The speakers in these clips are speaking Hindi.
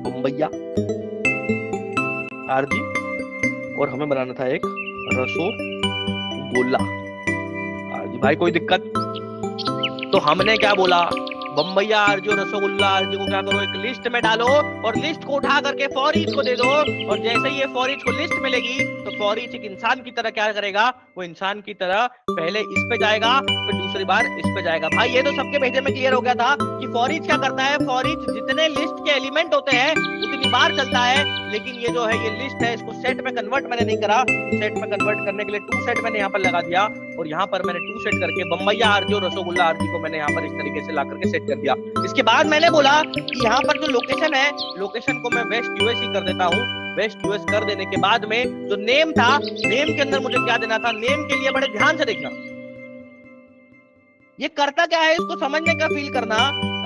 बम्बैया आरजी, और हमें बनाना था एक रसोगुल्ला आरजी। भाई कोई दिक्कत? तो हमने क्या बोला, बम्बैया आरजी और रसोगुल्ला आरजी को क्या करो, एक लिस्ट में डालो और लिस्ट को उठा करके फॉर ईच को दे दो। और जैसे ही ये फॉर ईच को लिस्ट मिलेगी तो फॉर ईच एक इंसान की तरह क्या करेगा, वो इंसान की तरह पहले इस पे जाएगा, फिर दूसरी बार इस पे जाएगा। भाई ये तो सबके भेजे में क्लियर हो गया था कि फॉर ईच क्या करता है, फॉर ईच जितने लिस्ट के एलिमेंट होते हैं उतनी बार चलता है। लेकिन ये जो है ये लिस्ट है, इसको सेट में कन्वर्ट मैंने नहीं करा, सेट में कन्वर्ट करने के लिए टू सेट मैंने यहाँ पर लगा दिया, और यहाँ पर मैंने टू सेट करके बम्बैया आरजी और रसोगुल्ला आरजी को मैंने यहाँ पर इस तरीके से ला करके सेट कर दिया। इसके बाद मैंने बोला कि यहाँ पर जो लोकेशन है, लोकेशन को मैं वेस्ट यूएस ही कर देता हूँ। वेस्ट यूएस कर देने के बाद में जो नेम था, नेम के अंदर मुझे क्या देना था, नेम के लिए बड़े ध्यान से देखना ये करता क्या है, इसको समझने का फील करना।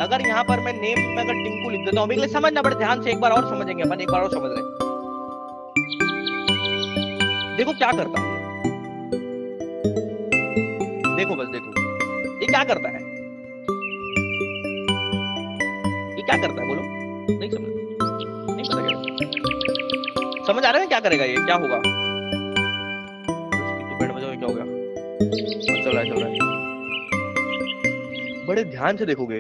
अगर यहाँ पर मैं नेम में अगर टिंकू लिख देता हूँ, समझना बड़े ध्यान से, एक बार और समझेंगे अपन, एक बार और समझ रहे। देखो क्या करता है, देखो बस देखो ये क्या करता है, ये क्या करता है बोलो, नहीं समझ, नहीं पता क्या समझ आ रहा है क्या करेगा ये, क्या होगा? तो बैंड बजाओ, क्या हो गया? चल रहा है। बड़े ध्यान से देखोगे,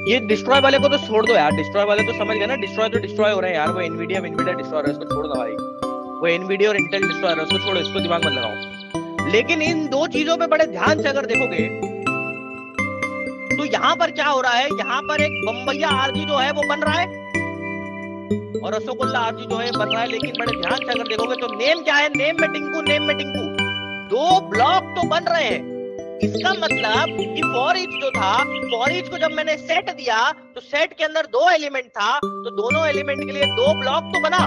ये डिस्ट्रॉय वाले को तो छोड़ दो यार, डिस्ट्रॉय वाले तो समझ गए ना, डिस्ट्रॉय तो डिस्ट्रॉय हो रहे हैं यार, वो एनवीडिया डिस्ट्रॉय है, उसको छोड़ दो भाई, वो एनवीडिया और इंटेल डिस्ट्रॉय है, उसको छोड़ो, इसको दिमाग मत लगाओ। लेकिन इन दो चीजों पे बड़े ध्यान से अगर देखोगे तो यहाँ पर क्या हो रहा है, यहाँ पर एक बम्बैया आरजी जो है वो बन रहा है और रसोगुल्ला आरजी जो है बन रहा है। लेकिन बड़े ध्यान से अगर देखोगे तो नेम क्या है, नेम में टिंकू, नेम में टिंकू, दो ब्लॉक तो बन रहे हैं। इसका मतलब कि फॉर ईच जो था, फॉर ईच को जब मैंने सेट दिया तो सेट के अंदर दो एलिमेंट था, तो दोनों एलिमेंट के लिए दो ब्लॉक तो बना,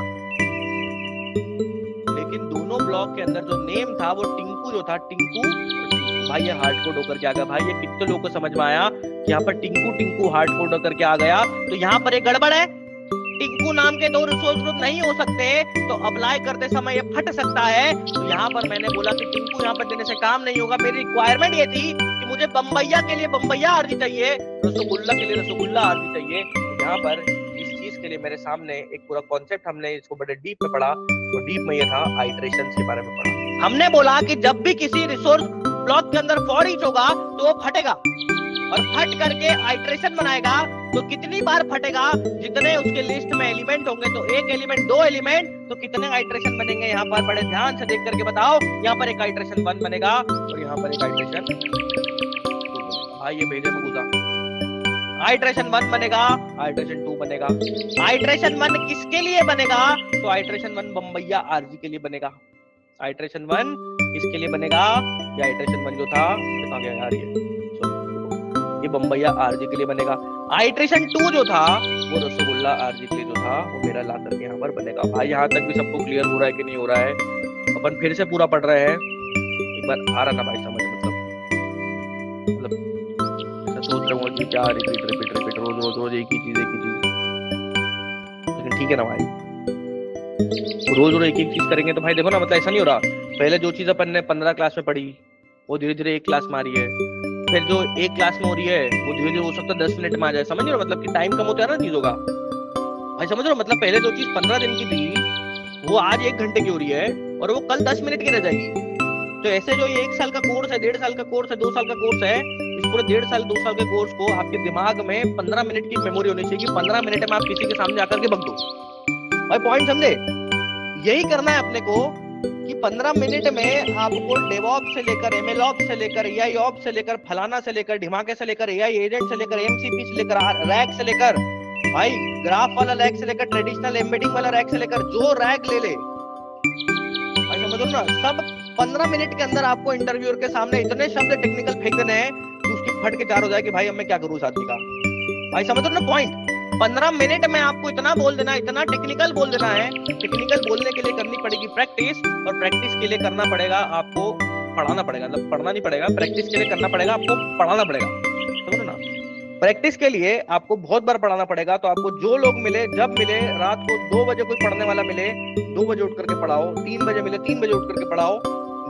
लेकिन दोनों ब्लॉक के अंदर जो नेम था वो टिंकू जो था, टिंकू। भाई ये हार्ड कोड होकर के आ गया, भाई ये कितने लोगों को समझ में आया कि यहाँ पर टिंकू टिंकू हार्ड कोड होकर के आ गया। तो यहाँ पर एक गड़बड़ है, टिंकू नाम के दो रिसोर्स ग्रुप नहीं हो सकते, तो अप्लाई करते समय ये फट सकता है। तो यहाँ पर मैंने बोला कि टिंकू यहाँ पर देने से काम नहीं होगा, मेरी रिक्वायरमेंट ये थी कि मुझे बम्बैया के लिए बम्बैया आरजी चाहिए, रसोगुल्ला के लिए रसोगुल्ला आरजी चाहिए। यहाँ पर इस चीज के लिए मेरे सामने एक पूरा कॉन्सेप्ट, हमने इसको बड़े डीप में पढ़ा, तो डीप में ये था आइटरेशन के बारे में पढ़ा। हमने बोला कि जब भी किसी रिसोर्स ब्लॉक के अंदर फॉर ईच होगा तो वो फटेगा और फट करके आइटरेशन बनाएगा। तो कितनी बार फटेगा, जितने उसके लिस्ट में एलिमेंट होंगे, तो एक एलिमेंट, दो एलिमेंट, तो कितने आइटरेशन बनेंगे, यहाँ पर बड़े ध्यान से देख करके बताओ। यहाँ पर एक आइटरेशन 1 बनेगा और यहाँ पर एक आइटरेशन 2। भाई ये भेजे में घुसा, आइटरेशन 1 बनेगा, आइटरेशन 2 बनेगा। आइटरेशन 1 किसके लिए बनेगा, तो आइटरेशन 1 बम्बैया आरजी के लिए बनेगा। आइटरेशन 1 किसके लिए बनेगा, ये आइटरेशन 1 जो था, कहाँ गया यार ये बम्बैया आरजी के लिए बनेगा। आइटरेशन 2 जो था वो रसोगुल्ला आरजी के लिए जो था वो मेरा ला करके यहाँ पर बनेगा। भाई यहाँ तक भी सबको क्लियर हो रहा है कि नहीं हो रहा है? अपन फिर से पूरा पढ़ रहे हैं, एक बार आ रहा ना भाई समझ, मतलब ऐसा सोच रहा हूँ कि क्या रिपीट रोज एक ही चीज, लेकिन ठीक है ना भाई, रोज एक चीज करेंगे तो भाई देखो ना, मतलब ऐसा नहीं हो रहा। पहले जो चीज अपन ने 15 क्लास में पढ़ी वो धीरे धीरे एक क्लास में आ रही है, फिर जो एक क्लास में हो रही है वो धीरे धीरे हो सकता है 10 मिनट में आ जाए। समझ रहे हो, मतलब कि टाइम कम होता है ना चीजों का भाई, समझ रहे हो? मतलब पहले जो चीज 15 दिन की थी वो आज 1 घंटे की हो रही है और वो कल 10 मिनट की रह जाएगी। तो ऐसे जो ये 1 साल का कोर्स है, 1.5 साल का कोर्स है, 2 साल का कोर्स है, इस पूरे 1.5 साल 2 साल के कोर्स को आपके दिमाग में 15 मिनट की मेमोरी होनी चाहिए कि 15 मिनट में आप किसी के सामने आकर के बक दो। भाई पॉइंट समझे? यही करना है अपने को कि 15 मिनट में आपको डेवऑप्स से लेकर एमएलऑप्स से लेकर एआई ऑप्स से लेकर फलाना से लेकर ढिमाके से लेकर एआई एजेंट से लेकर एमसीपी से लेकर रैक से लेकर भाई ग्राफ वाला रैक से लेकर ट्रेडिशनल एम्बेडिंग वाला रैक से लेकर जो रैक ले भाई, समझो ना, सब 15 मिनट के अंदर आपको इंटरव्यूअर के सामने इतने शब्द टेक्निकल फेंक देने हैं कि उसकी फट के चार हो जाए कि भाई अब मैं क्या करूं इस आदमी का। भाई समझो ना पॉइंट, 15 मिनट में आपको इतना बोल देना, इतना टेक्निकल बोल देना है। टेक्निकल बोलने के लिए करनी पड़ेगी प्रैक्टिस, और प्रैक्टिस के लिए करना पड़ेगा आपको पढ़ाना पड़ेगा, मतलब पढ़ना नहीं पड़ेगा, प्रैक्टिस के लिए करना पड़ेगा आपको पढ़ाना पड़ेगा, समझो ना। प्रैक्टिस के लिए आपको बहुत बार पढ़ाना पड़ेगा। तो आपको जो लोग मिले, जब मिले, रात को 2 बजे कोई पढ़ने वाला मिले 2 बजे उठ करके पढ़ाओ, 3 बजे मिले 3 बजे उठ करके पढ़ाओ।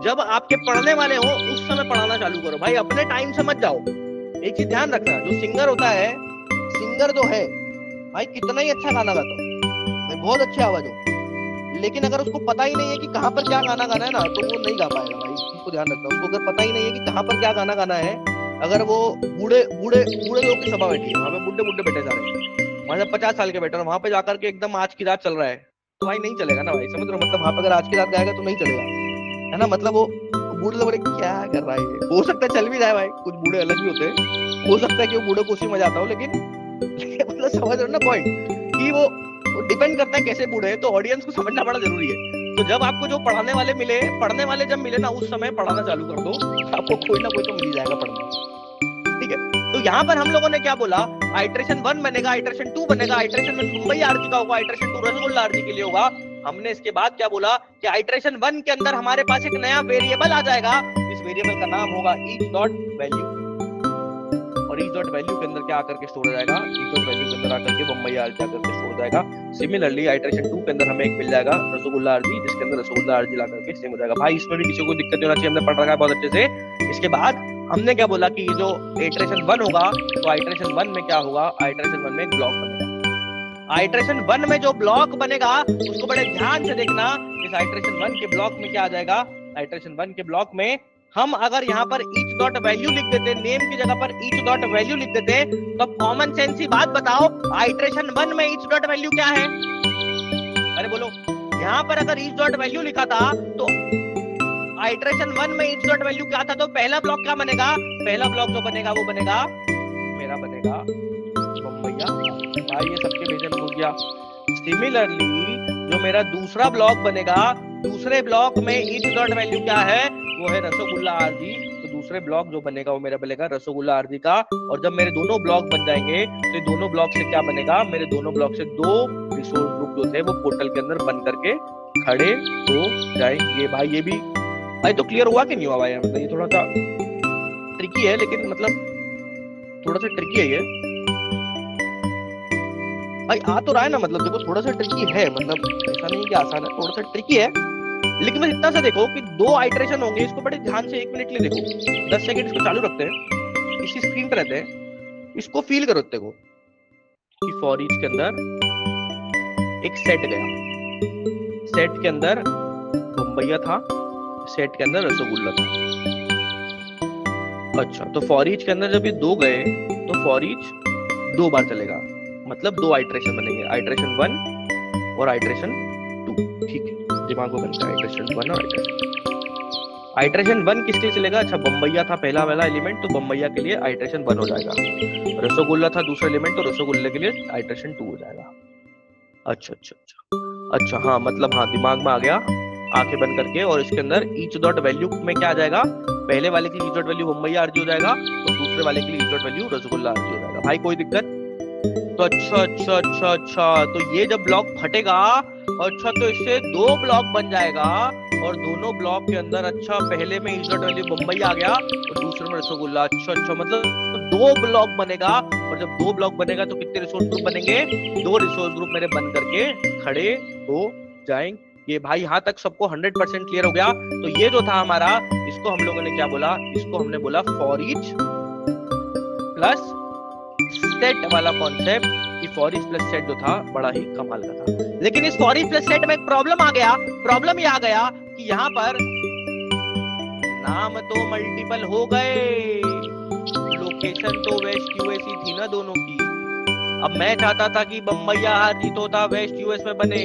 जब आपके पढ़ने वाले हो उस समय पढ़ाना चालू करो भाई, अपने टाइम से मत जाओ। एक चीज ध्यान रखना, जो सिंगर होता है, सिंगर जो है भाई कितना ही अच्छा गाना गाता हो भाई, बहुत अच्छी आवाज हो, लेकिन अगर उसको पता ही नहीं है कि कहाँ पर क्या गाना गाना है ना, तो वो नहीं गा पाएगा भाई। इसको ध्यान रखना, उसको अगर पता ही नहीं है कि कहाँ पर क्या गाना गाना है, अगर वो बूढ़े बूढ़े बूढ़े लोग की सभा बैठी है, वहां पे बुढ़े बुढ़े बैठे सारे, वहां से 50 साल के बैठे, और वहां पे जाकर के एकदम आज की रात चल रहा है, तो भाई नहीं चलेगा ना भाई, समझ रहे हो? मतलब वहां पे अगर आज की रात गाएगा तो नहीं चलेगा, है ना? मतलब वो बूढ़े लोग बोले क्या कर रहा है ये, हो सकता है चल भी जाए भाई, कुछ बूढ़े अलग भी होते हैं, हो सकता है कि वो बूढ़े को उसी मजा आता हो, लेकिन मतलब समझ रहे हो ना पॉइंट, कि वो डिपेंड करता है कैसे बूढ़े हैं, तो ऑडियंस को समझना बड़ा जरूरी है। तो जब आपको जो पढ़ाने वाले मिले, पढ़ने वाले जब मिले ना, उस समय पढ़ाना चालू कर दो, आपको कोई ना कोई तो मिल ही जाएगा पढ़ने, ठीक है? तो यहाँ पर हम लोगों ने क्या बोला, आइट्रेशन 1 बनेगा, आइट्रेशन 2 बनेगा, आइट्रेशन 1 मुंबई आरजी का होगा, आइट्रेशन 2 रसगुल्ला आरजी के लिए होगा। हमने इसके बाद क्या बोला कि आइट्रेशन 1 के अंदर हमारे पास एक नया वेरिएबल आ जाएगा, इस वेरिएबल का नाम होगा ईच डॉट वैल्यू, और ईच डॉट वैल्यू के अंदर क्या आकर के स्टोर हो जाएगा, ईच डॉट वैल्यू के अंदर आकर के मुंबई आरजी आकर के स्टोर हो जाएगा। सिमिलरली आइट्रेशन 2 के अंदर हमें एक मिल जाएगा रसगुल्ला आरजी, जिसके अंदर रसगुल्ला आरजी ला करके सेम हो जाएगा। भाई इसमें भी किसी को दिक्कत नहीं होना चाहिए, हमने पढ़ रखा है बहुत अच्छे से। इसके बाद हमने क्या बोला कि ये जो आइट्रेशन 1 होगा, तो आइट्रेशन 1 में क्या होगा, आइट्रेशन 1 में एक ब्लॉक बनेगा। आइट्रेशन 1 में जो ब्लॉक बनेगा उसको बड़े ध्यान से देखना, इस आइट्रेशन 1 के ब्लॉक में क्या आ जाएगा, आइट्रेशन 1 के ब्लॉक में हम अगर यहाँ पर ईच डॉट वैल्यू लिख देते, नेम की जगह पर ईच डॉट वैल्यू लिख देते, तो कॉमन सेंस ही बात बताओ, आइट्रेशन 1 में ईच डॉट वैल्यू क्या है? अरे बोलो, यहाँ पर अगर ईच डॉट वैल्यू लिखा था, तो आइट्रेशन 1 में ईच डॉट वैल्यू क्या था, तो पहला ब्लॉक क्या बनेगा, पहला ब्लॉक जो बनेगा वो बनेगा मेरा बनेगा बम्बैया। भाई ये सबके भेजे में हो गया। सिमिलरली जो मेरा दूसरा ब्लॉक बनेगा, दूसरे ब्लॉक में ईच डॉट वैल्यू क्या है, वो है रसगुल्ला आरजी। तो दूसरे ब्लॉक जो बनेगा वो मेरा बनेगा रसगुल्ला आरजी का। और जब मेरे दोनों ब्लॉक बन जाएंगे, तो दोनों ब्लॉक से क्या बनेगा, मेरे दोनों ब्लॉक से 2 रिसोर्स ग्रुप जो थे वो पोर्टल के अंदर बन करके खड़े हो जाएंगे। भाई ये भी भाई तो क्लियर हुआ कि नहीं हुआ भाई? मतलब ये थोड़ा सा ट्रिकी है, लेकिन मतलब थोड़ा सा ट्रिकी है ये भाई, आ तो रहा है ना? मतलब देखो थोड़ा सा ट्रिकी है, मतलब ऐसा नहीं कि आसान है, थोड़ा सा ट्रिकी है, लेकिन बस इतना सा देखो कि 2 आइट्रेशन होंगे, इसको बड़े ध्यान से 1 मिनट के लिए देखो, 10 सेकंड इसको चालू रखते हैं, इसी स्क्रीन पे रहते हैं, इसको फील करो। देखो कि फॉर ईच के अंदर एक सेट गया, सेट के अंदर बम्बैया था, सेट के अंदर रसगुल्ला था। अच्छा, तो फॉर ईच के अंदर जब ये 2 गए, तो फॉर ईच 2 बार चलेगा, मतलब 2 आइट्रेशन बनेंगे, आइट्रेशन 1 और आइट्रेशन 2, ठीक है? दिमाग को बनता है आइट्रेशन 1 और आइट्रेशन 1 किसके लिए चलेगा? अच्छा, बम्बैया था पहला वाला एलिमेंट, तो बम्बैया के लिए आइट्रेशन 1 हो जाएगा। रसगुल्ला था दूसरा एलिमेंट, तो रसगुल्ले के लिए आइट्रेशन 2 हो जाएगा। अच्छा अच्छा अच्छा अच्छा, हाँ मतलब हाँ, दिमाग में आ गया, आंखें बंद करके। और इसके अंदर ईच डॉट वैल्यू में क्या आ जाएगा, पहले वाले के लिए ईच डॉट वैल्यू बम्बैया आरजी हो जाएगा, और दूसरे वाले के लिए each dot value rasgulla RG हो जाएगा। भाई कोई दिक्कत? तो अच्छा अच्छा अच्छा अच्छा, तो ये जब ब्लॉक फटेगा, अच्छा तो इससे 2 ब्लॉक बन जाएगा, और दोनों ब्लॉक के अंदर अच्छा पहले में ईच डॉट वैल्यू बम्बई आ गया और दूसरे में रसगुल्ला। अच्छा अच्छा, मतलब 2 ब्लॉक बनेगा, और जब 2 ब्लॉक बनेगा तो कितने रिसोर्स ग्रुप बनेंगे? 2 रिसोर्स ग्रुप मेरे बन करके खड़े हो जाएंगे। ये भाई यहाँ तक सबको 100% क्लियर हो गया? तो ये जो था हमारा, इसको हम लोगों ने क्या बोला, इसको हमने बोला फॉर ईच प्लस सेट वाला कॉन्सेप्ट। कि फॉर ईच प्लस सेट जो था बड़ा ही कमाल का था, लेकिन इस फॉर ईच प्लस सेट में एक प्रॉब्लम आ गया। प्रॉब्लम ये आ गया कि यहाँ पर नाम तो मल्टीपल हो गए, लोकेशन तो वेस्ट यूएस थी ना दोनों की। अब मैं चाहता था कि बम्बैया हाजी तो था वेस्ट यूएस में बने,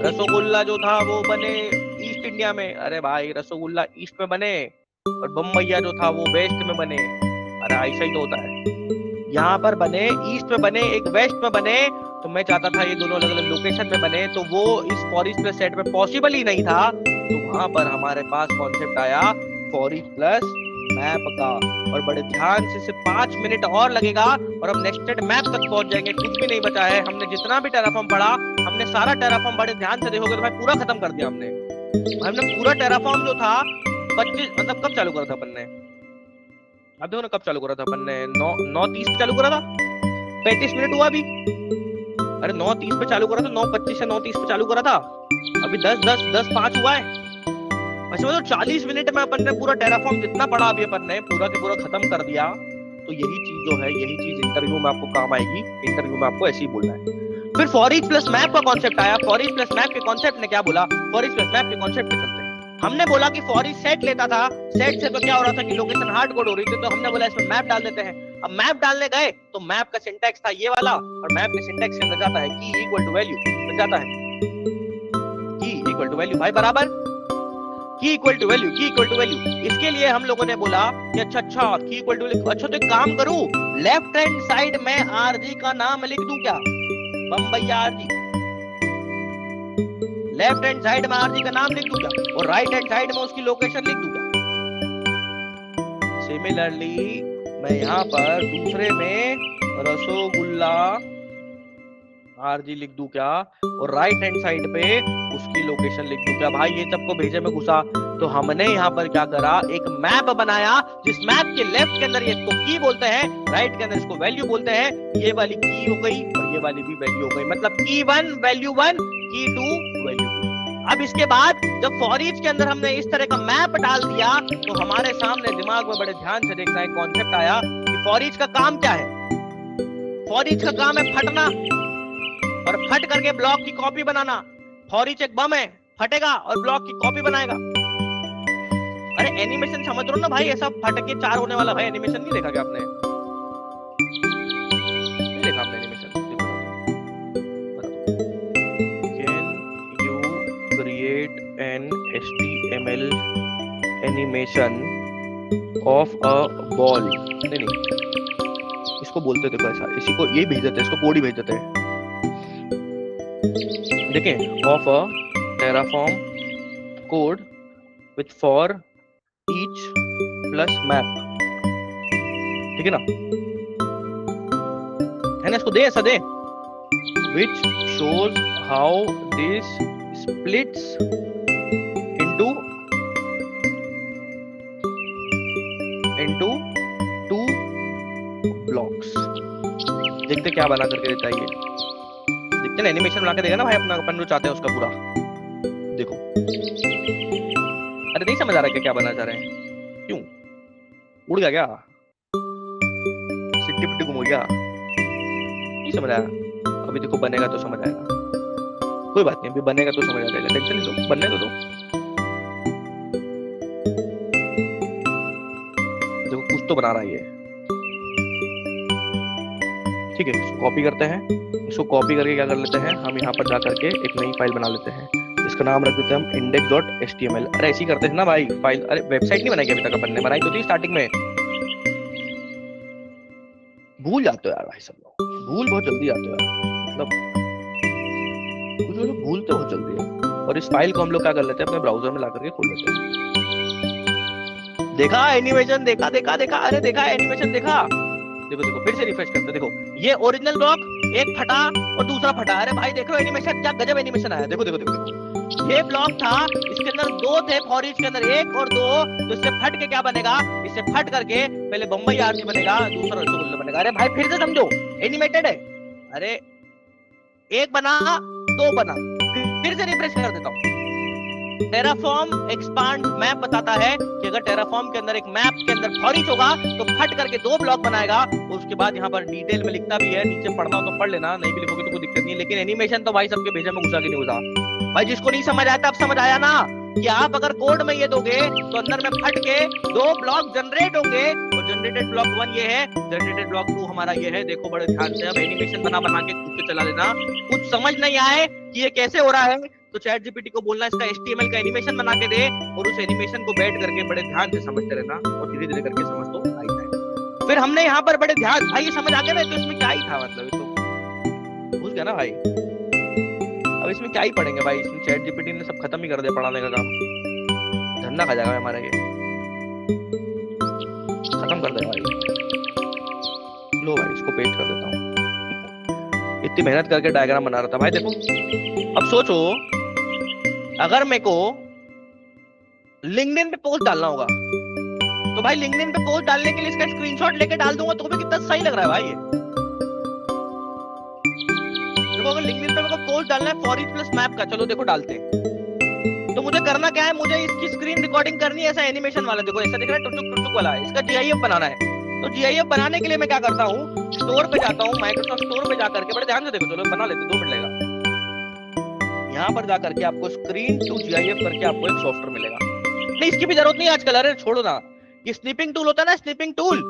रसगुल्ला जो था वो बने ईस्ट इंडिया में। अरे भाई रसगुल्ला ईस्ट में बने और बम्बैया जो था वो वेस्ट में बने। अरे ऐसा ही तो होता है, यहाँ पर बने ईस्ट में बने, एक वेस्ट में बने। तो मैं चाहता था ये दोनों अलग अलग लोकेशन में बने, तो वो इस फॉर ईच प्लस सेट में पॉसिबल ही नहीं था। तो वहां पर हमारे पास कॉन्सेप्ट आया फॉर ईच प्लस मैप का, और बड़े ध्यान से सिर्फ 5 मिनट और लगेगा और हम नेस्टेड मैप तक पहुंच जाएंगे। कुछ भी नहीं बचा है, हमने जितना भी टेराफॉर्म पढ़ा, हमने सारा टेराफॉर्म बड़े ध्यान से देखोगे तो भाई पूरा खत्म कर दिया हमने पूरा टेराफॉर्म जो था 25, मतलब कब चालू करा था अपन ने? अब देखो ना कब चालू करा था अपन ने, 9:30 पे चालू करा था, 35 मिनट हुआ अभी। अरे 9:30 पे चालू करा था, 9:25 से 9:30 पे चालू करा था, अभी 10:05 हुआ है। अच्छा मतलब 40 मिनट में अपन ने पूरा टेराफॉर्म जितना पढ़ा अभी अपन ने पूरा के पूरा खत्म कर दिया। तो यही चीज जो है, यही चीज इंटरव्यू में आपको काम आएगी। इंटरव्यू में आपको ऐसे ही बोलना है। फिर फॉर ईच प्लस मैप का कॉन्सेप्ट आया। फॉर ईच प्लस मैप के कॉन्सेप्ट ने क्या बोला, फॉर ईच प्लस मैप के कॉन्सेप्ट पे चलते हैं। हमने बोला कि फॉर ईच सेट लेता था, सेट से तो क्या हो रहा था कि लोकेशन हार्ड कोड हो रही थी, तो हमने बोला इसमें मैप डाल देते हैं। अब मैप डालने गए तो मैप का सिंटैक्स था ये वाला, और मैप के सिंटैक्स के अंदर जाता है की इक्वल टू वैल्यू, बन जाता है की इक्वल टू वैल्यू भाई बराबर की equal to value, key equal to value. इसके लिए हम लोगों ने बोला कि अच्छा की इक्वल टू, अच्छा तो एक काम करूं, लेफ्ट हैंड साइड में आरजी का नाम लिख दूं क्या, Bombay RG, left hand side में आरजी का नाम लिख दूं क्या, और राइट हैंड साइड में उसकी लोकेशन लिख दूं क्या। सिमिलरली मैं यहाँ पर दूसरे में रसोगुल्ला आरजी लिख दूं क्या, और राइट हैंड साइड पे उसकी लोकेशन लिख दूं क्या। भाई ये सबको भेजे में घुसा, तो हमने यहाँ पर क्या करा, एक मैप बनाया, जिस मैप के लेफ्ट के अंदर ये इसको की बोलते हैं, राइट के अंदर इसको वैल्यू बोलते हैं। ये वाली की हो गई और ये वाली भी वैल्यू हो गई, मतलब की 1 वैल्यू 1, की 2 वैल्यू 2। अब इसके बाद जब फॉर ईच के अंदर हमने इस तरह का मैप डाल दिया, तो हमारे सामने दिमाग में बड़े ध्यान से देखना एक कॉन्सेप्ट आया कि फॉर ईच का काम क्या है। फॉर ईच का काम है फटना, और फट करके ब्लॉक की कॉपी बनाना। फॉर ईच एक बम है, फटेगा और ब्लॉक की कॉपी बनाएगा। अरे एनिमेशन समझ रहे हो ना भाई, ऐसा फट के 4 होने वाला भाई एनिमेशन नहीं देखा क्या आपने, नहीं देखा आपने animation? Can you create an HTML animation of a ball? नहीं, इसको बोलते देखो ऐसा, इसी को ये भेज देते हैं, इसको कोड ही भेज देते हैं। देखें, of a Terraform code with for each plus map, ठीक है ना, है ना, इसको दे, ऐसा दे, which shows how this splits into 2 blocks. देखते क्या बना करके देता है ये, देखते ना, एनिमेशन बना के देगा ना भाई अपना, अपन जो चाहते हैं उसका पूरा। देखो, अरे नहीं समझ आ रहा है क्या बना चाह रहे हैं, क्यों उड़ गया क्या, सिट्टी पिट्टी गुम हो गया, नहीं समझ आया? अभी देखो बनेगा तो समझ आएगा, कोई बात नहीं, अभी बनेगा तो समझ आ जाएगा, टेंशन नहीं लो, बनने दो। देखो कुछ तो बना रहा है ये, ठीक है, इसको कॉपी करते हैं, इसको कॉपी करके क्या कर लेते हैं हम, यहाँ पर जा करके एक नई फाइल बना लेते हैं, इसका नाम रख देते हैं हम index.html। अरे ऐसे ही करते हैं ना भाई फाइल, अरे वेबसाइट नहीं बनाई अभी तक अपन ने, बनाई तो थी स्टार्टिंग में। भूल जाते हो यार भाई, सब लोग भूल बहुत जल्दी जाते हो यार, मतलब कुछ लोग भूलते बहुत जल्दी है। और इस फाइल को हम लोग क्या कर लेते हैं, अपने ब्राउजर में ला करके खोल लेते हैं। देखा एनिमेशन, देखा देखा देखा, अरे देखा एनिमेशन, देखा, देखो देखो, फिर से रिफ्रेश करते, देखो ये ओरिजिनल ब्लॉक, एक फटा और दूसरा फटा। अरे भाई देख लो एनिमेशन, क्या गजब एनिमेशन आया, देखो देखो देखो देखो, ये ब्लॉक था, इसके अंदर 2 थे, फॉर ईच के अंदर 1 और 2, तो इससे फट के क्या बनेगा, इससे फट करके पहले बम्बई आरजी बनेगा, दूसरा रसगुल्ला बनेगा। अरे भाई फिर से समझो, एनिमेटेड है, अरे 1 बना 2 बना, फिर से रिफ्रेश कर देता हूँ। टेराफॉर्म एक्सपांड मैप बताता है कि अगर टेराफॉर्म के अंदर एक मैप के अंदर फॉर ईच होगा तो फट करके 2 ब्लॉक बनाएगा। और उसके बाद यहाँ पर डिटेल में लिखता भी है, नीचे पढ़ना हो तो पढ़ लेना, नहीं भी लिखोगे तो कोई दिक्कत नहीं है। लेकिन एनिमेशन तो भाई सबके भेजे में घुसा के नहीं घुसा भाई, जिसको नहीं समझ आया अब समझ आया ना, कि आप अगर कोड में ये दोगे तो अंदर में फट के 2 ब्लॉक जनरेट होंगे, और जनरेटेड ब्लॉक 1 ये है, जनरेटेड ब्लॉक 2 हमारा ये है। देखो बड़े ध्यान से, अब एनिमेशन बना बना के खुद से चला लेना। कुछ समझ नहीं आए कि ये कैसे हो रहा है तो चैट जीपीटी को बोलना इसका HTML का एनिमेशन बना के दे, और उस एनिमेशन को बैठ करके बड़े ध्यान से समझते रहना, और धीरे धीरे करके समझ तो आ ही जाएगा। फिर हमने यहाँ पर बड़े ध्यान, भाई ये समझ आ गया ना, तो इसमें क्या ही था, मतलब तो घुस गया ना भाई। अब इसमें क्या ही पढ़ेंगे भाई, इसमें चैट जीपीटी ने सब खत्म ही कर दिया पढ़ाने का काम, धंधा खा जाएगा हमारा, ये खत्म कर देगा भाई। लो भाई इसको पेस्ट कर देता हूँ, इतनी मेहनत करके डायग्राम बना रहा था भाई। देखो अब सोचो, अगर मेरे को लिंक्डइन पे पोस्ट डालना होगा तो भाई लिंक्डइन पे पोस्ट डालने के लिए इसका स्क्रीनशॉट लेके डाल दूंगा तो भी कितना सही लग रहा है भाई ये। देखो अगर लिंक्डइन पे मेरे को पोस्ट डालना है फॉर ईच प्लस मैप का, चलो देखो डालते हैं, तो मुझे करना क्या है, मुझे इसकी स्क्रीन रिकॉर्डिंग करनी है, ऐसा एनिमेशन वाला, देखो ऐसा दिख रहा है टुक टुक वाला, इसका GIF बनाना है। तो जीआईएफ बनाने के लिए मैं क्या करता हूँ, स्टोर पे जाता हूँ, माइक्रोसॉफ्ट स्टोर पे जाकर के, बड़े ध्यान से देखो, चलो बना लेते, 2 मिनट लगेगा। यहाँ पर जाकर के आपको स्क्रीन टू जीआईएफ करके आपको एक सॉफ्टवेयर मिलेगा। नहीं, इसकी भी जरूरत नहीं आजकल, अरे छोड़ो ना। ये स्निपिंग टूल होता है ना, स्निपिंग टूल,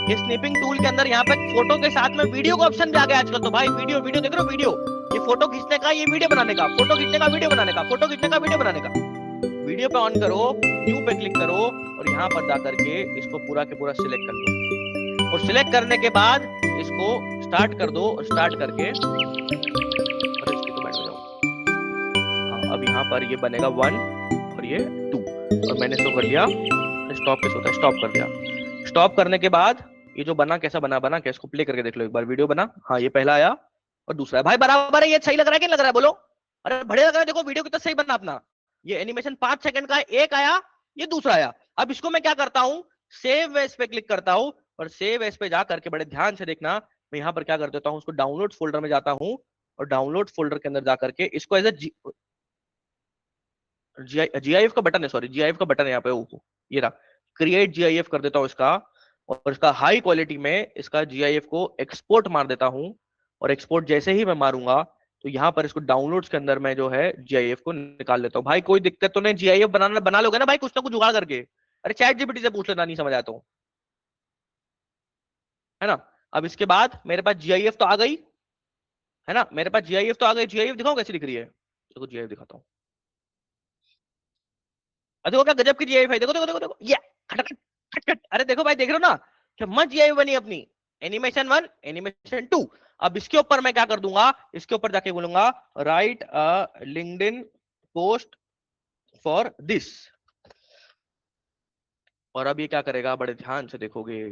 ये स्निपिंग टूल के अंदर यहाँ पे फोटो के साथ में वीडियो का ऑप्शन भी आ गया आजकल। तो भाई वीडियो वीडियो देख रहे हो, वीडियो, ये फोटो खींचने का, ये वीडियो बनाने का, फोटो खींचने का, वीडियो बनाने का, फोटो खींचने का, वीडियो बनाने का। वीडियो पे ऑन करो, न्यू पे क्लिक करो और यहाँ पर जाकर के इसको पूरा के पूरा सिलेक्ट कर लो, और सिलेक्ट करने के बाद इसको स्टार्ट कर दो, और स्टार्ट करके, अरे इसकी तो बैठ जाओ, हाँ अब यहाँ पर ये बनेगा 1 और ये 2, और मैंने इसको कर लिया स्टॉप, कैसे होता है, स्टॉप कर दिया। स्टॉप करने के बाद ये जो बना, कैसा बना, बना क्या, इसको प्ले करके देख लो एक बार, वीडियो बना, हाँ ये पहला आया और दूसरा है, भाई बराबर है, ये सही लग रहा है कि नहीं लग रहा है, बोलो, अरे बढ़िया लग रहा है, देखो वीडियो कितना सही बना अपना, ये एनिमेशन 5 सेकंड का एक आया, ये दूसरा आया। अब इसको मैं क्या करता हूँ, सेव एज पे क्लिक करता हूँ, और सेव एज पे जा करके बड़े ध्यान से देखना, मैं यहाँ पर क्या कर देता हूँ, उसको डाउनलोड फोल्डर में जाता हूँ, और डाउनलोड फोल्डर के अंदर जाकर के इसको एज ए जीआईएफ का बटन है, सॉरी जीआईएफ का बटन है यहाँ पे, ये रहा, क्रिएट जीआईएफ कर देता हूँ इसका, और इसका हाई क्वालिटी में इसका जीआईएफ को एक्सपोर्ट मार देता हूँ, और एक्सपोर्ट जैसे ही मैं मारूंगा तो यहाँ पर इसको डाउनलोड्स के अंदर मैं जो है जीआईएफ को निकाल लेता हूँ। भाई कोई दिक्कत तो नहीं, जीआईएफ बनाना बना लोगे ना भाई, कुछ ना कुछ जुगाड़ करके, अरे चैट जीपीटी से पूछ लेना, नहीं समझ आया तो, है ना। अब इसके बाद मेरे पास जीआईएफ तो आ गई, है ना, मेरे पास जीआईएफ तो आ गई, जीआईएफ दिखाओ कैसी दिख रही है, देखो जीआईएफ दिखाता हूँ, देखो क्या गजब की जीआईएफ है, देखो देखो देखो देखो, ये खट खट खट खट, अरे देखो भाई, देख रहे हो ना कि मस्त जीआईएफ बनी अपनी, एनिमेशन 1, एनिमेशन 2। अब इसके ऊपर मैं क्या कर दूंगा, इसके ऊपर जाके बोलूंगा right a LinkedIn post for this, और अब ये क्या करेगा, बड़े ध्यान से देखोगे,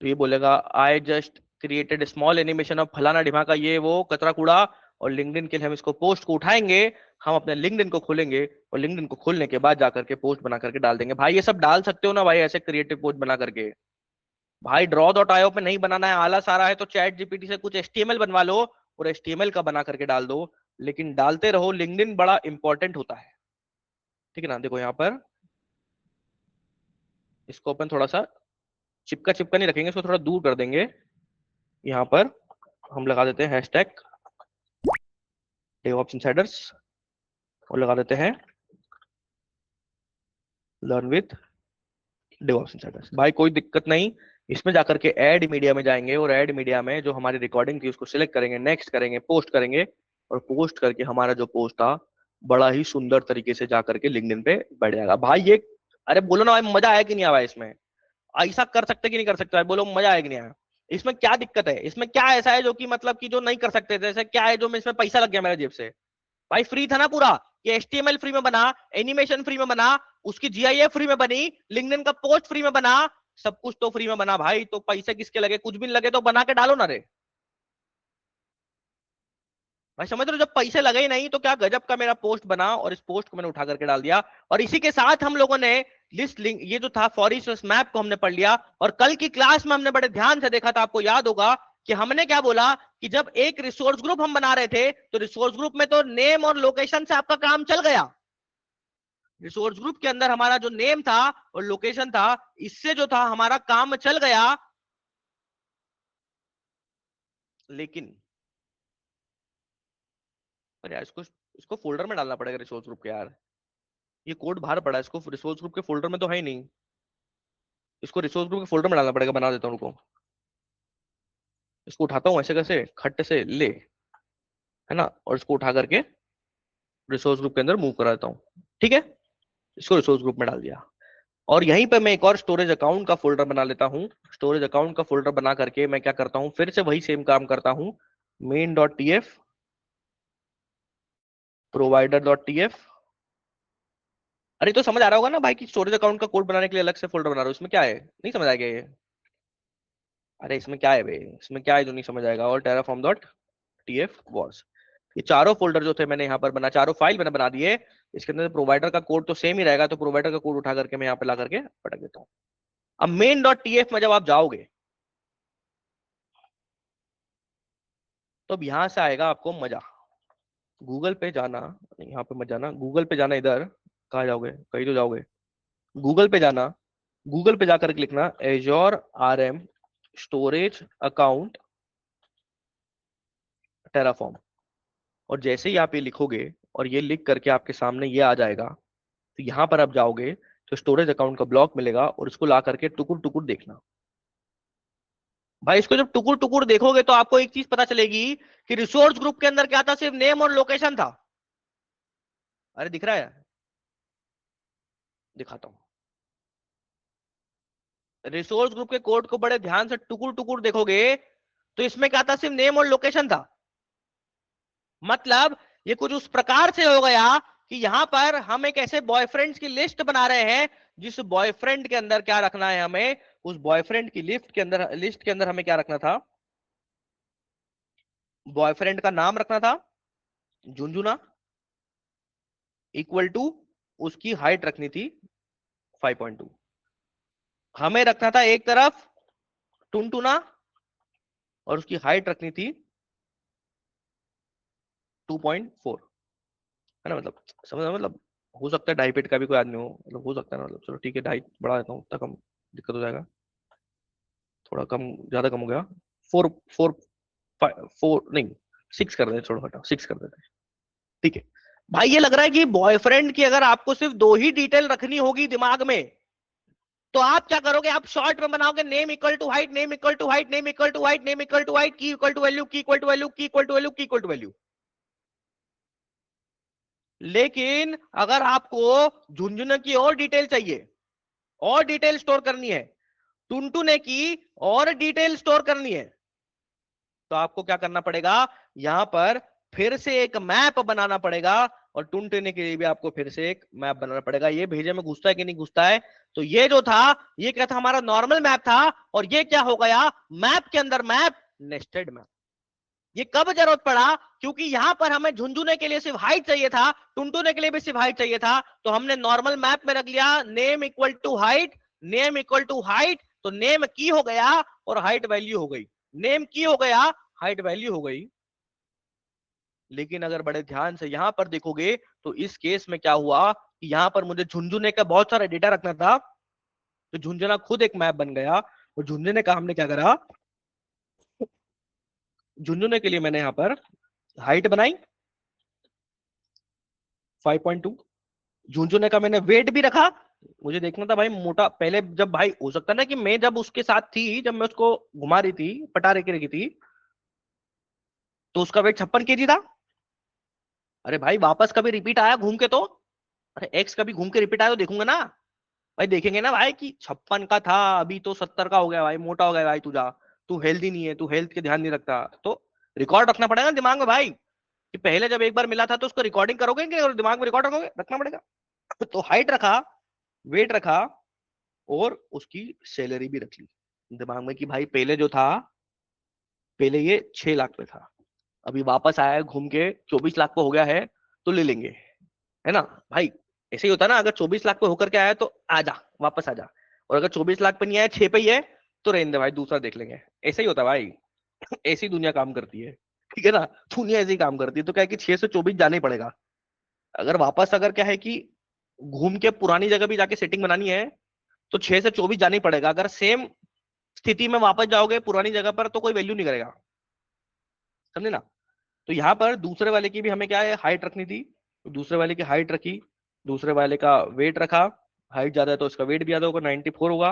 तो ये बोलेगा I just created small animation of फलाना ढिमाका, ये वो कचरा कूड़ा, और लिंक्डइन के लिए हम इसको पोस्ट को उठाएंगे, हम अपने लिंक्डइन को खोलेंगे, और लिंक्डइन को खोलने के बाद जाकर के पोस्ट बना करके डाल देंगे। भाई ये सब डाल सकते हो ना भाई, ऐसे क्रिएटिव पोस्ट बना करके, भाई ड्रॉ डॉट आईओ पे नहीं बनाना है, आला सारा है तो चैट जीपीटी से कुछ एचटीएमएल बनवा लो और एचटीएमएल का बना करके डाल दो, लेकिन डालते रहो, लिंक्डइन बड़ा इंपॉर्टेंट होता है, ठीक है ना। देखो यहाँ पर इसको अपन थोड़ा सा चिपका चिपका नहीं रखेंगे, इसको थोड़ा दूर कर देंगे, यहाँ पर हम लगा देते हैं हैशटैग डेवऑप्स इनसाइडर्स, और लगा देते हैं लर्न विद डेवऑप्स इनसाइडर्स। भाई कोई दिक्कत नहीं, इसमें जाकर के ऐड मीडिया में जाएंगे, और ऐड मीडिया में जो हमारी रिकॉर्डिंग थी उसको सिलेक्ट करेंगे, नेक्स्ट करेंगे, पोस्ट करेंगे, और पोस्ट करके हमारा जो पोस्ट था बड़ा ही सुंदर तरीके से जाकर के लिंक्डइन पे बैठ जाएगा। भाई ये, अरे बोलो ना भाई, मजा आया कि नहीं आया इसमें, ऐसा कर सकते कि नहीं कर सकते भाई, बोलो मजा आया कि नहीं आया, इसमें क्या दिक्कत है, इसमें क्या ऐसा है जो कि मतलब कि जो नहीं कर सकते, जैसे क्या है जो इसमें पैसा लग गया मेरे जेब से, भाई फ्री था ना पूरा, ये एचटीएमएल फ्री में बना, एनिमेशन फ्री में बना, उसकी जीआईएफ फ्री में बनी, लिंक्डइन का पोस्ट फ्री में बना, सब कुछ तो फ्री में बना भाई, तो पैसे किसके लगे, कुछ भी लगे तो बना के डालो ना रे भाई, समझ रहे हो, जब पैसे लगे ही नहीं तो क्या गजब का मेरा पोस्ट बना, और इस पोस्ट को मैंने उठा करके डाल दिया, और इसी के साथ हम लोगों ने लिस्ट लिंक, ये जो था फॉर ईच मैप को हमने पढ़ लिया, और कल की क्लास में हमने बड़े ध्यान से देखा था, आपको याद होगा कि हमने क्या बोला कि जब एक रिसोर्स ग्रुप हम बना रहे थे तो रिसोर्स ग्रुप में तो नेम और लोकेशन से आपका काम चल गया, रिसोर्स ग्रुप के अंदर हमारा जो नेम था और लोकेशन था, इससे जो था हमारा काम चल गया, लेकिन अरे यार इसको इसको फोल्डर में डालना पड़ेगा रिसोर्स ग्रुप के यार, ये कोड बाहर पड़ा है, इसको रिसोर्स ग्रुप के फोल्डर में तो है ही नहीं, इसको रिसोर्स ग्रुप के फोल्डर में डालना पड़ेगा, बना देता हूँ रुको, इसको उठाता हूँ ऐसे कैसे खट्टे से ले, है ना, और इसको उठा करके रिसोर्स ग्रुप के अंदर मूव करा देता हूँ, ठीक है, इसको रिसोर्स ग्रुप में डाल दिया, और यहीं पे मैं एक और स्टोरेज अकाउंट का फोल्डर बना लेता हूँ, स्टोरेज अकाउंट का फोल्डर बना करके मैं क्या करता हूँ, फिर से वही सेम काम करता हूँ, main dot T F, provider dot T F, अरे तो समझ आ रहा होगा ना भाई कि स्टोरेज अकाउंट का कोड बनाने के लिए अलग से फोल्डर बना रहा हूँ, इसमें क्या है, नहीं समझ आएगा ये, अरे इसमें क्या है बे, इसमें क्या है जो नहीं समझ आएगा, और Terraform dot T F was, ये चारों फोल्डर जो थे मैंने यहाँ पर बना, चारों फाइल मैंने बना दिए, इसके अंदर प्रोवाइडर का कोड तो सेम ही रहेगा, तो प्रोवाइडर का कोड उठा करके मैं यहाँ पे ला करके पटक देता हूँ। अब मेन डॉट टी एफ में जब आप जाओगे तो अब यहाँ से आएगा आपको मजा, गूगल पे जाना, यहाँ पे मत जाना, गूगल पे जाना, इधर कहाँ जाओगे, कहीं तो जाओगे, गूगल पे जाना, गूगल पे जाकर के लिखना एजोर RM स्टोरेज अकाउंट टेराफॉर्म, और जैसे ही आप ये लिखोगे और ये लिख करके आपके सामने ये आ जाएगा, तो यहां पर आप जाओगे तो स्टोरेज अकाउंट का ब्लॉक मिलेगा और इसको ला करके टुकुर टुकुर देखना। भाई इसको जब टुकुर टुकुर देखोगे तो आपको एक चीज पता चलेगी कि रिसोर्स ग्रुप के अंदर क्या था, सिर्फ नेम और लोकेशन था। अरे दिख रहा है, दिखाता हूं। रिसोर्स ग्रुप के कोड को बड़े ध्यान से टुकुर टुकुर देखोगे तो इसमें क्या था, सिर्फ नेम और लोकेशन था। मतलब ये कुछ उस प्रकार से हो गया कि यहां पर हम एक ऐसे बॉयफ्रेंड्स की लिस्ट बना रहे हैं, जिस बॉयफ्रेंड के अंदर क्या रखना है हमें, उस बॉयफ्रेंड की लिस्ट के अंदर हमें क्या रखना था, बॉयफ्रेंड का नाम रखना था झुंझुना, इक्वल टू उसकी हाइट रखनी थी 5.2, हमें रखना था एक तरफ टुनटुना और उसकी हाइट रखनी थी 2.4, है ना। मतलब समझ, मतलब हो सकता है ढाई फीट का भी कोई आदमी हो, मतलब हो सकता है ना, मतलब चलो ठीक है ढाई बढ़ा देता हूँ, उतना कम दिक्कत हो जाएगा, थोड़ा कम, ज्यादा कम हो गया, 4 4 4 नहीं, 6 कर देते, छोड़ो हटाओ 6 कर देते हैं, ठीक है। भाई ये लग रहा है कि बॉयफ्रेंड की अगर आपको सिर्फ दो ही डिटेल रखनी होगी दिमाग में, तो आप क्या करोगे, आप शॉर्ट में बनाओगे name equal to height, name equal to height, name equal to height, name equal to height, key equal to value, key equal to value, key equal to value, key equal to value. लेकिन अगर आपको झुंझुने की और डिटेल चाहिए, और डिटेल स्टोर करनी है, टुनटुने की और डिटेल स्टोर करनी है, तो आपको क्या करना पड़ेगा, यहां पर फिर से एक मैप बनाना पड़ेगा, और टुनटुने के लिए भी आपको फिर से एक मैप बनाना पड़ेगा। ये भेजे में घुसता है कि नहीं घुसता है, तो ये जो था ये क्या था, हमारा नॉर्मल मैप था, और ये क्या हो गया, मैप के अंदर मैप, नेस्टेड मैप। ये कब जरूरत पड़ा, क्योंकि यहां पर हमें झुंझुने के लिए सिर्फ हाइट चाहिए था, टुनटुने के लिए भी सिर्फ हाइट चाहिए था, तो हमने नॉर्मल मैप में रख लिया name equal to height, name equal to height, तो नेम की हो गया और हाइट वैल्यू हो गई, नेम की हो गया, हाइट वैल्यू हो गई। लेकिन अगर बड़े ध्यान से यहां पर देखोगे तो इस केस में क्या हुआ कि यहां पर मुझे झुंझुने का बहुत सारा डेटा रखना था, तो झुंझुना खुद एक मैप बन गया, और झुंझुने का हमने क्या करा, झुंझुने के लिए मैंने यहां पर हाइट बनाई 5.2, झुंझुने का मैंने वेट भी रखा, मुझे देखना था भाई मोटा, पहले जब भाई हो सकता ना कि मैं जब उसके साथ थी, जब मैं उसको घुमा रही थी, पटा रही थी, तो उसका वेट 56 kg था। अरे भाई वापस कभी रिपीट आया घूम के तो, अरे एक्स कभी घूम के रिपीट आया तो देखूंगा ना भाई, देखेंगे ना भाई कि 56 का था, अभी तो 70 का हो गया भाई, मोटा हो गया भाई, तुझा तू हेल्दी नहीं है, तू हेल्थ के ध्यान नहीं रखता, तो रिकॉर्ड रखना पड़ेगा ना दिमाग में भाई, कि पहले जब एक बार मिला था तो उसको रिकॉर्डिंग करोगे कि, और दिमाग में रिकॉर्ड रखोगे, रखना पड़ेगा। तो हाइट रखा, वेट रखा, और उसकी सैलरी भी रख ली दिमाग में कि भाई पहले जो था, पहले ये 6 लाख पे था, अभी वापस आया है घूम के 24 लाख पे हो गया है, तो ले लेंगे, है ना भाई। ऐसे ही होता है ना, अगर 24 लाख पे होकर के आया तो आजा, वापस आजा, और अगर 24 लाख पे नहीं आया, 6 पे ही है, तो रहने दे भाई, दूसरा देख लेंगे। ऐसे ही होता है भाई, ऐसी दुनिया काम करती है, ठीक है ना, दुनिया ऐसे ही काम करती है, तो क्या है कि 6 से 24 जाना ही पड़ेगा। अगर वापस अगर क्या है कि घूम के पुरानी जगह भी जाके सेटिंग बनानी है, तो 6 से 24 जाना ही पड़ेगा, अगर सेम स्थिति में वापस जाओगे पुरानी जगह पर तो कोई वैल्यू नहीं करेगा, समझे ना। तो यहाँ पर दूसरे वाले की भी हमें क्या है, हाइट रखनी थी, तो दूसरे वाले की हाइट रखी, दूसरे वाले का वेट रखा, हाइट ज्यादा है तो उसका वेट भी ज्यादा होगा, 94 होगा,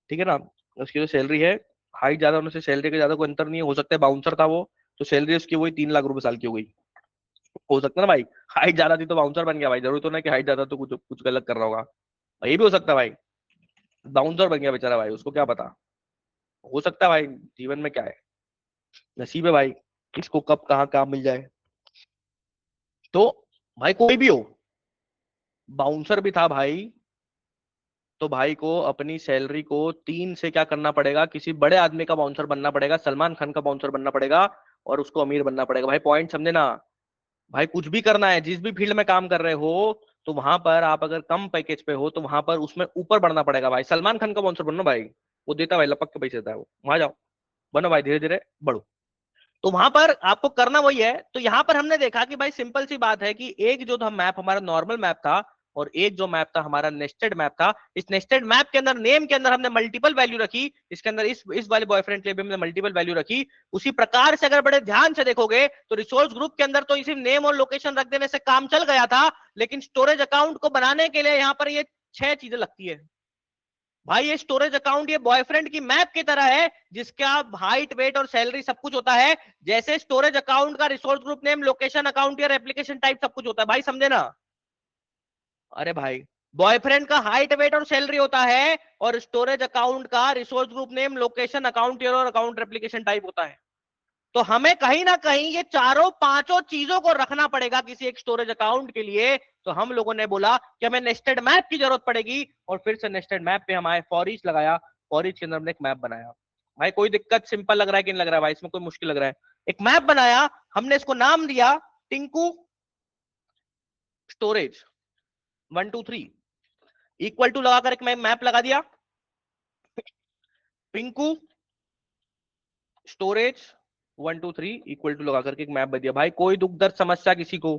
ठीक है ना। उसकी जो सैलरी है, हाइट ज्यादा होने से सैलरी का ज्यादा कोई अंतर नहीं है, हो सकता है बाउंसर था वो, तो सैलरी उसकी वही 3 लाख रुपए साल की हो गई, हो सकता है ना भाई, हाइट ज्यादा थी तो बाउंसर बन गया भाई, जरूरी तो नहीं कि हाइट ज्यादा तो कुछ कुछ गलत कर रहा होगा, ये भी हो सकता है भाई, बाउंसर बन गया बेचारा भाई, उसको क्या पता, हो सकता है भाई, जीवन में क्या है, नसीब है भाई, किसको कब कहाँ काम मिल जाए। तो भाई कोई भी हो, बाउंसर भी था भाई, तो भाई को अपनी सैलरी को 3 से क्या करना पड़ेगा, किसी बड़े आदमी का बाउंसर बनना पड़ेगा, सलमान खान का बाउंसर बनना पड़ेगा, और उसको अमीर बनना पड़ेगा भाई, पॉइंट समझे ना। भाई कुछ भी करना है, जिस भी फील्ड में काम कर रहे हो, तो वहां पर आप अगर कम पैकेज पे हो तो वहां पर उसमें ऊपर बढ़ना पड़ेगा भाई, सलमान खान का बाउंसर बनना भाई, वो देता भाई, लपक के पैसे देता है वो, वहां जाओ, बनो भाई, धीरे धीरे बढ़ो। तो वहां पर आपको करना वही है, तो यहां पर हमने देखा कि भाई सिंपल सी बात है कि एक जो था मैप हमारा नॉर्मल मैप था, और एक जो मैप था हमारा नेस्टेड मैप था। इस नेस्टेड मैप के अंदर नेम के अंदर हमने मल्टीपल वैल्यू रखी, इसके अंदर इस वाले बॉयफ्रेंड के लिए भी हमने मल्टीपल वैल्यू रखी। उसी प्रकार से अगर बड़े ध्यान से देखोगे तो रिसोर्स ग्रुप के अंदर तो सिर्फ नेम और लोकेशन रख देने से काम चल गया था, लेकिन स्टोरेज अकाउंट को बनाने के लिए यहाँ पर ये 6 चीजें लगती है भाई। ये स्टोरेज अकाउंट ये बॉयफ्रेंड की मैप की तरह है, जिसका हाइट वेट और सैलरी सब कुछ होता है, जैसे स्टोरेज अकाउंट का resource group name location account या एप्लीकेशन टाइप सब कुछ होता है भाई, समझे ना। अरे भाई, बॉयफ्रेंड का हाइट वेट और सैलरी होता है, और स्टोरेज अकाउंट का resource group name location account और अकाउंट एप्लीकेशन टाइप होता है। तो हमें कहीं ना कहीं ये चारों पांचों चीजों को रखना पड़ेगा किसी एक स्टोरेज अकाउंट के लिए। तो हम लोगों ने बोला कि हमें नेस्टेड मैप की जरूरत पड़ेगी, और फिर से नेस्टेड मैप पे हमारे फॉर ईच लगाया, फॉर ईच के अंदर हमने एक मैप बनाया। भाई कोई दिक्कत, सिंपल लग रहा है कि नहीं लग रहा है भाई, इसमें कोई मुश्किल लग रहा है। एक मैप बनाया, हमने इसको नाम दिया टिंकू स्टोरेज 123, इक्वल टू लगाकर एक मैप लगा दिया पिंकू स्टोरेज 123 इक्वल टू लगा करके एक मैप बन दिया। भाई कोई दुख दर्द समस्या किसी को,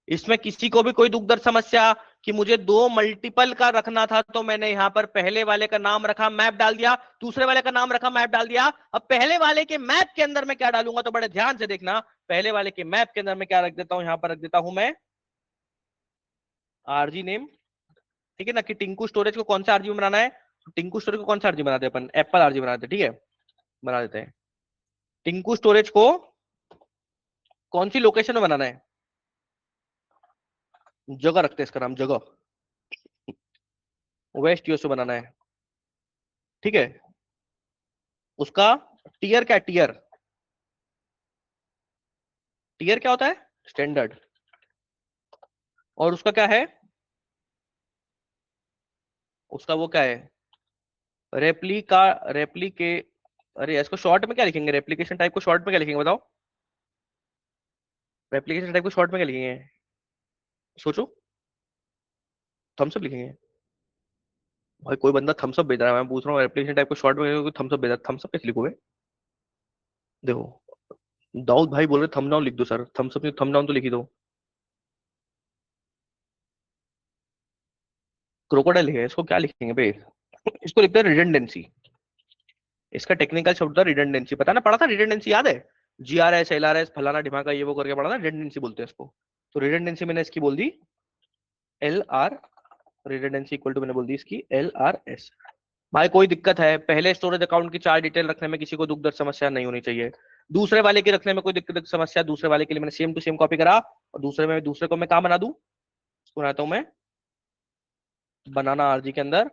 इसमें किसी को भी कोई दुख दर्द समस्या कि मुझे दो मल्टीपल का रखना था, तो मैंने यहां पर पहले वाले का नाम रखा मैप डाल दिया, दूसरे वाले का नाम रखा मैप डाल दिया। अब पहले वाले के मैप के अंदर मैं क्या डालूंगा, तो बड़े ध्यान से देखना, पहले वाले के मैप के अंदर मैं क्या रख देता हूं, यहां पर रख देता हूं मैं आरजी नेम। ठीक है ना, कि टिंकू स्टोरेज को कौन सा आरजी बनाना है, तो टिंकू स्टोरेज को कौन सा आरजी बनाते हैं अपन, एप्पल आरजी बनाते हैं। ठीक है, बना देते हैं। टिंकू स्टोरेज को कौन सी लोकेशन में बनाना है, जगह रखते हैं इसका नाम, जगह वेस्ट यूएस में बनाना है। ठीक है, उसका टीयर क्या, टीयर टीयर क्या होता है, स्टैंडर्ड। और उसका क्या है, उसका वो क्या है, रेप्लिका, रेप्लिके, अरे इसको शॉर्ट में क्या लिखेंगे, रेप्लिकेशन टाइप को शॉर्ट में क्या लिखेंगे बताओ, रेप्लिकेशन टाइप को शॉर्ट में क्या लिखेंगे, सोचो। थम्सअप लिखेंगे। भाई कोई बंदा थम्सअप भेज रहा है, मैं पूछ रहा हूँ रेप्लिकेशन टाइप को शॉर्ट में थम्सअप भेज रहा है, थम्सअप कैसे लिखोगे। देखो, दाऊद भाई बोल रहे थंब डाउन लिख दो सर, थम्सअप नहीं, थंब डाउन तो लिखी दो। क्रोकोडाइल लिखे, इसको क्या लिखेंगे भाई, इसको लिखते हैं रिडंडेंसी। इसका टेक्निकल शब्द था रिडंडेंसी, पता ना, पढ़ा था रिडंडेंसी, याद है। जीआरएस एलआरएस फलाना ढिमाका ये वो करके पढ़ा था, रिडंडेंसी बोलते हैं इसको। तो रिडंडेंसी मैंने इसकी बोल दी L R, redundancy equal to मैंने बोल दी इसकी LRS। भाई कोई दिक्कत है, पहले स्टोरेज अकाउंट की 4 डिटेल रखने में किसी को दुख दर्द समस्या नहीं होनी चाहिए, दूसरे वाले के रखने में कोई दिक्कत समस्या, दूसरे वाले के लिए मैंने सेम टू सेम कॉपी करा, और दूसरे को मैं कहाँ बना दूं, इसको बनाता हूं मैं बनाना आरजी के अंदर,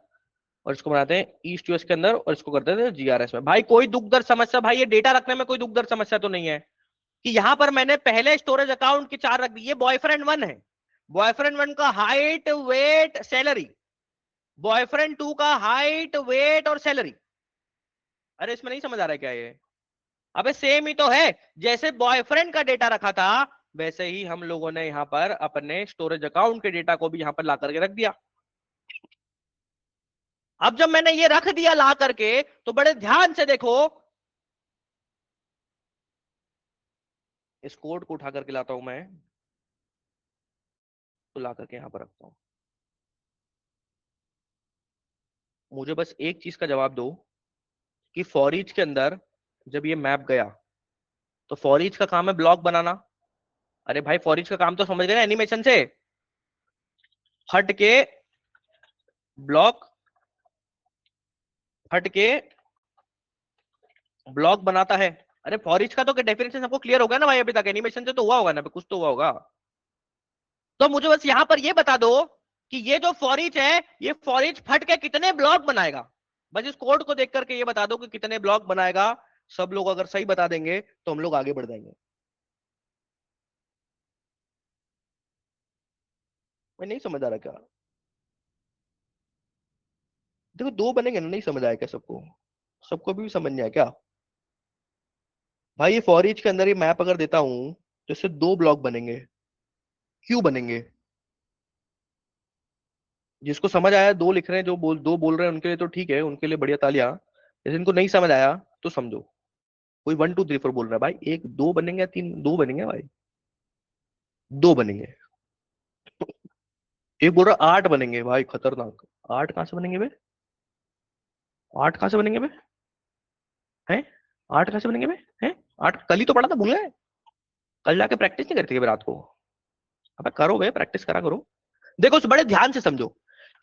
और इसको बनाते हैं ईस्ट यूएस के अंदर, और इसको करते हैं जीआरएस में। भाई कोई दुख दर्द समस्या, भाई ये डेटा रखने में कोई दुख दर्द समस्या तो नहीं है, कि यहां पर मैंने पहले स्टोरेज अकाउंट की 4 रख दी, ये बॉयफ्रेंड 1 है, बॉयफ्रेंड 1 का हाइट वेट सैलरी, बॉयफ्रेंड 2 का हाइट वेट और सैलरी। अरे इसमें नहीं समझ आ रहा है क्या ये, अबे सेम ही तो है, जैसे बॉयफ्रेंड का डेटा रखा था, वैसे ही हम लोगों ने यहाँ पर अपने स्टोरेज अकाउंट के डेटा को भी यहाँ पर ला करके रख दिया। अब जब मैंने ये रख दिया ला करके, तो बड़े ध्यान से देखो, इस कोड को उठा करके लाता हूं मैं, तो ला करके यहां पर रखता हूं। मुझे बस एक चीज का जवाब दो, कि फॉर ईच के अंदर जब ये मैप गया, तो फॉर ईच का काम है ब्लॉक बनाना। अरे भाई फॉर ईच का काम तो समझ गए ना, एनिमेशन से हट के ब्लॉक, हट के ब्लॉक बनाता है। अरे फॉर ईच का तो डेफिनेशन सबको क्लियर हो गया ना भाई, अभी तक एनिमेशन से तो हुआ होगा ना, कुछ तो हुआ होगा। तो मुझे बस यहां पर ये बता दो कि ये जो फॉर ईच है, ये फॉर ईच फट के कितने ब्लॉक बनाएगा, बस इस कोड को देख करके ये बता दो कि कितने ब्लॉक बनाएगा। सब लोग अगर सही बता देंगे तो हम लोग आगे बढ़ जाएंगे। मैं नहीं समझ आ रहा क्या, देखो दो बनेंगे ना, नहीं समझ आया क्या सबको, सबको भी समझ नहीं आया क्या। भाई ये फॉर ईच के अंदर ये मैप अगर देता हूं, तो इससे 2 ब्लॉक बनेंगे, क्यों बनेंगे, जिसको समझ आया, दो लिख रहे हैं, जो दो बोल रहे हैं उनके लिए तो ठीक है, उनके लिए बढ़िया तालियां, जैसे इनको नहीं समझ आया तो समझो। कोई 1 2 3 4 बोल रहा है भाई, एक दो बनेंगे या तीन, दो बनेंगे भाई, दो बनेंगे। एक बोल रहा 8 बनेंगे भाई, खतरनाक। 8 कहां से बनेंगे बे? 8 कहां से बनेंगे बे? हैं? 8 कहां से बनेंगे बे? हैं? 8 कल ही तो पढ़ा था, भूल गए? कल जाके प्रैक्टिस नहीं करती है रात को? अब करो बे, प्रैक्टिस करा करो। देखो उस बड़े ध्यान से समझो,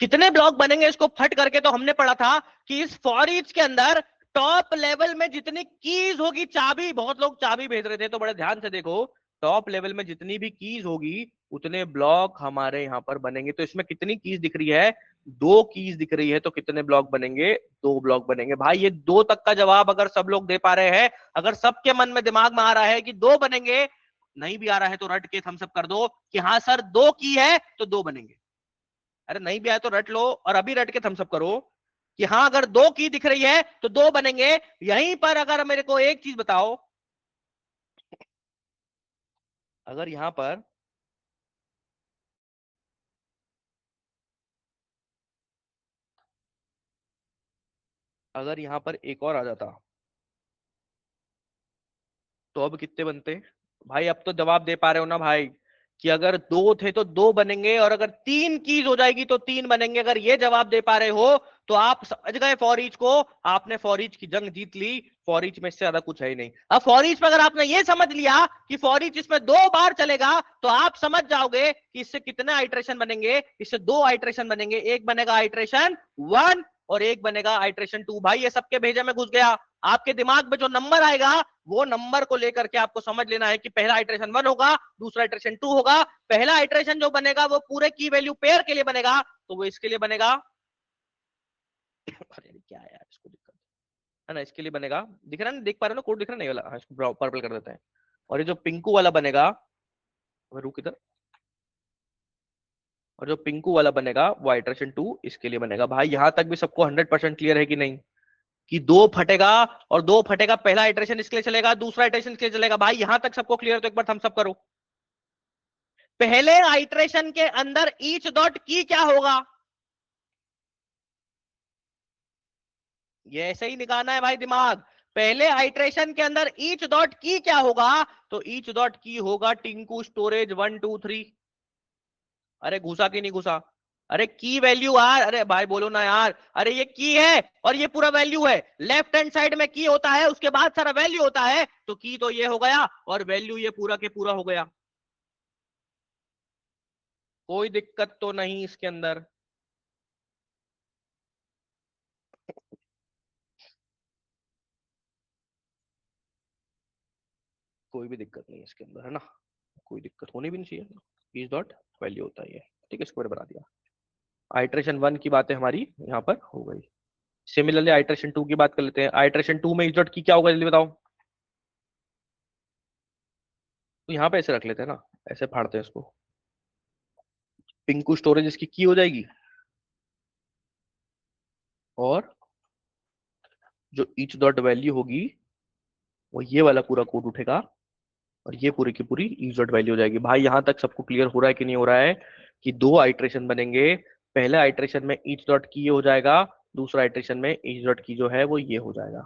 कितने ब्लॉक बनेंगे इसको फट करके तो हमने पढ़ा था कि इस फॉर ईच के अंदर टॉप लेवल में जितनी कीज होगी, चाबी, बहुत लोग चाबी भेज रहे थे, तो बड़े ध्यान से देखो, टॉप लेवल में जितनी भी कीज होगी उतने ब्लॉक हमारे यहां पर बनेंगे। तो इसमें कितनी कीज दिख रही है? 2 कीज दिख रही है, तो कितने ब्लॉक बनेंगे? 2 ब्लॉक बनेंगे भाई। ये 2 तक का जवाब अगर सब लोग दे पा रहे हैं, अगर सबके मन में दिमाग में आ रहा है कि 2 बनेंगे, नहीं भी आ रहा है तो रट के थम्स अप कर दो कि हाँ सर 2 की है तो 2 बनेंगे। अरे नहीं भी आया तो रट लो, और अभी रट के थम्स अप करो कि हाँ अगर 2 की दिख रही है तो 2 बनेंगे। यहीं पर अगर मेरे को एक चीज बताओ, अगर यहां पर, अगर यहां पर एक और आ जाता तो अब कितने बनते? भाई अब तो जवाब दे पा रहे हो ना भाई, कि अगर 2 थे तो 2 बनेंगे, और अगर 3 कीज हो जाएगी तो 3 बनेंगे। अगर ये जवाब दे पा रहे हो तो आप समझ गए फॉर ईच को, आपने फॉर ईच की जंग जीत ली। फॉर ईच में इससे ज्यादा कुछ है ही नहीं। अब फॉर ईच में अगर आपने ये समझ लिया कि फॉर ईच इसमें 2 बार चलेगा, तो आप समझ जाओगे कि इससे कितने आइट्रेशन बनेंगे। इससे 2 आइट्रेशन बनेंगे, एक बनेगा आइट्रेशन 1 और एक बनेगा आइट्रेशन 2। भाई ये सबके भेजे में घुस गया। आपके दिमाग में जो नंबर आएगा वो नंबर को लेकर के आपको समझ लेना है कि पहला आइट्रेशन 1 होगा, दूसरा आइट्रेशन 2 होगा। पहला आइट्रेशन जो बनेगा वो पूरे की वैल्यू पेयर के लिए बनेगा, तो वो इसके लिए बनेगा अरे क्या है यार, इसको दिक्कत है ना, इसके लिए बनेगा, दिख रहा है ना, देख पा रहे हो ना, कोड दिख रहा है नहीं वाला? हाँ, इसको पर्पल कर देते हैं। और ये जो पिंकू वाला बनेगा, रुक इधर, और जो पिंकू वाला बनेगा वो आइट्रेशन 2 इसके लिए बनेगा। भाई यहां तक भी सबको 100% क्लियर है कि नहीं, कि 2 फटेगा, और 2 फटेगा, पहला आइट्रेशन इसके लिए चलेगा, दूसरा आइट्रेशन इसके लिए चलेगा। भाई यहां तक सबको क्लियर, तो एक बार थम्स अप करो। पहले आइट्रेशन के अंदर ईच डॉट की क्या होगा? ये ऐसे ही निकालना है भाई दिमाग। पहले आइट्रेशन के अंदर ईच डॉट की क्या होगा? तो ईच डॉट की होगा टिंकू स्टोरेज 123। अरे घुसा कि नहीं घुसा? अरे की वैल्यू यार, अरे भाई बोलो ना यार, अरे ये की है और ये पूरा वैल्यू है। लेफ्ट हैंड साइड में की होता है, उसके बाद सारा वैल्यू होता है, तो की तो ये हो गया और वैल्यू ये पूरा के पूरा हो गया। कोई दिक्कत तो नहीं इसके अंदर? कोई भी दिक्कत नहीं इसके अंदर, है ना? कोई दिक्कत होनी भी नहीं चाहिए। इज डॉट वैल्यू होता है ये। ठीक है, इसको मैंने बना दिया। आइट्रेशन 1 की बातें हमारी यहाँ पर हो गई। सिमिलरली आइट्रेशन 2 की बात कर लेते हैं। आइट्रेशन 2 में इज डॉट की क्या होगा, जल्दी बताओ। तो यहाँ पे ऐसे रख लेते हैं ना, ऐसे फाड़ते हैं इसको। पिंकू स्टोरेज इसकी की हो जाएगी, और जो ईच डॉट वैल्यू होगी वो ये वाला पूरा कोड उठेगा, और ये पूरी की पूरी ईच डॉट वैल्यू हो जाएगी। भाई यहां तक सबको क्लियर हो रहा है कि नहीं हो रहा है, कि 2 आइट्रेशन बनेंगे। पहले आइट्रेशन में ईच डॉट की ये हो जाएगा, दूसरा आइट्रेशन में ईच डॉट की जो है वो ये हो जाएगा।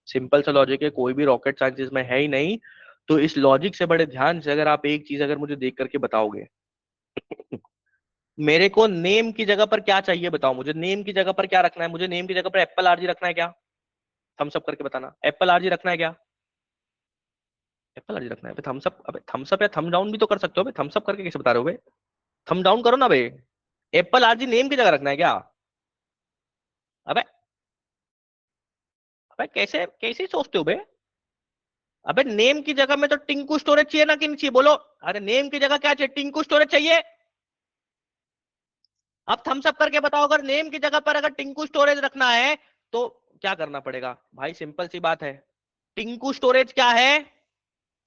सिंपल सा लॉजिक है, कोई भी रॉकेट साइंस में है ही नहीं। तो इस लॉजिक से बड़े ध्यान से अगर आप एक चीज अगर मुझे देख करके बताओगे, मेरे को नेम की जगह पर क्या चाहिए बताओ मुझे, नेम की जगह पर क्या रखना है? मुझे नेम की जगह पर एप्पल आरजी रखना है क्या? थम्स अप करके बताना, एप्पल आरजी रखना है क्या? एप्पल आरजी रखना है? थम्स अप, अबे थम्स अप या थम डाउन भी तो कर सकते हो। थम्स अप करके कैसे बता रहे हो बे? थम डाउन करो ना बे। एप्पल आरजी नेम की जगह रखना है क्या? अबे, अबे कैसे कैसे सोचते हो बे? अबे नेम की जगह में तो टिंकू स्टोरेज चाहिए ना कि नहीं चाहिए, बोलो? अरे नेम की जगह क्या चाहिए? टिंकू स्टोरेज चाहिए। अब थम्स अप करके बताओ, अगर नेम की जगह पर अगर टिंकू स्टोरेज रखना है तो क्या करना पड़ेगा? भाई सिंपल सी बात है, टिंकू स्टोरेज क्या है?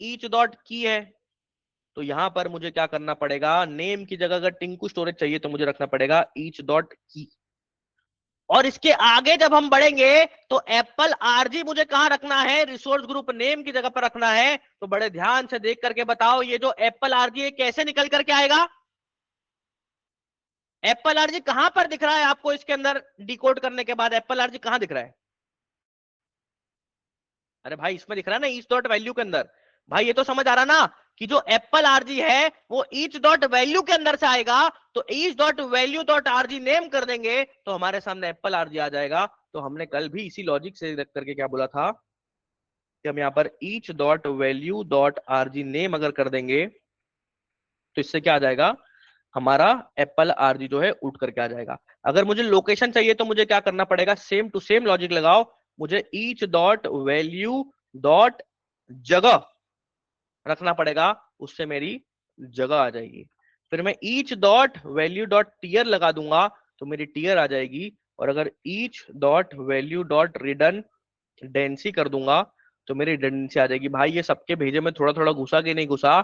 ईच डॉट की है। तो यहां पर मुझे क्या करना पड़ेगा? नेम की जगह अगर टिंकू स्टोरेज चाहिए तो मुझे रखना पड़ेगा ईच डॉट की। और इसके आगे जब हम बढ़ेंगे तो एप्पल आरजी मुझे कहां रखना है? रिसोर्स ग्रुप नेम की जगह पर रखना है। तो बड़े ध्यान से देख करके बताओ, ये जो एप्पल आरजी है कैसे निकल करके आएगा? एप्पल आरजी कहां पर दिख रहा है आपको इसके अंदर? डिकोड करने के बाद एप्पल आरजी कहां दिख रहा है? अरे भाई इसमें दिख रहा है ना, ईच डॉट वैल्यू के अंदर। भाई ये तो समझ आ रहा ना कि जो एप्पल आरजी है वो ईच डॉट वैल्यू के अंदर से आएगा, तो each dot value dot RG name कर देंगे तो हमारे सामने एप्पल आरजी आ जाएगा। तो हमने कल भी इसी लॉजिक से रख करके क्या बोला था कि हम यहाँ पर each dot value dot RG name अगर कर देंगे तो इससे क्या आ जाएगा, हमारा एप्पल आरजी जो है उठ करके आ जाएगा। अगर मुझे लोकेशन चाहिए तो मुझे क्या करना पड़ेगा, सेम टू सेम लॉजिक लगाओ, मुझे ईच डॉट वैल्यू डॉट जगह रखना पड़ेगा, उससे मेरी जगह आ जाएगी। फिर मैं each dot value dot tier लगा दूंगा तो मेरी टीयर आ जाएगी। और अगर each dot value dot redundancy कर दूंगा तो मेरी रिडंडेंसी आ जाएगी। भाई ये सबके भेजे में थोड़ा थोड़ा घुसा कि नहीं घुसा,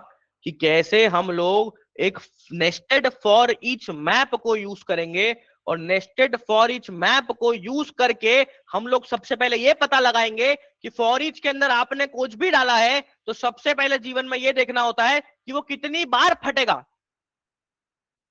कि कैसे हम लोग एक नेस्टेड फॉर ईच मैप को यूज करेंगे, और नेस्टेड फॉर ईच मैप को यूज करके हम लोग सबसे पहले ये पता लगाएंगे कि फॉर ईच के अंदर आपने कुछ भी डाला है तो सबसे पहले जीवन में ये देखना होता है कि वो कितनी बार फटेगा।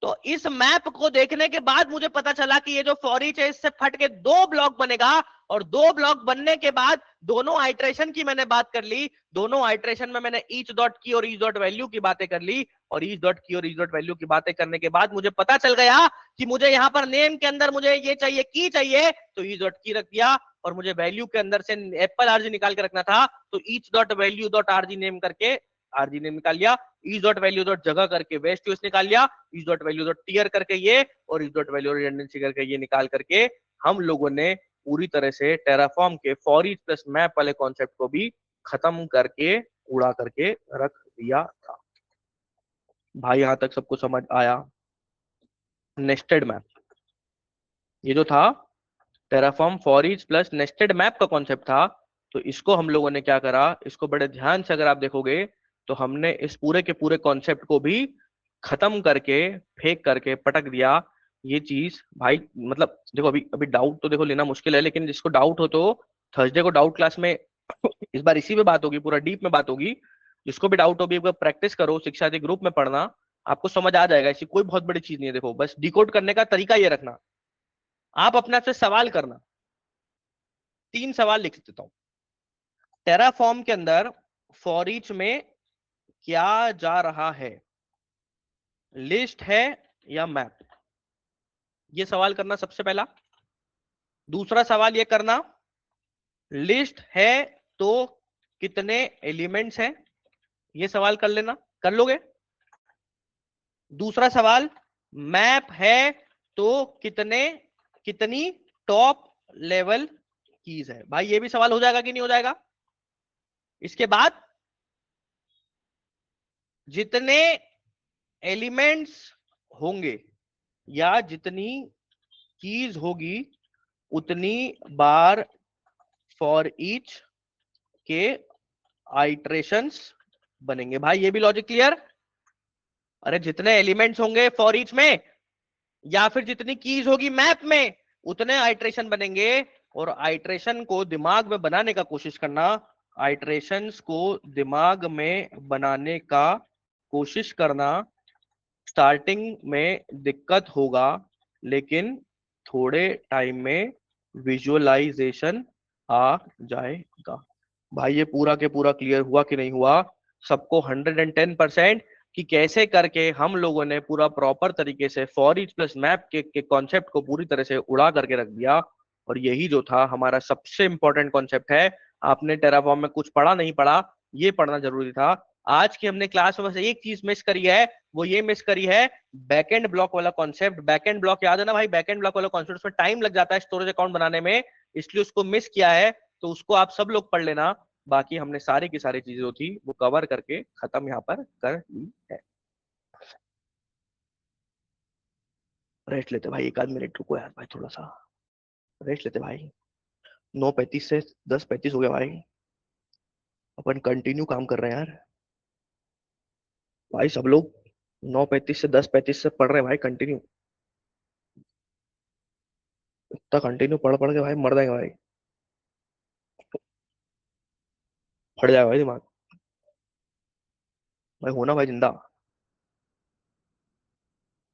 तो इस मैप को देखने के बाद मुझे पता चला कि ये जो फॉर ईच है इससे फट के दो ब्लॉक बनेगा, और दो ब्लॉक बनने के बाद दोनों आइट्रेशन की मैंने बात कर ली, दोनों आइट्रेशन में मैंने ईच डॉट की और ईच डॉट वैल्यू की बातें कर ली, और ईच डॉट की और ईच डॉट वैल्यू की बातें करने के बाद मुझे पता चल गया कि मुझे यहाँ पर नेम के अंदर मुझे ये चाहिए, की चाहिए, तो ईच डॉट की रख दिया, और मुझे वैल्यू के अंदर से एप्पल आरजी निकाल के रखना था तो each dot value dot RG name करके आरजी नेम निकाल लिया, ईच डॉट वैल्यू डॉट जगह करके वेस्ट यूएस निकाल लिया, each dot value dot tier करके ये, और ईच डॉट वैल्यू रिडंडेंसी करके ये निकाल करके हम लोगों ने पूरी तरह से टेराफॉर्म के फॉर ईच प्लस मैप वाले कॉन्सेप्ट को भी खत्म करके उड़ा करके रख दिया था। भाई यहां तक सबको समझ आया? नेस्टेड मैप ये जो था Terraform for each plus nested map का कॉन्सेप्ट था, तो इसको हम लोगों ने क्या करा, इसको बड़े ध्यान से अगर आप देखोगे तो हमने इस पूरे के पूरे कॉन्सेप्ट को भी खत्म करके फेंक करके पटक दिया। ये चीज भाई मतलब देखो, अभी अभी डाउट तो देखो लेना मुश्किल है, लेकिन जिसको डाउट हो तो थर्सडे को डाउट क्लास में इस बार इसी पे बात होगी, पूरा डीप में बात होगी। जिसको भी डाउट हो भी प्रैक्टिस करो, शिक्षा के ग्रुप में पढ़ना, आपको समझ आ जाएगा। ऐसी कोई बहुत बड़ी चीज नहीं है, देखो बस डिकोड करने का तरीका ये रखना, आप अपने से सवाल करना। 3 सवाल लिख देता हूं। टेराफॉर्म के अंदर फॉर ईच में क्या जा रहा है, लिस्ट है या मैप, ये सवाल करना सबसे पहला। दूसरा सवाल ये करना, लिस्ट है तो कितने एलिमेंट्स हैं, ये सवाल कर लेना, कर लोगे। दूसरा सवाल, मैप है तो कितनी टॉप लेवल कीज है, भाई ये भी सवाल हो जाएगा कि नहीं हो जाएगा। इसके बाद जितने एलिमेंट्स होंगे या जितनी कीज होगी उतनी बार फॉर ईच के आइट्रेशंस बनेंगे। भाई ये भी लॉजिक क्लियर। अरे जितने एलिमेंट्स होंगे फॉर ईच में या फिर जितनी कीज होगी मैप में उतने आइट्रेशन बनेंगे, और आइट्रेशन को दिमाग में बनाने का कोशिश करना, आइट्रेशंस को दिमाग में बनाने का कोशिश करना। स्टार्टिंग में दिक्कत होगा लेकिन थोड़े टाइम में विजुअलाइजेशन आ जाएगा। भाई ये पूरा के पूरा क्लियर हुआ कि नहीं हुआ सबको 110%, कि कैसे करके हम लोगों ने पूरा प्रॉपर तरीके से फॉर ईच प्लस मैप के कॉन्सेप्ट को पूरी तरह से उड़ा करके रख दिया। और यही जो था हमारा सबसे इंपॉर्टेंट कॉन्सेप्ट है। आपने टेराफॉर्म में कुछ पढ़ा नहीं पढ़ा, ये पढ़ना जरूरी था। आज की हमने क्लास में बस एक चीज मिस करी है, वो ये मिस करी है बैकएंड ब्लॉक वाला कॉन्सेप्ट। बैकएंड ब्लॉक याद है ना भाई, बैकएंड ब्लॉक वाला कॉन्सेप्ट, उसमें टाइम लग जाता है स्टोरेज अकाउंट बनाने में, इसलिए उसको मिस किया है। तो उसको आप सब लोग पढ़ लेना। बाकी हमने सारी की सारी चीजें जो थी वो कवर करके खत्म यहाँ पर कर ली है। रेस्ट लेते भाई, 1 आध मिनट रुको यार भाई, थोड़ा सा रेस्ट लेते भाई। 9:35 से 10:35 हो गया भाई, अपन कंटिन्यू काम कर रहे हैं यार। भाई सब लोग 9:35 से 10:35 से पढ़ रहे हैं भाई कंटिन्यू। इतना कंटिन्यू पढ़ पढ़ के भाई मर जाएगा भाई, फट जाएगा भाई दिमाग। भाई होना भाई जिंदा।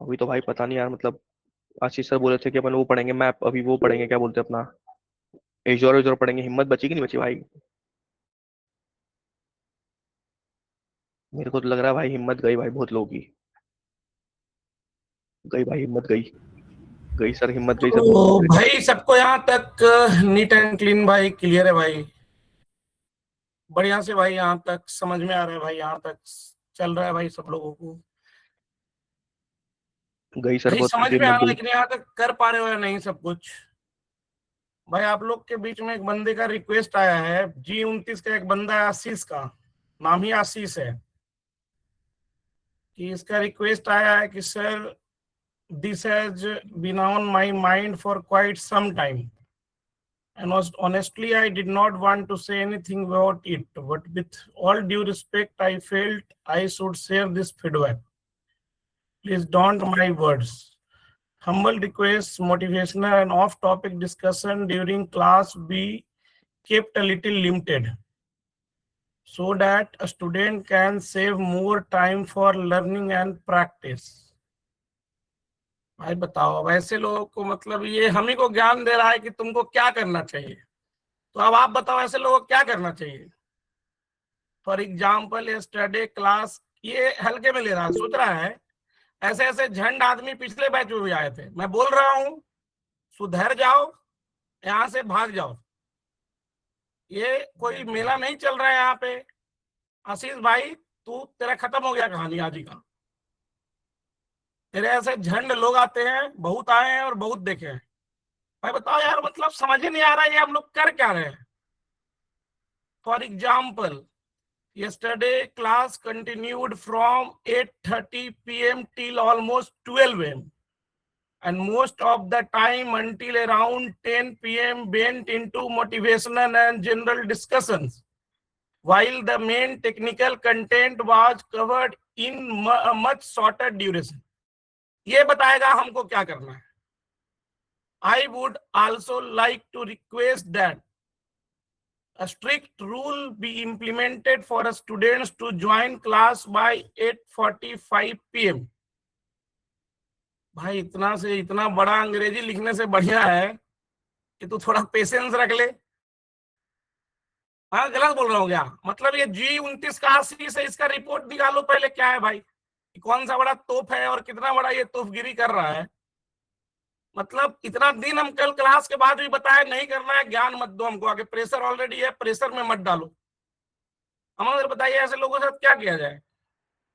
अभी तो भाई पता नहीं यार, मतलब आशीष सर बोले थे कि अपन वो पढ़ेंगे मैप, अभी वो पढ़ेंगे क्या बोलते हैं अपना एजोर एजोर पढ़ेंगे। हिम्मत बची कि नहीं बची भाई? मेरे को तो लग रहा है भाई हिम्मत गई भाई बहुत लोगों की। गई भाई हिम्मत गई। गई सर, हिम्मत गई सब लोगों तो की। भाई सबको यहाँ तक नीट एंड क्लीन भाई, क्लियर है भाई, बढ़िया से भाई, यहाँ तक समझ में आ रहा है भाई, यहाँ तक चल रहा है भाई सब लोगों को। गई सर, भाई बहुत लोगों समझ की में आ हिम्मत रहा है, गई। लेकिन यहाँ तक कर पा रहे हो या नहीं सब कुछ। भाई आप लोग के बीच में एक बंदे का रिक्वेस्ट आया है, G29 का एक बंदा है आशीष का, नाम ही आशीष है, कि इसका रिक्वेस्ट आया है कि sir this has been on my mind for quite some time and honestly I did not want to say anything about it, but with all due respect I felt I should share this feedback. Please don't my words. Humble request, motivational and off topic discussion during class be kept a little limited so that a student can save more time for learning and practice. भाई बताओ, अब ऐसे लोगों को, मतलब ये हम ही को ज्ञान दे रहा है कि तुमको क्या करना चाहिए, तो अब आप बताओ ऐसे लोगों को क्या करना चाहिए। फॉर एग्जाम्पल यस्टरडे क्लास, ये हल्के में ले रहा है, सोच रहा है ऐसे ऐसे झंड आदमी पिछले बैच में भी आए थे, मैं बोल रहा हूँ सुधर जाओ, यहाँ से भाग जाओ, ये कोई मेला नहीं चल रहा है यहाँ पे। आशीष भाई तू, तेरा खत्म हो गया कहानी आज ही का। तेरे ऐसे झंड लोग आते हैं, बहुत आए हैं और बहुत देखे हैं। भाई बताओ यार, मतलब समझ ही नहीं आ रहा है ये हम लोग कर क्या रहे हैं। For example yesterday class continued from 8:30 p.m. till almost 12 a.m. and most of the time until around 10 p.m. went into motivational and general discussions, while the main technical content was covered in a much shorter duration. ये बताएगा हमको क्या करना है। I would also like to request that a strict rule be implemented for students to join class by 8:45 p.m. भाई इतना से इतना बड़ा अंग्रेजी लिखने से बढ़िया है कि तू थोड़ा पेशेंस रख ले। हाँ गलत बोल रहा हूँ क्या? मतलब ये G29 का आशीष है, इसका रिपोर्ट निकालो पहले, क्या है भाई, कौन सा बड़ा तोप है और कितना बड़ा ये तोपगिरी कर रहा है। मतलब इतना दिन हम कल क्लास के बाद भी बताए नहीं करना है, ज्ञान मत दो हमको, आगे प्रेशर ऑलरेडी है, प्रेशर में मत डालो। हमें बताइए ऐसे लोगों के साथ क्या किया जाए।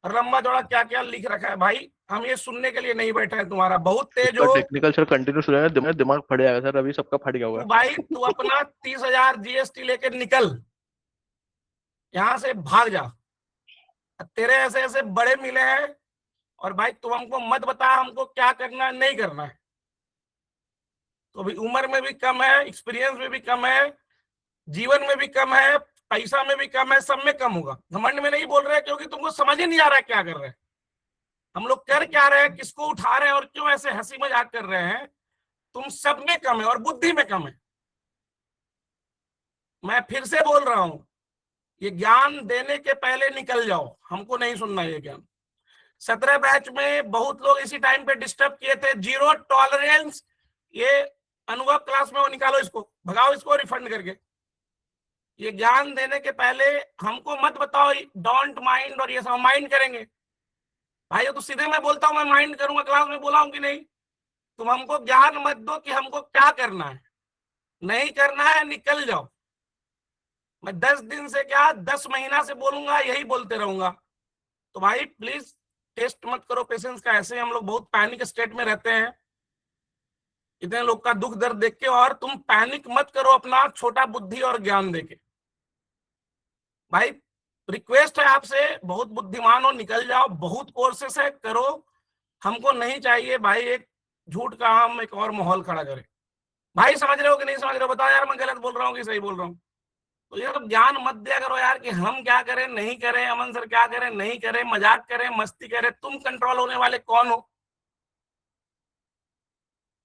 लंबा चौड़ा क्या क्या लिख रखा है भाई, हम ये सुनने के लिए नहीं बैठे हैं। तुम्हारा बहुत तेज इसका हो टेक्निकल सर कंटिन्यू सुनेगा, दिमाग फट जाएगा सर, अभी सबका फट गया तू होगा। भाई, तू अपना 30,000 जीएसटी लेके निकल, यहाँ से भाग जा। तेरे ऐसे ऐसे बड़े मिले हैं और भाई तू हमको मत बता हमको क्या करना है नहीं करना है। तो अभी उम्र में भी कम है, एक्सपीरियंस में भी कम है, जीवन में भी कम है, पैसा में भी कम है, सब में कम होगा। घमंड में नहीं बोल रहे क्योंकि तुमको समझ ही नहीं आ रहा है क्या कर रहे हैं हम लोग, कर क्या रहे हैं, किसको उठा रहे हैं और क्यों ऐसे हंसी मजाक कर रहे हैं। तुम सब में कम है और बुद्धि में कम है। मैं फिर से बोल रहा हूं, ये ज्ञान देने के पहले निकल जाओ, हमको नहीं सुनना ये ज्ञान। 17 बैच में बहुत लोग इसी टाइम पे डिस्टर्ब किए थे, जीरो टॉलरेंस। ये अनुभव क्लास में वो निकालो, इसको भगाओ, इसको रिफंड करके। ये ज्ञान देने के पहले हमको मत बताओ डोंट माइंड और ये सब माइंड करेंगे। भाई तो सीधे मैं बोलता हूँ मैं माइंड करूंगा, क्लास में बोला हूं कि नहीं। तुम हमको ज्ञान मत दो कि हमको क्या करना है, नहीं करना है निकल जाओ। मैं 10 दिन से क्या 10 महीना से बोलूंगा, यही बोलते रहूंगा। तो भाई प्लीज टेस्ट मत करो पेशेंस का, ऐसे हम लोग बहुत पैनिक स्टेट में रहते हैं इतने लोग का दुख दर्द देख के, और तुम पैनिक मत करो अपना छोटा बुद्धि और ज्ञान देके। भाई रिक्वेस्ट है आपसे, बहुत बुद्धिमान हो, निकल जाओ, बहुत कोर्सेस है करो, हमको नहीं चाहिए भाई एक झूठ का हम एक और माहौल खड़ा करें। भाई समझ रहे हो कि नहीं समझ रहे हो, बताओ यार मैं गलत बोल रहा हूँ कि सही बोल रहा हूँ। तो यार ज्ञान मत दिया करो यार कि हम क्या करें नहीं करें, अमन सर क्या करें नहीं करें, मजाक करें मस्ती करें। तुम कंट्रोल होने वाले कौन हो?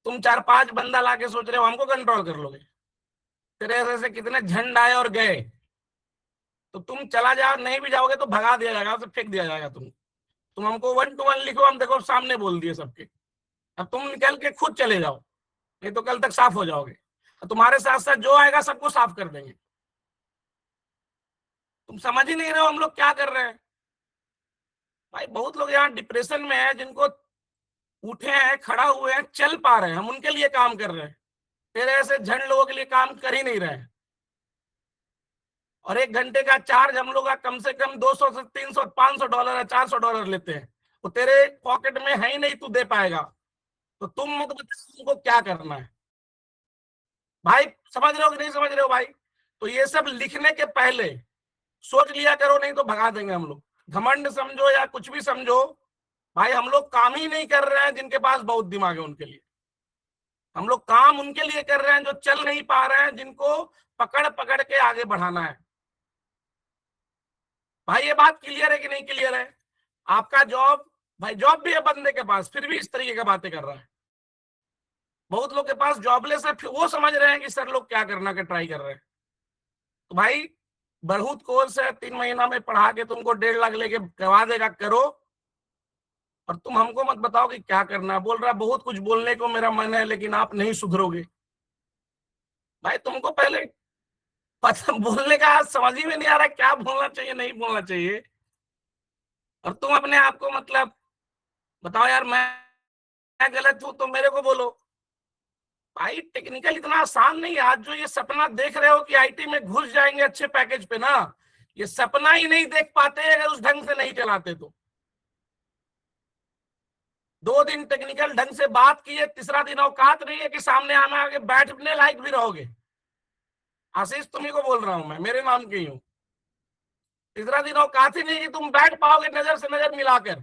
तुम 4-5 बंदा लाके सोच रहे हो हमको कंट्रोल कर लोगे। तेरे ऐसे कितने झंड आए और गए, तो तुम चला जाओ, नहीं भी जाओगे तो भगा दिया जाएगा, तो फेंक दिया जाएगा। तुम हमको 1 to 1 लिखो, हम देखो सामने बोल दिए सबके। अब तुम निकल के खुद चले जाओ, नहीं तो कल तक साफ हो जाओगे। तुम्हारे साथ साथ जो आएगा सबको साफ कर देंगे। तुम समझ ही नहीं रहे हो हम लोग क्या कर रहे हैं। भाई बहुत लोग यहाँ डिप्रेशन में है, जिनको उठे हैं, खड़ा हुए हैं, चल पा रहे हैं, हम उनके लिए काम कर रहे हैं। तेरे ऐसे झंड लोगों के लिए काम कर ही नहीं रहे हैं। और 1 घंटे का चार्ज हम लोग का कम से कम 200 से 300 $500 या $400 लेते हैं। वो तेरे पॉकेट में है ही नहीं, तू दे पाएगा। तो तुम मत बताओ तुमको क्या करना है भाई। समझ रहे हो कि नहीं समझ रहे हो भाई? तो ये सब लिखने के पहले सोच लिया करो, नहीं तो भगा देंगे हम लोग। घमंड समझो या कुछ भी समझो, भाई हम लोग काम ही नहीं कर रहे हैं जिनके पास बहुत दिमाग है उनके लिए। हम लोग काम उनके लिए कर रहे हैं जो चल नहीं पा रहे हैं, जिनको पकड़ पकड़ के आगे बढ़ाना है। भाई ये बात क्लियर है कि नहीं क्लियर है? आपका जॉब, भाई जॉब भी है बंदे के पास, फिर भी इस तरीके की बातें कर रहा है। बहुत लोग के पास जॉबलेस है, फिर वो समझ रहे हैं कि सर लोग क्या करना के ट्राई कर रहे हैं। तो भाई बहुत कोर्स है, 3 महीना में पढ़ा के तुमको 1.5 लाख लेके करवा देगा, करो। और तुम हमको मत बताओ कि क्या करना है। बोल रहा बहुत कुछ बोलने को मेरा मन है, लेकिन आप नहीं सुधरोगे। भाई तुमको पहले पता बोलने का समझ ही में नहीं आ रहा क्या बोलना चाहिए नहीं बोलना चाहिए, और तुम अपने आप को मतलब बताओ यार मैं गलत हूं तो मेरे को बोलो। भाई टेक्निकल इतना आसान नहीं है। आज जो ये सपना देख रहे हो कि आईटी में घुस जाएंगे अच्छे पैकेज पे ना, ये सपना ही नहीं देख पाते अगर उस ढंग से नहीं चलाते तो। 2 दिन टेक्निकल ढंग से बात किए, तीसरा दिन औकात नहीं है कि सामने आना आगे बैठने लायक भी रहोगे। आशीष तुम्ही को बोल रहा हूं मैं, मेरे नाम की हूं। तीसरा दिन औकात ही नहीं कि तुम बैठ पाओगे नजर से नजर मिलाकर।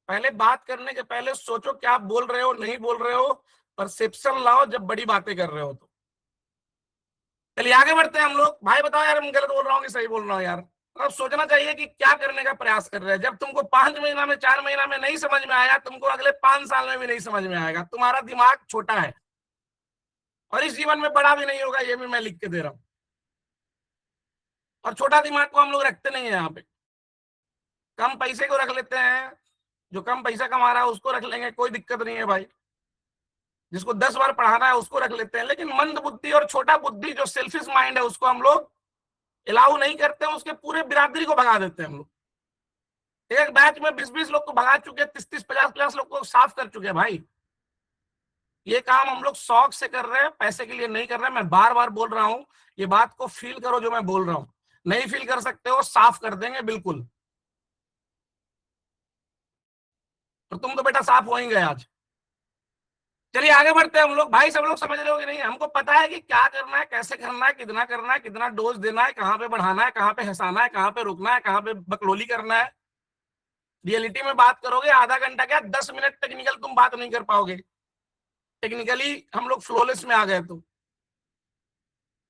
पहले बात करने के पहले सोचो क्या बोल रहे हो नहीं बोल रहे हो, परसेप्शन लाओ जब बड़ी बातें कर रहे हो तो। चलिए आगे बढ़ते हैं हम लोग। भाई बताओ यार मैं गलत बोल रहा हूँ कि सही बोल रहा हूँ यार? अब सोचना चाहिए कि क्या करने का प्रयास कर रहे हैं। जब तुमको 5 महीना में 4 महीना में नहीं समझ में आया, तुमको अगले 5 साल में भी नहीं समझ में आएगा। तुम्हारा दिमाग छोटा है और इस जीवन में बड़ा भी नहीं होगा, ये भी मैं लिख के दे रहा हूँ। और छोटा दिमाग को हम लोग रखते नहीं है यहाँ पे। कम पैसे को रख लेते हैं, जो कम पैसा कमा रहा है उसको रख लेंगे, कोई दिक्कत नहीं है भाई। जिसको 10 बार पढ़ाना है उसको रख लेते हैं, लेकिन मंद बुद्धि और छोटा बुद्धि जो सेल्फिश माइंड है उसको हम लोग अलाउ नहीं करते हैं। उसके पूरे बिरादरी को भगा देते हैं हम लोग। एक बैच में 20-20 लोग को भगा चुके, 30-30, 50-50 लोग को साफ कर चुके हैं भाई। ये काम हम लोग शौक से कर रहे हैं, पैसे के लिए नहीं कर रहे हैं। मैं बार बार बोल रहा हूं, ये बात को फील करो जो मैं बोल रहा हूं। नहीं फील कर सकते हो, साफ कर देंगे बिल्कुल। तो तुम तो बेटा साफ हो ही गए आज। चलिए आगे बढ़ते हैं हम लोग। भाई सब लोग समझ रहे हो कि नहीं? हमको पता है कि क्या करना है, कैसे करना है, कितना डोज देना है, कहाँ पे बढ़ाना है, कहाँ पे हंसाना है, कहाँ पे रुकना है, कहाँ पे बकलोली करना है। रियलिटी में बात करोगे आधा घंटा क्या 10 मिनट टेक्निकल तुम बात नहीं कर पाओगे। टेक्निकली हम लोग फ्लोलेस में आ गए तो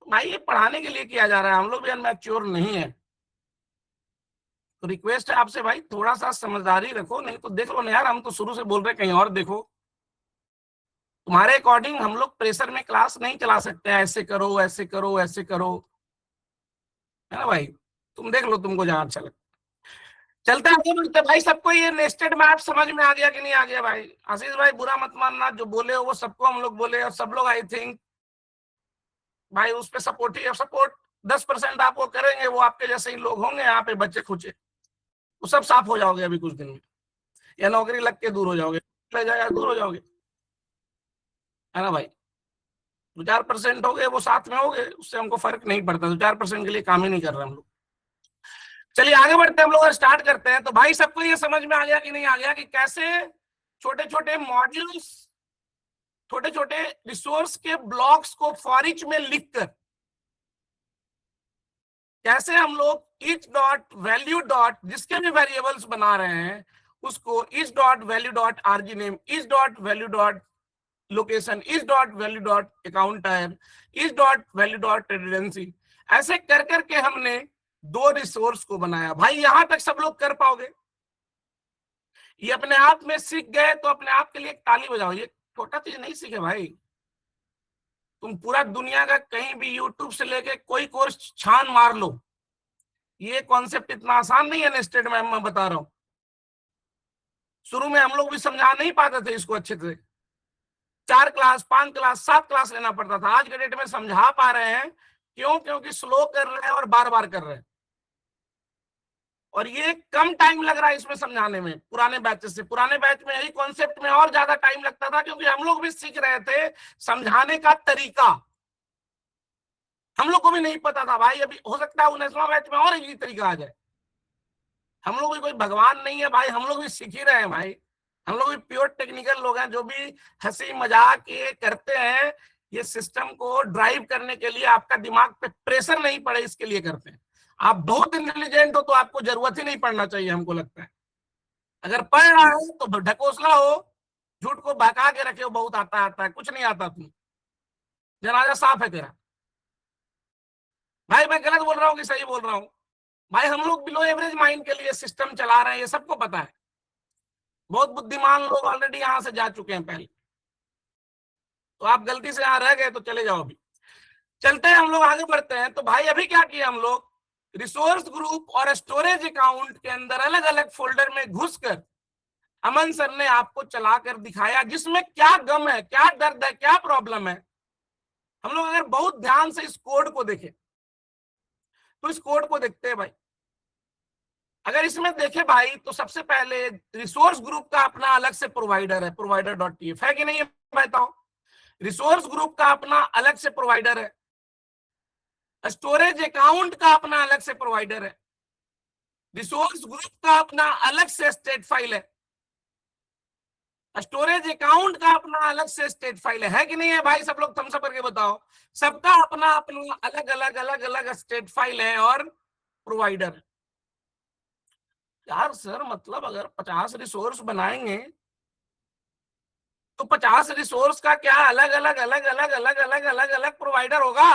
भाई ये पढ़ाने के लिए किया जा रहा है, हम लोग भी अनमैच्योर नहीं है। तो रिक्वेस्ट है आपसे भाई थोड़ा सा समझदारी रखो, नहीं तो देख लो ना यार, हम तो शुरू से बोल रहे कहीं और देखो। तुम्हारे अकॉर्डिंग हम लोग प्रेशर में क्लास नहीं चला सकते, ऐसे करो ऐसे करो ऐसे करो, है ना भाई? तुम देख लो तुमको जहां अच्छा लगता। चलते आगे बढ़ते भाई। सबको ये नेस्टेड मैप समझ में आ गया कि नहीं आ गया भाई? आशीष भाई बुरा मत मानना, जो बोले हो वो सबको हम लोग बोले, और सब लोग आई थिंक भाई उस पर सपोर्ट 10% आपको करेंगे, वो आपके जैसे ही लोग होंगे यहाँ पे बच्चे खुचे, वो सब साफ हो जाओगे अभी कुछ दिन में, या नौकरी लग के दूर हो जाओगे, ले जाएगा दूर हो जाओगे, है ना भाई? 2-4% हो गए वो साथ में हो गए, उससे हमको फर्क नहीं पड़ता। 2-4% के लिए काम ही नहीं कर रहे हम लोग। चलिए आगे बढ़ते हैं हम लोग और स्टार्ट करते हैं। तो भाई सबको ये समझ में आ गया कि नहीं आ गया कि कैसे छोटे छोटे मॉड्यूल्स, छोटे छोटे रिसोर्स के ब्लॉक्स को फॉर ईच में लिखकर कैसे हम लोग ईच डॉट वैल्यू डॉट जिसके भी वेरिएबल्स बना रहे हैं उसको each dot value dot RG name, each dot value dot location, each dot value dot account type, each dot value dot residency, ऐसे कर करके हमने 2 रिसोर्स को बनाया। भाई यहां तक सब लोग कर पाओगे? ये अपने आप में सीख गए तो अपने आप के लिए एक ताली बजाओ। ये छोटा चीज नहीं सीखे भाई, तुम पूरा दुनिया का कहीं भी यूट्यूब से लेके कोई कोर्स छान मार लो, ये कॉन्सेप्ट इतना आसान नहीं है नेस्टेड में, मैं बता रहा हूं। शुरू में हम लोग भी समझा नहीं पाते थे इसको अच्छे से, 4 क्लास 5 क्लास 7 क्लास लेना पड़ता था। आज के डेट में समझा पा रहे हैं, क्यों? क्योंकि स्लो कर रहे हैं और बार बार कर रहे हैं। और ये कम टाइम लग रहा है इसमें समझाने में पुराने बैचेस से। पुराने बैच में यही कॉन्सेप्ट में और ज्यादा टाइम लगता था, क्योंकि हम लोग भी सीख रहे थे समझाने का तरीका। हम लोग को भी नहीं पता था भाई, अभी हो सकता है 19वां बैच में और इजी तरीका आ जाए। हम लोग भी कोई भगवान नहीं है भाई, हम लोग भी सीख ही रहे हैं भाई। हम लोग भी प्योर टेक्निकल लोग हैं, जो भी हंसी मजाक ये करते हैं ये सिस्टम को ड्राइव करने के लिए, आपका दिमाग पे प्रेशर नहीं पड़े इसके लिए करते हैं। आप बहुत इंटेलिजेंट हो तो आपको जरूरत ही नहीं पड़ना चाहिए, हमको लगता है। अगर पढ़ रहा है तो ढकोसला हो, झूठ को बहका के रखे हो, बहुत आता है, कुछ नहीं आता तुम, जनाजा साफ है तेरा। भाई मैं गलत बोल रहा हूँ कि सही बोल रहा हूँ? भाई हम लोग बिलो एवरेज माइंड के लिए सिस्टम चला रहे हैं, ये सबको पता है। बहुत बुद्धिमान लोग ऑलरेडी यहां से जा चुके हैं पहले। तो आप गलती से यहां रह गए तो चले जाओ। अभी चलते हैं, हम लोग आगे बढ़ते हैं। तो भाई अभी क्या किया हम लोग, रिसोर्स ग्रुप और स्टोरेज अकाउंट के अंदर अलग अलग फोल्डर में घुसकर अमन सर ने आपको चलाकर दिखाया, जिसमें क्या गम है, क्या दर्द है, क्या प्रॉब्लम है। हम लोग अगर बहुत ध्यान से इस कोड को देखें तो इस कोड को देखते हैं भाई। अगर इसमें देखे भाई तो सबसे पहले रिसोर्स ग्रुप का अपना अलग से प्रोवाइडर है, provider.tf है कि नहीं है बताओ। रिसोर्स ग्रुप का अपना अलग से प्रोवाइडर है, स्टोरेज अकाउंट का अपना अलग से प्रोवाइडर है, रिसोर्स ग्रुप का अपना अलग से स्टेट फाइल है, स्टोरेज अकाउंट का अपना अलग से स्टेट फाइल है कि नहीं है भाई? सब लोग थम्स अप करके बताओ। सबका अपना अपना अलग अलग स्टेट फाइल है और प्रोवाइडर है। यार सर मतलब अगर 50 रिसोर्स बनाएंगे तो 50 रिसोर्स का क्या अलग अलग प्रोवाइडर होगा?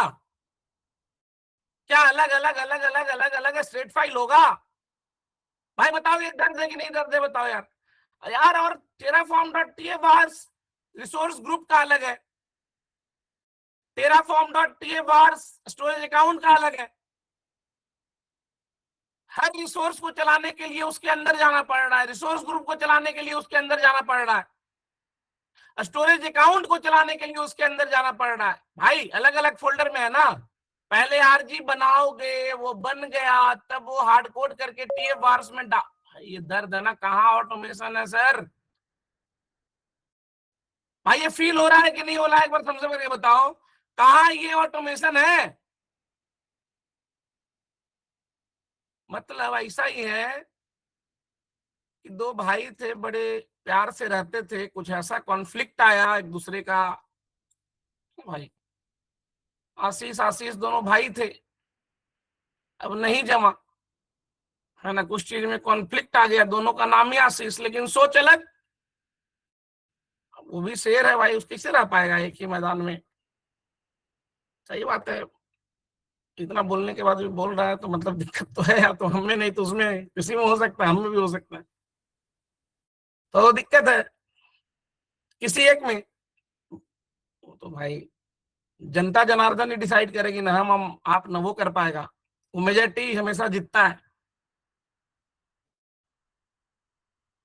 क्या अलग अलग स्टेट फाइल होगा? भाई बताओ, ये दर्द है कि नहीं दर्द है? बताओ यार। यार और terraform.tf रिसोर्स ग्रुप का अलग है, terraform.tf स्टोरेज अकाउंट का अलग है। हर रिसोर्स को चलाने के लिए उसके अंदर जाना पड़ रहा है, रिसोर्स ग्रुप को चलाने के लिए उसके अंदर जाना पड़ रहा है, स्टोरेज अकाउंट को चलाने के लिए उसके अंदर जाना पड़ रहा है। भाई अलग अलग फोल्डर में है ना। पहले आरजी बनाओगे, वो बन गया, तब वो हार्ड कोड करके टीएफ वार्स में ये दर्द है ना। कहाँ ऑटोमेशन है सर? भाई ये फील हो रहा है कि नहीं हो रहा है? एक बार समझ करके बताओ, कहाँ ये ऑटोमेशन है? मतलब ऐसा ही है कि दो भाई थे, बड़े प्यार से रहते थे, कुछ ऐसा कॉन्फ्लिक्ट आया एक दूसरे का। भाई आशीष आशीष दोनों भाई थे, अब नहीं जमा है ना, कुछ चीज में कॉन्फ्लिक्ट आ गया, दोनों का नाम ही आशीष लेकिन सोच अलग। वो भी शेर है भाई, उसके से रह पाएगा एक ही मैदान में? सही बात है। इतना बोलने के बाद भी बोल रहा है तो मतलब दिक्कत तो है, या तो हमें नहीं तो उसमें, किसी में हो सकता है, हमें भी हो सकता है। तो दिक्कत है किसी एक में। तो भाई जनता जनार्दन ही डिसाइड करेगी ना, हम आप न वो कर पाएगा। वो मेजॉरिटी हमेशा जीतता है।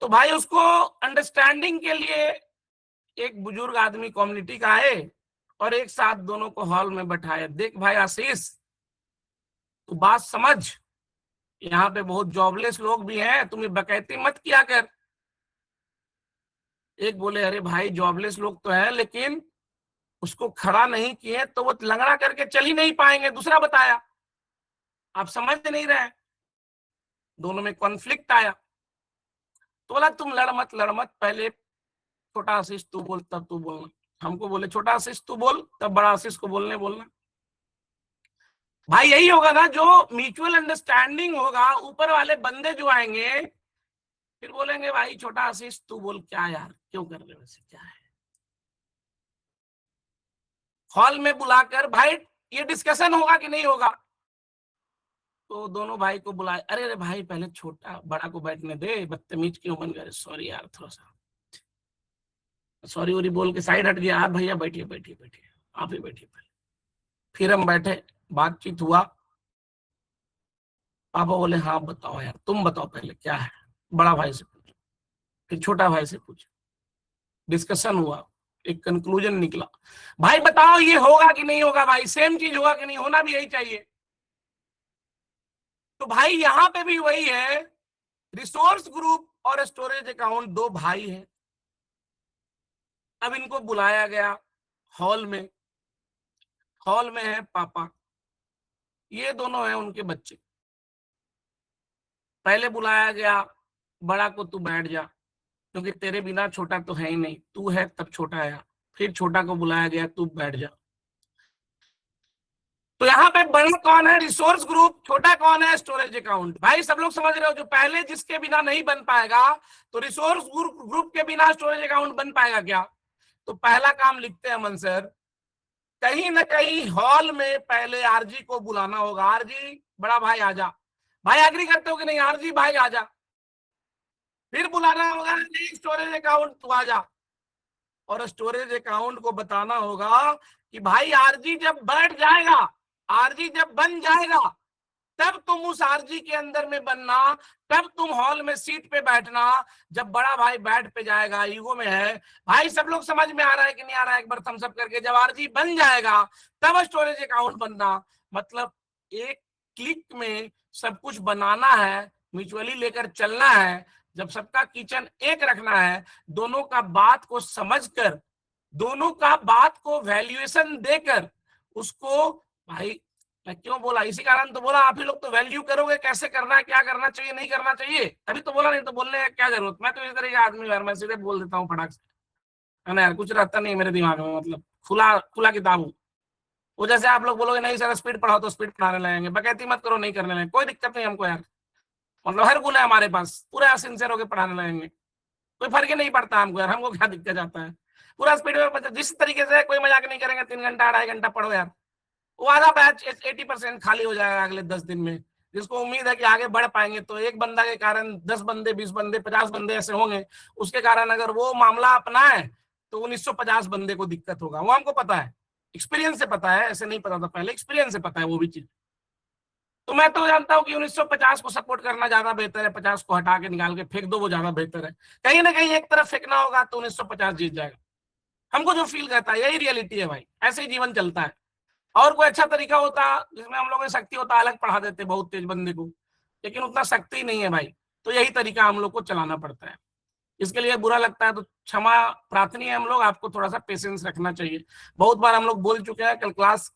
तो भाई उसको अंडरस्टैंडिंग के लिए एक बुजुर्ग आदमी कम्युनिटी का आए और एक साथ दोनों को हॉल में बैठाए। देख भाई आशीष, तू बात समझ, यहाँ पे बहुत जॉबलेस लोग भी हैं, तुम ये बकैती मत किया कर। एक बोले अरे भाई जॉबलेस लोग तो हैं, लेकिन उसको खड़ा नहीं किए तो वो लंगड़ा करके चल ही नहीं पाएंगे। दूसरा बताया, आप समझ नहीं रहे। दोनों में कॉन्फ्लिक्ट आया तो बोला तुम लड़ मत, पहले छोटा आशीष तू बोल तब तू बोलना। हमको बोले छोटा आशीष तू बोल, तब बड़ा आशीष को बोलना। भाई यही होगा ना, जो म्यूचुअल अंडरस्टैंडिंग होगा, ऊपर वाले बंदे जो आएंगे फिर बोलेंगे भाई छोटा आशीष तू बोल, क्या यार क्यों कर रहे हो वैसे, क्या है। हॉल में बुलाकर भाई ये डिस्कशन होगा कि नहीं होगा? तो दोनों भाई को बुलाए, अरे अरे भाई पहले छोटा बड़ा को बैठने दे, बदतमीज क्यों बन गए? सॉरी यार, थोड़ा सा सॉरी वोरी बोल के साइड हट गया। आप भैया बैठिए बैठिए बैठिए, आप ही बैठिए पहले। फिर हम बैठे, बातचीत हुआ। पापा बोले हाँ बताओ यार, तुम बताओ पहले क्या है। बड़ा भाई से पूछा, फिर छोटा भाई से पूछा, डिस्कशन हुआ, एक कंक्लूजन निकला। भाई बताओ ये होगा कि नहीं होगा? भाई सेम चीज होगा कि नहीं? होना भी यही चाहिए। तो भाई यहां पे भी वही है, रिसोर्स ग्रुप और स्टोरेज अकाउंट दो भाई हैं। अब इनको बुलाया गया हॉल में, हॉल में है पापा, ये दोनों हैं उनके बच्चे। पहले बुलाया गया बड़ा को, तू बैठ जा क्योंकि तेरे बिना छोटा तो है ही नहीं, तू है तब छोटा आया। फिर छोटा को बुलाया गया, तू बैठ जा। तो यहाँ पे बड़ा कौन है? Resource group. छोटा कौन है? Storage account. भाई सब लोग समझ रहे हो? जो पहले जिसके बिना नहीं बन पाएगा, तो रिसोर्स ग्रुप के बिना स्टोरेज अकाउंट बन पाएगा क्या? तो पहला काम लिखते हैं अमन सर, कहीं ना कहीं हॉल में पहले आरजी को बुलाना होगा। आरजी बड़ा भाई आजा। भाई एग्री करते हो कि नहीं? आरजी भाई आजा। फिर बुलाना होगा स्टोरेज अकाउंट, तू आजा। और स्टोरेज अकाउंट को बताना होगा कि भाई आरजी जब बैठ जाएगा, आरजी जब बन जाएगा, तब तुम उस आरजी के अंदर में बनना, तब तुम हॉल में सीट पे बैठना। जब बड़ा भाई बैठ पे जाएगा, ईगो में है। भाई सब लोग समझ में आ रहा है कि नहीं आ रहा है? एक बार थम्स अप करके। जब आरजी बन जाएगा तब स्टोरेज अकाउंट बनना। मतलब एक क्लिक में सब कुछ बनाना है, म्यूचुअली लेकर चलना है। जब सबका किचन एक रखना है, दोनों का बात को समझकर, दोनों का बात को वैल्यूएशन देकर उसको, भाई मैं क्यों बोला, इसी कारण तो बोला आप ही लोग तो वैल्यू करोगे कैसे करना है, क्या करना चाहिए, नहीं करना चाहिए, तभी तो बोला। नहीं तो बोलने का क्या जरूरत? मैं तो इस तरह का आदमी यार, मैं सीधे बोल देता हूँ फटाक से, है ना यार, कुछ रहता नहीं मेरे दिमाग में। मतलब खुला खुला किताब हूँ। वो जैसे आप लोग बोलोगे नहीं सर स्पीड पढ़ाओ, तो स्पीड पढ़ाने लगेंगे। बकैती मत करो, नहीं करने लगेंगे, कोई दिक्कत नहीं हमको यार। मतलब हर गुण है हमारे पास, पूरा सिंसियर होकर पढ़ाने लगेंगे, कोई फर्क ही नहीं पड़ता हमको यार। हमको क्या दिक्कत आता है? पूरा स्पीड में, जिस तरीके से, कोई मजाक नहीं करेंगे। 3 घंटा 2.5 घंटा पढ़ो यार, वो आधा बैच 80% खाली हो जाएगा अगले 10 दिन में। जिसको उम्मीद है कि आगे बढ़ पाएंगे, तो एक बंदा के कारण 10 बंदे, 20 बंदे, 50 बंदे ऐसे होंगे, उसके कारण अगर वो मामला अपनाए तो 1950 बंदे को दिक्कत होगा। वो हमको पता है, एक्सपीरियंस से पता है, ऐसे नहीं पता था पहले, एक्सपीरियंस से पता है वो भी चीज। तो मैं तो जानता हूँ कि 1950 को सपोर्ट करना ज्यादा बेहतर है, 50 को हटा के निकाल के फेंक दो, वो ज्यादा बेहतर है। कहीं ना कहीं एक तरफ फेंकना होगा तो 1950 जीत जाएगा। हमको जो फील करता है, यही रियलिटी है भाई, ऐसे ही जीवन चलता है। और कोई अच्छा तरीका होता जिसमें हम लोगों की शक्ति होता, अलग पढ़ा देते बहुत तेज बंदे को, लेकिन उतना शक्ति नहीं है भाई। तो यही तरीका हम लोग को चलाना पड़ता है। इसके लिए बुरा लगता है तो क्षमा प्रार्थनी है हम लोग, आपको थोड़ा सा पेशेंस रखना चाहिए। बहुत बार हम लोग बोल चुके हैं, कल क्लास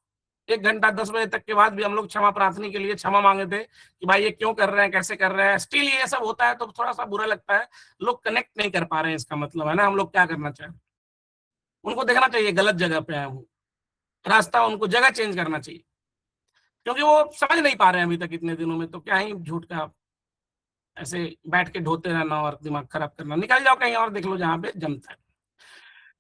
1 घंटा 10 बजे तक के बाद भी हम लोग क्षमा प्रार्थनी के लिए क्षमा मांगे थे कि भाई ये क्यों कर रहे हैं, कैसे कर रहे हैं। स्टिल ये सब होता है तो थोड़ा सा बुरा लगता है। लोग कनेक्ट नहीं कर पा रहे हैं, इसका मतलब है ना हम लोग क्या करना चाहें। उनको देखना चाहिए गलत जगह पे आए हूँ, रास्ता, उनको जगह चेंज करना चाहिए, क्योंकि वो समझ नहीं पा रहे हैं अभी तक इतने दिनों में। तो क्या ही झूठ का ऐसे बैठ के ढोते रहना और दिमाग खराब करना। निकल जाओ कहीं और देख लो जहां पे जमता है।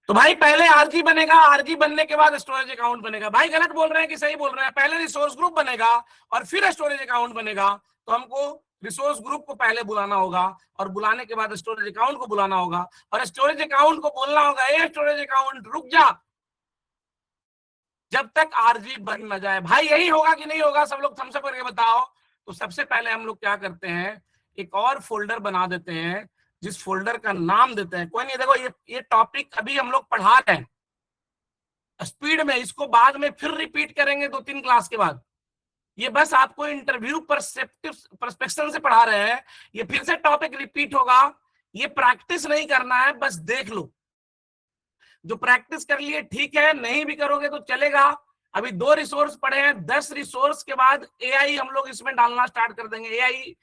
तो भाई पहले आरजी बनेगा, आरजी बनने के बाद स्टोरेज अकाउंट बनेगा। भाई गलत बोल रहे हैं कि सही बोल रहे हैं? पहले रिसोर्स ग्रुप बनेगा और फिर स्टोरेज अकाउंट बनेगा। तो हमको रिसोर्स ग्रुप को पहले बुलाना होगा और बुलाने के बाद स्टोरेज अकाउंट को बुलाना होगा और स्टोरेज अकाउंट को बोलना होगा, ए स्टोरेज अकाउंट रुक जा, जब तक आरजी बन न जाए। भाई यही होगा कि नहीं होगा? सब लोग थम्स अप करके बताओ। तो सबसे पहले हम लोग क्या करते हैं, एक और फोल्डर बना देते हैं, जिस फोल्डर का नाम देते हैं, कोई नहीं, देखो ये टॉपिक अभी हम लोग पढ़ा रहे हैं स्पीड में, इसको बाद में फिर रिपीट करेंगे 2-3 क्लास के बाद। ये बस आपको इंटरव्यू परस्पेक्शन से पढ़ा रहे हैं, ये फिर से टॉपिक रिपीट होगा। ये प्रैक्टिस नहीं करना है, बस देख लो। जो प्रैक्टिस कर लिए ठीक है, नहीं भी करोगे तो चलेगा। अभी 2 रिसोर्स पढ़े हैं, 10 रिसोर्स के बाद एआई हम लोग इसमें डालना स्टार्ट कर देंगे। एआई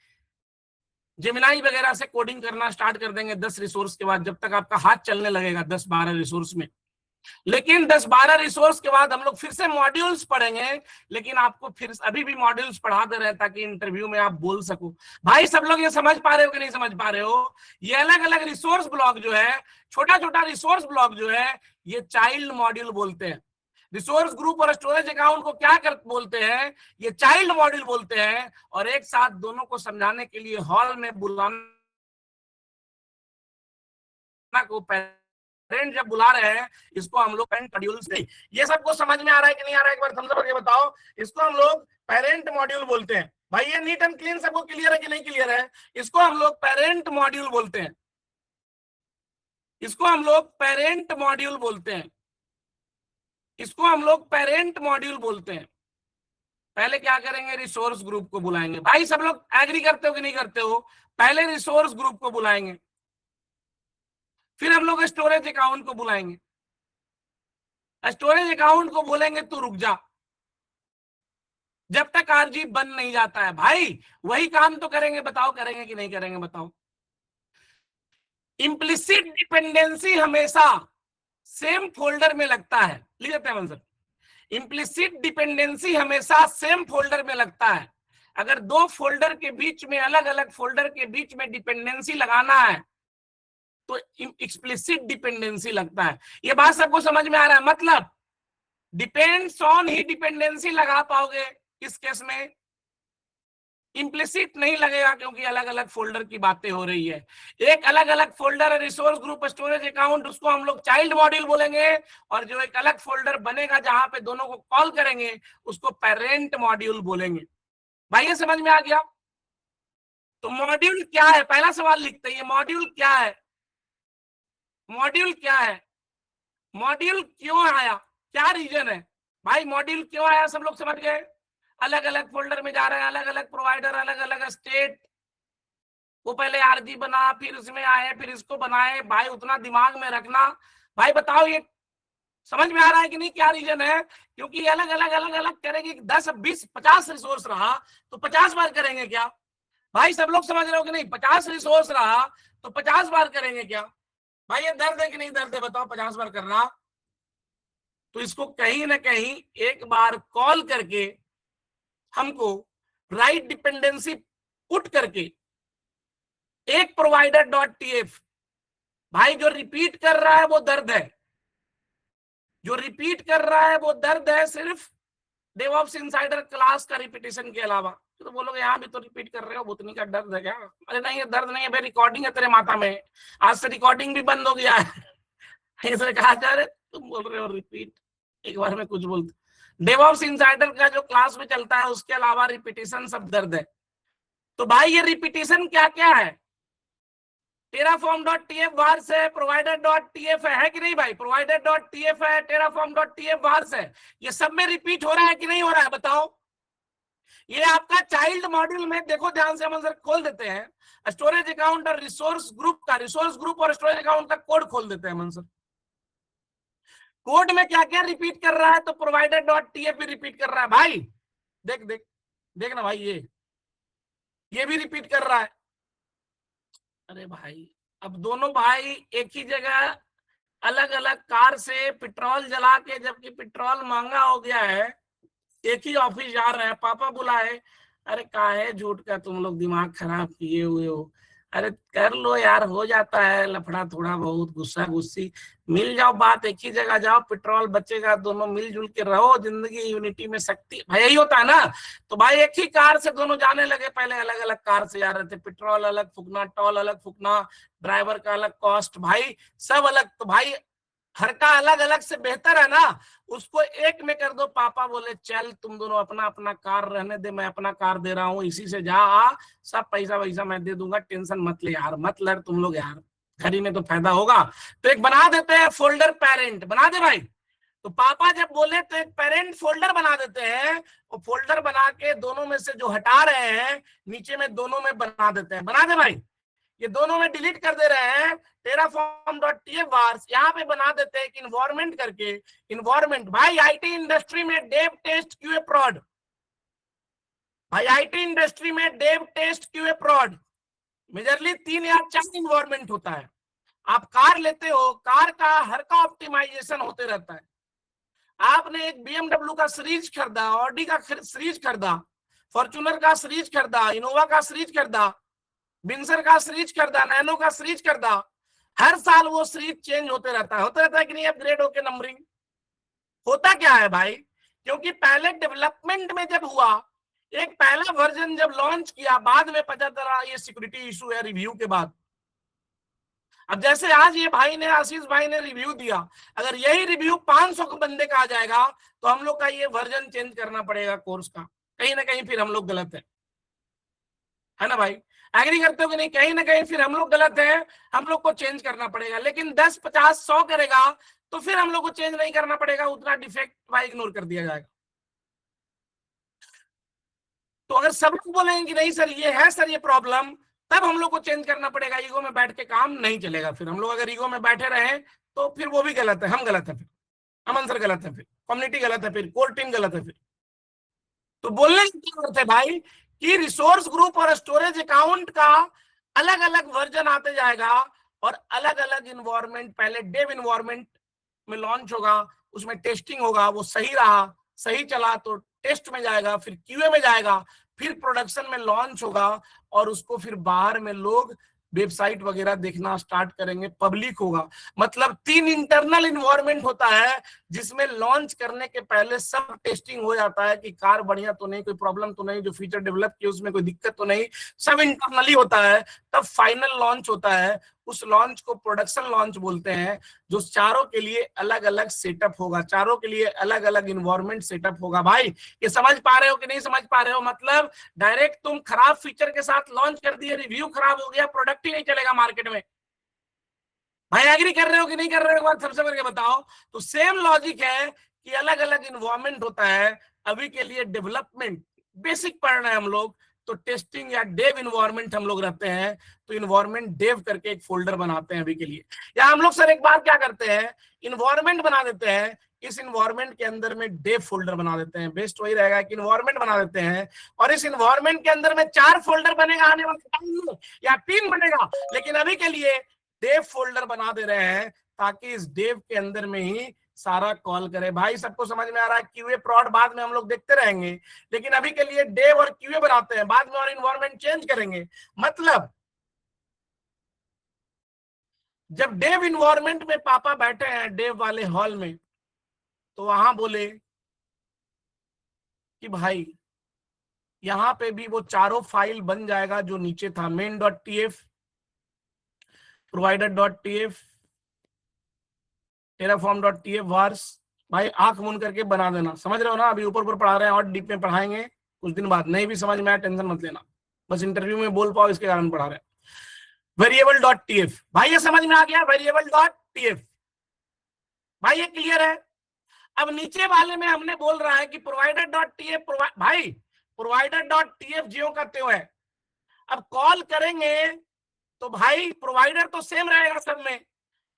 जेमिनाई वगैरह से कोडिंग करना स्टार्ट कर देंगे 10 रिसोर्स के बाद, जब तक आपका हाथ चलने लगेगा 10-12 रिसोर्स में। लेकिन 10-12 रिसोर्स के बाद हम लोग फिर से मॉड्यूल्स पढ़ेंगे, लेकिन आपको फिर अभी भी मॉड्यूल्स पढ़ा दे रहे हैं ताकि इंटरव्यू में आप बोल सको। भाई सब लोग ये समझ पा रहे हो कि नहीं समझ पा रहे हो? ये अलग अलग रिसोर्स ब्लॉक जो है, छोटा छोटा रिसोर्स ब्लॉक जो है, ये चाइल्ड मॉड्यूल बोलते हैं। रिसोर्स ग्रुप और स्टोरेज अकाउंट को क्या बोलते हैं? ये चाइल्ड मॉड्यूल बोलते हैं। और एक साथ दोनों को समझाने के लिए हॉल में बुलाना को पेरेंट जब बुला रहे हैं, इसको हम लोग पेरेंट मॉड्यूल से, ये सबको समझ में आ रहा है कि नहीं आ रहा है? एक बार थम्स अप करके बताओ। इसको हम लोग पेरेंट मॉड्यूल बोलते हैं। भाई ये नीट एंड क्लीन सबको क्लियर है कि नहीं क्लियर है? इसको हम लोग पेरेंट मॉड्यूल बोलते हैं। इसको हम लोग पेरेंट मॉड्यूल बोलते हैं। इसको हम लोग पेरेंट मॉड्यूल बोलते हैं। पहले क्या करेंगे, रिसोर्स ग्रुप को बुलाएंगे। भाई सब लोग एग्री करते हो कि नहीं करते हो? पहले रिसोर्स ग्रुप को बुलाएंगे, फिर हम लोग स्टोरेज अकाउंट को बुलाएंगे। स्टोरेज अकाउंट को बोलेंगे तू रुक जा, जब तक आरजी बन नहीं जाता है। भाई वही काम तो करेंगे, बताओ करेंगे कि नहीं करेंगे बताओ। इम्प्लिसिट डिपेंडेंसी हमेशा सेम फोल्डर में लगता है, लिख देते हैं सर। इम्प्लिसिट डिपेंडेंसी हमेशा सेम फोल्डर में लगता है। अगर दो फोल्डर के बीच में, अलग अलग फोल्डर के बीच में डिपेंडेंसी लगाना है तो एक्सप्लिसिट डिपेंडेंसी लगता है। ये बात सबको समझ में आ रहा है? मतलब डिपेंड्स ऑन ही डिपेंडेंसी लगा पाओगे इस केस में, इम्प्लिसिट नहीं लगेगा, क्योंकि अलग अलग फोल्डर की बातें हो रही है। एक अलग अलग फोल्डर है रिसोर्स ग्रुप स्टोरेज अकाउंट, उसको हम लोग चाइल्ड मॉड्यूल बोलेंगे, और जो एक अलग फोल्डर बनेगा जहां पे दोनों को कॉल करेंगे उसको पेरेंट मॉड्यूल बोलेंगे। भाई ये समझ में आ गया? तो मॉड्यूल क्या है, पहला सवाल लिखते हैं, मॉड्यूल क्या है? मॉड्यूल क्या है? मॉड्यूल क्यों आया, क्या रीजन है? भाई मॉड्यूल क्यों आया, सब लोग समझ गए? अलग अलग फोल्डर में जा रहे हैं, अलग अलग प्रोवाइडर, अलग अलग स्टेट, वो पहले आरजी बना, फिर उसमें आए, फिर इसको बनाए। भाई उतना दिमाग में रखना। भाई बताओ ये समझ में आ रहा है कि नहीं, क्या रीजन है? क्योंकि अलग अलग अलग अलग करेंगे, 10 20 50 रिसोर्स रहा तो 50 बार करेंगे क्या? भाई सब लोग समझ रहे हो कि नहीं? 50 रिसोर्स रहा तो 50 बार करेंगे क्या? भाई ये दर्द है कि नहीं दर्द है बताओ, 50 बार करना। तो इसको कहीं ना कहीं एक बार कॉल करके हमको राइट डिपेंडेंसी पुट करके एक प्रोवाइडर डॉट टीएफ, भाई जो रिपीट कर रहा है वो दर्द है, जो रिपीट कर रहा है वो दर्द है, सिर्फ डेवऑप्स इनसाइडर क्लास का रिपीटेशन के अलावा। तो बोलोगे यहाँ भी तो रिपीट कर रहे हो, भूतनी का दर्द है क्या? अरे नहीं, ये दर्द नहीं है भाई, रिकॉर्डिंग है तेरे माथा में, आज से रिकॉर्डिंग भी बंद हो गया है। ऐसे कहा जा रहे तुम बोल रहे हो रिपीट, एक बार में कुछ बोलते। डेवऑप्स इनसाइडर का जो क्लास में चलता है उसके अलावा रिपीटेशन सब दर्द है। तो भाई ये रिपीटेशन क्या क्या है? terraform.tf वार्स है, provider.tf है कि नहीं भाई? provider.tf है, terraform.tf वार्स है, ये सब में रिपीट हो रहा है कि नहीं हो रहा है बताओ? ये आपका चाइल्ड मॉड्यूल में देखो ध्यान से, हम सर खोल देते हैं स्टोरेज अकाउंट और रिसोर्स ग्रुप का, रिसोर्स ग्रुप और स्टोरेज अकाउंट का कोड खोल देते हैं मंसर। कोड में क्या क्या रिपीट कर रहा है? तो provider.tf भी रिपीट कर रहा है भाई, देख देख देखना भाई, ये भी रिपीट कर रहा है। अरे भाई अब दोनों भाई एक ही जगह अलग अलग कार से पेट्रोल जला के, जबकि पेट्रोल महंगा हो गया है, एक ही ऑफिस जा रहे हैं, पापा बुलाए, अरे काहे झूठ का तुम लोग दिमाग खराब किए हुए हो? अरे कर लो यार, हो जाता है लफड़ा थोड़ा बहुत, गुस्सा गुस्सी, मिल जाओ, बात एक ही जगह जाओ, पेट्रोल बचेगा, दोनों मिलजुल के रहो, जिंदगी यूनिटी में शक्ति, भाई यही होता है ना। तो भाई एक ही कार से दोनों जाने लगे, पहले अलग अलग कार से जा रहे थे, पेट्रोल अलग फूकना, टोल अलग फूकना, ड्राइवर का अलग कॉस्ट, भाई सब अलग। तो भाई हर का अलग अलग से बेहतर है ना, उसको एक में कर दो। पापा बोले चल तुम दोनों अपना अपना कार रहने दे, मैं अपना कार दे रहा हूँ, इसी से जा आ, सब पैसा वैसा मैं दे दूंगा, टेंशन मत ले यार, मत लड़ तुम लोग यार, घड़ी में तो फायदा होगा। तो एक बना देते हैं फोल्डर, पेरेंट बना दे भाई। तो पापा जब बोले तो एक पेरेंट फोल्डर बना देते हैं, वो फोल्डर बना के दोनों में से जो हटा रहे हैं नीचे में दोनों में बना देते हैं, बना दे भाई, ये दोनों में डिलीट कर दे रहे हैं, terraform.tf वार्स यहाँ पे बना देते हैं कि इन्वायरमेंट करके। इन्वायरमेंट भाई आईटी इंडस्ट्री में डेव टेस्ट क्यूए प्रॉड, भाई आईटी इंडस्ट्री में डेव टेस्ट क्यूए प्रॉड मेजरली 3 या 4 इन्वायरमेंट होता है। आप कार लेते हो, कार का हर का ऑप्टिमाइजेशन होते रहता है। आपने एक BMW का सीरीज खरीदा, ऑडी का सीरीज खरीदा, फॉर्च्यूनर का सीरीज खरीदा, इनोवा का सीरीज खरीदा, विंसर का सीरीज खरीदा, नैनो का सीरीज खरीदा, हर साल वो सीरीज चेंज होते रहता है, होता रहता है कि नहीं? अपग्रेड होकर नंबरिंग होता क्या है भाई? क्योंकि पहले डेवलपमेंट में जब हुआ, एक पहला वर्जन जब लॉन्च किया, बाद में पता चला ये सिक्योरिटी इशू है, रिव्यू के बाद। अब जैसे आज ये भाई ने, आशीष भाई ने रिव्यू दिया, अगर यही रिव्यू 500 के बंदे का आ जाएगा तो हम लोग का ये वर्जन चेंज करना पड़ेगा कोर्स का, कहीं ना कहीं फिर हम लोग गलत है ना भाई? एग्री करते हो कि नहीं? कहीं ना कहीं फिर हम लोग गलत हैं, हम लोग को चेंज करना पड़ेगा। लेकिन 10 50 100 करेगा तो फिर हम लोग को चेंज नहीं करना पड़ेगा, उतना डिफेक्ट भाई इग्नोर कर दिया जाएगा। तो अगर सब लोग बोलेंगे कि नहीं सर ये है सर ये प्रॉब्लम, तब हम लोग को चेंज करना पड़ेगा। ईगो में बैठ के काम नहीं चलेगा। फिर हम लोग अगर ईगो में बैठे रहे तो फिर वो भी गलत है, हम गलत है, फिर अमन सर गलत है, फिर कम्युनिटी गलत है, फिर कोर टीम गलत है। फिर तो बोलने की क्या जरूरत है भाई कि रिसोर्स ग्रुप और स्टोरेज अकाउंट का अलग अलग वर्जन आते जाएगा और अलग अलग इन्वायरमेंट, पहले डेव इन्वायरमेंट में लॉन्च होगा, उसमें टेस्टिंग होगा, वो सही रहा, सही चला तो टेस्ट में जाएगा, फिर क्यूए में जाएगा, फिर प्रोडक्शन में लॉन्च होगा और उसको फिर बाहर में लोग वेबसाइट वगैरह देखना स्टार्ट करेंगे, पब्लिक होगा। मतलब 3 इंटरनल इन्वायरमेंट होता है जिसमें लॉन्च करने के पहले सब टेस्टिंग हो जाता है कि कार बढ़िया तो नहीं, कोई प्रॉब्लम तो नहीं, जो फीचर डेवलप किए उसमें कोई दिक्कत तो नहीं, सब इंटरनली होता है। तब फाइनल लॉन्च होता है, उस लॉन्च को प्रोडक्शन लॉन्च बोलते हैं, जो चारों के लिए अलग अलग सेटअप होगा, चारों के लिए अलग अलग इन्वायरमेंट सेटअप होगा। भाई ये समझ पा रहे हो कि नहीं समझ पा रहे हो? मतलब डायरेक्ट तुम खराब फीचर के साथ लॉन्च कर दिए, रिव्यू खराब हो गया, प्रोडक्ट ही नहीं चलेगा मार्केट में। भाई एग्री कर रहे हो कि नहीं कर रहे हो? एक बार सबसे करके बताओ। तो सेम लॉजिक है कि अलग अलग इन्वायरमेंट होता है। अभी के लिए डेवलपमेंट बेसिक पढ़ रहे हैं हम लोग, तो टेस्टिंग या डेव इन्वायरमेंट हम लोग रहते हैं, तो इन्वायरमेंट डेव करके एक फोल्डर बनाते हैं अभी के लिए। या हम लोग सर एक बार क्या करते हैं, इन्वायरमेंट बना देते हैं, इस इन्वायरमेंट के अंदर में डेव फोल्डर बना देते हैं। बेस्ट वही रहेगा कि इन्वायरमेंट बना देते हैं और इस इन्वायरमेंट के अंदर में 4 फोल्डर बनेगा आने वाले टाइम में, या 3 बनेगा, लेकिन अभी के लिए डेव फोल्डर बना दे रहे हैं ताकि इस डेव के अंदर में ही सारा कॉल करे। भाई सबको समझ में आ रहा है? क्यूए प्रॉड बाद में हम लोग देखते रहेंगे, लेकिन अभी के लिए डेव और क्यूए बनाते हैं, बाद में और इन्वायरमेंट चेंज करेंगे। मतलब जब डेव इन्वायरमेंट में पापा बैठे हैं डेव वाले हॉल में, तो वहां बोले कि भाई यहां पे भी वो चारों फाइल बन जाएगा जो नीचे था, main.tf, provider.tf, terraform.tf वार्स। भाई आंख मूंद करके बना देना, समझ रहे हो ना? अभी ऊपर ऊपर पढ़ा रहे हैं और डीप में पढ़ाएंगे कुछ दिन बाद। नहीं भी समझ में आया टेंशन मत लेना, बस इंटरव्यू में बोल पाओ इसके कारण पढ़ा रहे हैं। वेरिएबल डॉट टीएफ, भाई ये समझ में आ गया? वेरिएबल डॉट टीएफ, भाई ये क्लियर है? अब नीचे वाले में हमने बोल रहा है कि प्रोवाइडर डॉट टीएफ, भाई प्रोवाइडर डॉट टीएफ जियो का त्यों है। अब कॉल करेंगे तो भाई प्रोवाइडर तो सेम रहेगा सब में,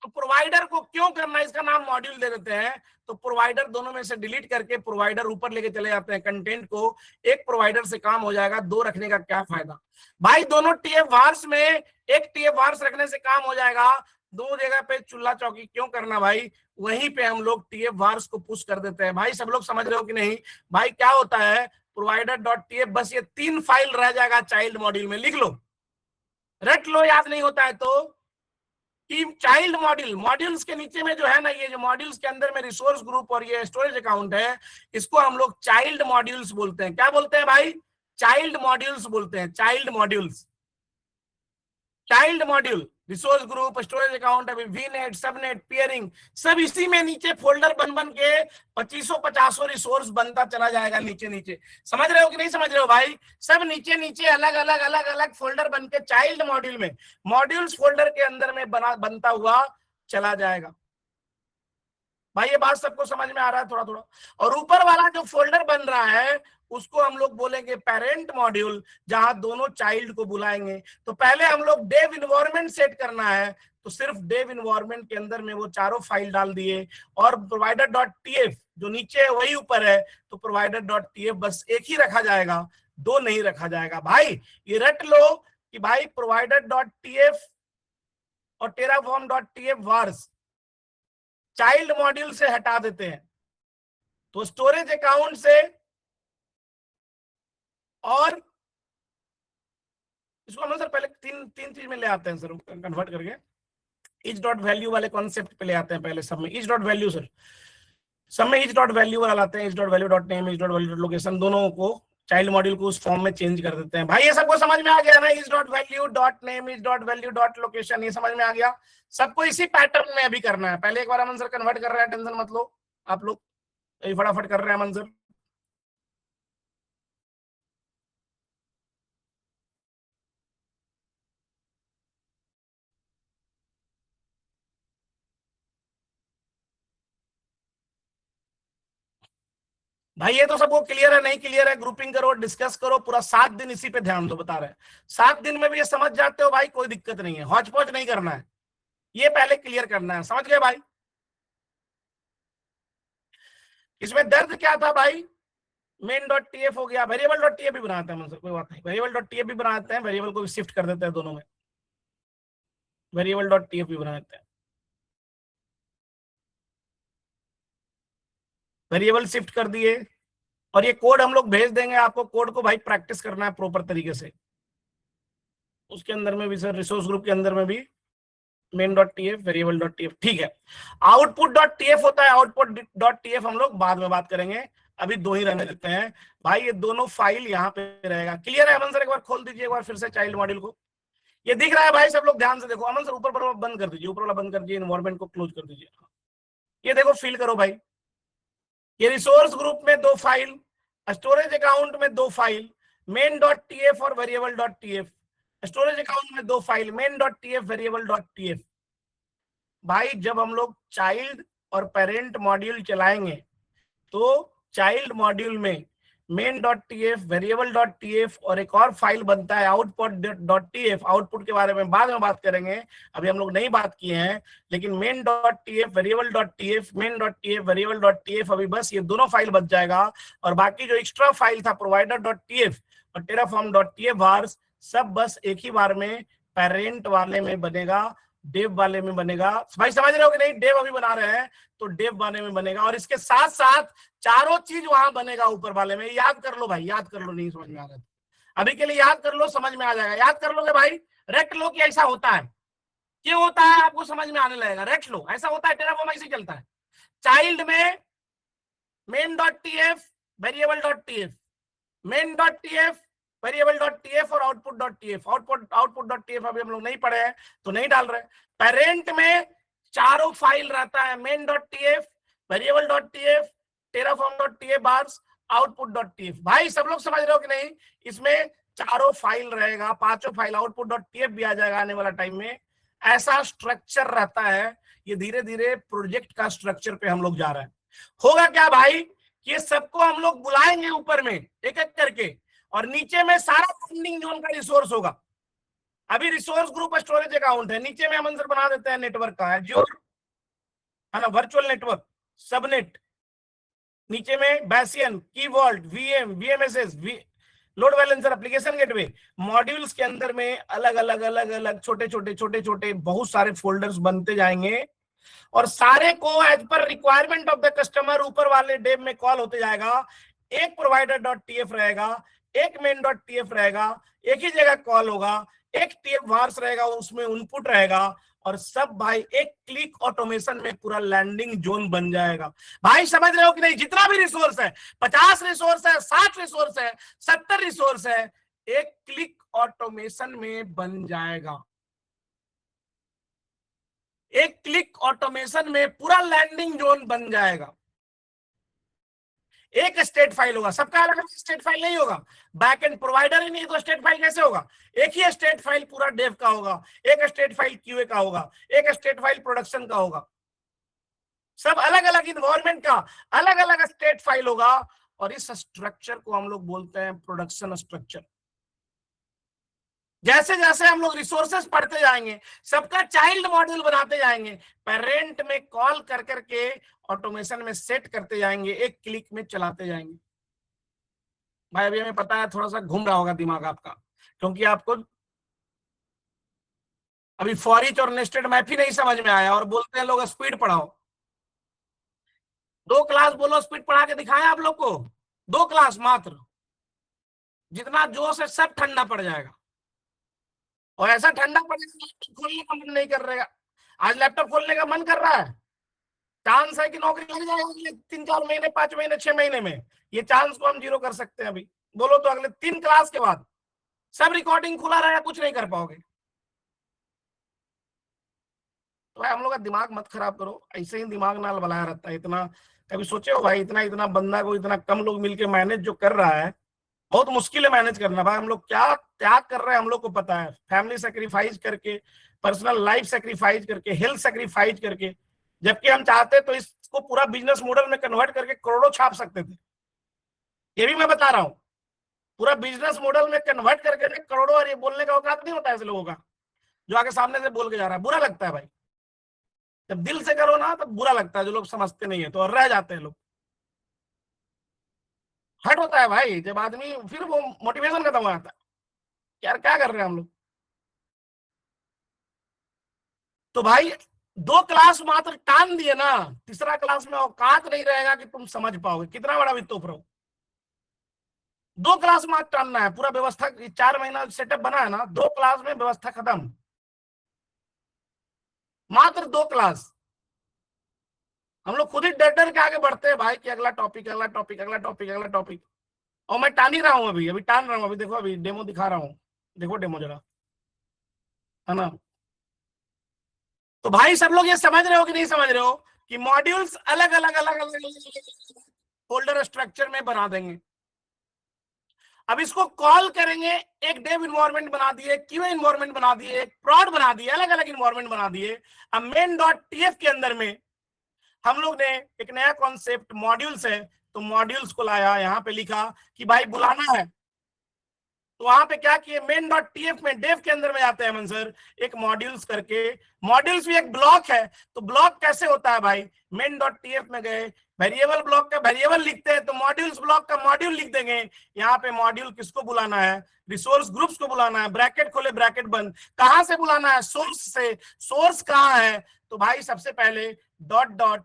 तो प्रोवाइडर को क्यों करना, इसका नाम मॉड्यूल दे देते हैं। तो प्रोवाइडर दोनों में से डिलीट करके प्रोवाइडर ऊपर लेके चले जाते हैं कंटेंट को, एक प्रोवाइडर से काम हो जाएगा, 2 रखने का क्या फायदा। भाई दोनों टीएफ वार्स में एक टीएफ वार्स रखने से काम हो जाएगा, 2 जगह पे चूल्हा चौकी क्यों करना भाई। वहीं पे हम लोग टीएफ वार्स को पुश कर देते हैं। भाई सब लोग समझ रहे हो कि नहीं? भाई क्या होता है प्रोवाइडर डॉट टीएफ, बस ये 3 फाइल रह जाएगा चाइल्ड मॉड्यूल में, लिख लो, रट लो, याद नहीं होता है तो। कि चाइल्ड मॉड्यूल, मॉड्यूल्स के नीचे में जो है ना, ये जो मॉड्यूल्स के अंदर में रिसोर्स ग्रुप और ये स्टोरेज अकाउंट है, इसको हम लोग चाइल्ड मॉड्यूल्स बोलते हैं। क्या बोलते हैं भाई? चाइल्ड मॉड्यूल्स बोलते हैं, child modules. Child module, resource group, storage account, अभी वीनेट, सबनेट, पियरिंग, सब इसी में नीचे फोल्डर बन बन के 2500 रिसोर्स बनता चला जाएगा नीचे नीचे। समझ रहे हो कि नहीं समझ रहे हो भाई? सब नीचे नीचे अलग अलग अलग अलग फोल्डर बन के चाइल्ड मॉड्यूल में, मॉड्यूल्स फोल्डर के अंदर में बनता हुआ चला जाएगा। भाई ये बात सबको समझ में आ रहा है थोड़ा थोड़ा? और ऊपर वाला जो फोल्डर बन रहा है उसको हम लोग बोलेंगे पेरेंट मॉड्यूल, जहां दोनों चाइल्ड को बुलाएंगे। तो पहले हम लोग डेव इन्वायरमेंट सेट करना है, तो सिर्फ डेव इन्वायरमेंट के अंदर में वो चारों फाइल डाल दिए, और प्रोवाइडर डॉट टीएफ जो नीचे है वही ऊपर है, तो प्रोवाइडर डॉट टीएफ बस एक ही रखा जाएगा, 2 नहीं रखा जाएगा। भाई ये रट लो कि भाई प्रोवाइडर डॉट टीएफ और Terraform dot TF wars child module से हटा देते हैं, तो स्टोरेज अकाउंट से और इसको हम सर पहले तीन तीन चीज में ले आते हैं सर, कन्वर्ट करके इच डॉट वैल्यू वाले कॉन्सेप्ट पे ले आते हैं। पहले सब में इच डॉट वैल्यू सर, सब में इच डॉट वैल्यू वाला लाते हैं, etch dot value dot name, etch dot value dot location, दोनों को चाइल्ड मॉड्यूल को उस फॉर्म में चेंज कर देते हैं। भाई ये सबको समझ में आ गया ना? Etch dot value dot name, etch dot value dot location, ये समझ में आ गया? सबको इसी पैटर्न में अभी करना है। पहले एक बार अमन सर कन्वर्ट कर रहे हैं, टेंशन मत लो आप लोग, फटाफट कर रहे हैं अमन सर। भाई ये तो सबको क्लियर है, नहीं क्लियर है ग्रुपिंग करो, डिस्कस करो, पूरा 7 दिन इसी पे ध्यान दो, बता रहे हैं 7 दिन में भी ये समझ जाते हो भाई, कोई दिक्कत नहीं है, हौच पौच नहीं करना है, ये पहले क्लियर करना है, समझ गए भाई। इसमें दर्द क्या था भाई, मेन डॉट टीएफ हो गया, वेरिएबल डॉट टीएफ भी बनाते हैं, कोई बात नहीं, वेरिएबल डॉट टीएफ भी बनाते हैं, वेरिएबल को भी शिफ्ट कर देते हैं दोनों में, वेरिएबल डॉट टीएफ भी बना देते हैं, वेरिएबल शिफ्ट कर दिए, और ये कोड हम लोग भेज देंगे आपको, कोड को भाई प्रैक्टिस करना है प्रॉपर तरीके से, उसके अंदर में भी सर, रिसोर्स ग्रुप के अंदर में भी main dot TF, variable dot TF, ठीक है। आउटपुट डॉट टीएफ होता है, आउटपुट डॉट टीएफ हम लोग बाद में बात करेंगे, अभी 2 ही रहने देते हैं भाई, ये दोनों फाइल यहाँ पे रहेगा, क्लियर है। अमन सर एक बार खोल दीजिए एक बार फिर से चाइल्ड मॉड्यूल को, ये दिख रहा है भाई, सब लोग ध्यान से देखो, अमन सर ऊपर पर बंद कर दीजिए, ऊपर वाला बंद कर दीजिए, इन्वायरमेंट को क्लोज कर दीजिए, ये देखो फिल करो भाई, ये रिसोर्स ग्रुप में 2 फाइल, स्टोरेज अकाउंट में 2 फाइल, मेन डॉट टीएफ और variable dot TF, storage account में 2 file, main dot TF, variable dot TF. भाई जब हम लोग चाइल्ड और पेरेंट मॉड्यूल चलाएंगे तो चाइल्ड मॉड्यूल में main dot TF, variable dot TF और एक और फाइल बनता है आउटपुट डॉट टीएफ, आउटपुट के बारे में बाद में बात करेंगे, अभी हम लोग नहीं बात किए हैं, लेकिन main dot TF, variable dot TF, main dot TF, variable dot TF, अभी बस ये दोनों फाइल बच जाएगा, और बाकी जो एक्स्ट्रा फाइल था प्रोवाइडर डॉट टीएफ और टेराफॉर्म डॉट टीएफ वार्स, सब बस एक ही बार में पेरेंट वाले में बनेगा, डेव वाले में बनेगा, भाई समझ रहे हो कि नहीं, डेव अभी बना रहे हैं तो डेव वाले में बनेगा, और इसके साथ साथ चारों चीज वहां बनेगा ऊपर वाले में, याद कर लो भाई, याद कर लो, नहीं समझ में आ रहा है अभी के लिए याद कर लो, समझ में आ जाएगा, याद कर लोगे भाई, रट लो कि ऐसा होता है, क्यों होता है आपको समझ में आने लगेगा, रट लो, ऐसा होता है, टेराफॉर्म ऐसे चलता है, चाइल्ड में main dot TF, variable dot TF, main dot TF, variable dot TF और output dot TF, output dot TF अभी हम लोग नहीं पढ़े हैं तो नहीं डाल रहे। पेरेंट में चारों फाइल रहता है, main dot TF, variable dot TF, Terraform dot TF bars, output dot TF. भाई सब लोग समझ रहे हो कि नहीं, इसमें चारों फाइल रहेगा, 5 फाइल, आउटपुट डॉट टीएफ भी आ जाएगा आने वाला टाइम में, ऐसा स्ट्रक्चर रहता है। ये धीरे धीरे प्रोजेक्ट का स्ट्रक्चर पे हम लोग जा रहे हैं। होगा क्या भाई, ये सबको हम लोग बुलाएंगे ऊपर में एक एक करके, और नीचे में सारा फंडिंग जोन का रिसोर्स होगा। अभी रिसोर्स ग्रुप स्टोरेज अकाउंट है, नीचे में हम आंसर बना देते हैं नेटवर्क का, एज्योर है ना, वर्चुअल नेटवर्क, सबनेट, नीचे में bastion, key vault, VM, VMSS, load balancer, application gateway, modules के अंदर में अलग अलग छोटे छोटे बहुत सारे फोल्डर्स बनते जाएंगे, और सारे को as per requirement of the customer ऊपर वाले डेब में कॉल होते जाएगा। एक प्रोवाइडर डॉट टीएफ रहेगा, एक मेन डॉट टीएफ रहेगा, एक ही जगह कॉल होगा, एक टीएफ वार्स रहेगा, उसमें इनपुट रहेगा, और सब भाई एक क्लिक ऑटोमेशन में पूरा लैंडिंग जोन बन जाएगा। भाई समझ रहे हो कि नहीं, जितना भी रिसोर्स है, 50 रिसोर्स है, 60 रिसोर्स है, 70 रिसोर्स है, एक क्लिक ऑटोमेशन में बन जाएगा, एक क्लिक ऑटोमेशन में पूरा लैंडिंग जोन बन जाएगा। एक स्टेट फाइल होगा, सबका अलग अलग स्टेट फाइल नहीं होगा, बैक एंड प्रोवाइडर ही नहीं तो स्टेट फाइल कैसे होगा, एक ही स्टेट फाइल पूरा डेव का होगा, एक स्टेट फाइल क्यूए का होगा, एक स्टेट फाइल प्रोडक्शन का होगा, सब अलग अलग इन्वायरमेंट का अलग अलग स्टेट फाइल होगा, और इस स्ट्रक्चर को हम लोग बोलते हैं प्रोडक्शन स्ट्रक्चर। जैसे जैसे हम लोग रिसोर्सेस पढ़ते जाएंगे, सबका चाइल्ड मॉड्यूल बनाते जाएंगे, पेरेंट में कॉल कर करके ऑटोमेशन में सेट करते जाएंगे, एक क्लिक में चलाते जाएंगे। भाई अभी हमें पता है थोड़ा सा घूम रहा होगा दिमाग आपका, क्योंकि आपको अभी फॉर ईच और नेस्टेड मैप ही नहीं समझ में आया, और बोलते हैं लोग स्पीड पढ़ाओ। 2 क्लास बोलो स्पीड पढ़ा के दिखाएं आप लोग को, 2 क्लास मात्र, जितना जोश है सब ठंडा पड़ जाएगा, और ऐसा ठंडा पड़ेगा खोलने का मन नहीं कर रहेगा। आज लैपटॉप खोलने का मन कर रहा है, चांस है कि नौकरी लग जाएगा अगले 3-4 महीने, 5 महीने, 6 महीने में, ये चांस को हम 0 कर सकते हैं। अभी बोलो तो अगले 3 क्लास के बाद सब रिकॉर्डिंग खुला रहेगा, कुछ नहीं कर पाओगे। तो भाई हम लोग का दिमाग मत खराब करो, ऐसे ही दिमाग नाल बनाया रहता है। इतना कभी सोचे हो भाई, इतना बंदा को इतना कम लोग मिलके मैनेज जो कर रहा है, बहुत मुश्किल है मैनेज करना। भाई हम लोग क्या त्याग कर रहे हैं हम लोग को पता है, फैमिली सेक्रीफाइस करके, पर्सनल लाइफ सेक्रीफाइस करके, हेल्थ सेक्रीफाइस करके, जबकि हम चाहते तो इसको पूरा बिजनेस मॉडल में कन्वर्ट करके करोड़ों छाप सकते थे। ये भी मैं बता रहा हूं, पूरा बिजनेस मॉडल में कन्वर्ट करके करोड़ों, और ये बोलने का औकात नहीं होता ऐसे लोगों का, जो आगे सामने से बोल के जा रहा है। बुरा लगता है भाई, जब दिल से करो ना तब बुरा लगता है, जो लोग समझते नहीं है तो, और रह जाते हैं लोग। हट होता है भाई जब आदमी, फिर वो मोटिवेशन खत्म हो जाता है, यार क्या कर रहे हैं हम लोग। तो भाई 2 क्लास मात्र टान दिए ना, तीसरा क्लास में औकात नहीं रहेगा कि तुम समझ पाओगे, कितना बड़ा भी तोप रहो। 2 क्लास मात्र टानना है, पूरा व्यवस्था 4 महीना सेटअप बना है ना, 2 क्लास में व्यवस्था खत्म, मात्र 2 क्लास। हम लोग खुद ही डर डर के आगे बढ़ते हैं भाई कि अगला टॉपिक, अगला टॉपिक, अगला टॉपिक, अगला टॉपिक। और मैं टान ही रहा हूँ, अभी टान रहा हूँ, अभी देखो, अभी डेमो दिखा रहा हूँ, देखो डेमो जरा, है ना। तो भाई सब लोग ये समझ रहे हो कि नहीं समझ रहे हो कि मॉड्यूल्स अलग अलग अलग अलग फोल्डर स्ट्रक्चर में बना देंगे। अब इसको कॉल करेंगे, एक डेव इन्वायरमेंट बना दिए, क्यू इन्वायरमेंट बना दिए, एक प्रॉड बना दिए, अलग अलग इन्वायरमेंट बना दिए। अब मेन डॉट टीएफ के अंदर में हम लोग ने एक नया कॉन्सेप्ट मॉड्यूल्स है, तो मॉड्यूल्स को लाया, यहाँ पे लिखा कि भाई बुलाना है, तो वहां पे क्या किए, मेन डॉट टीएफ में डेव के अंदर में जाते हैं मन सर, एक मॉड्यूल्स करके, मॉड्यूल्स भी एक ब्लॉक है। तो ब्लॉक कैसे होता है भाई, मेन डॉट टीएफ में गए, वेरिएबल ब्लॉक का वेरिएबल लिखते हैं, तो मॉड्यूल्स ब्लॉक का मॉड्यूल लिख देंगे। यहाँ पे मॉड्यूल किसको बुलाना है, रिसोर्स ग्रुप्स को बुलाना है, ब्रैकेट खोले ब्रैकेट बंद, कहां से बुलाना है, सोर्स से। सोर्स कहाँ है, तो भाई सबसे पहले dot dot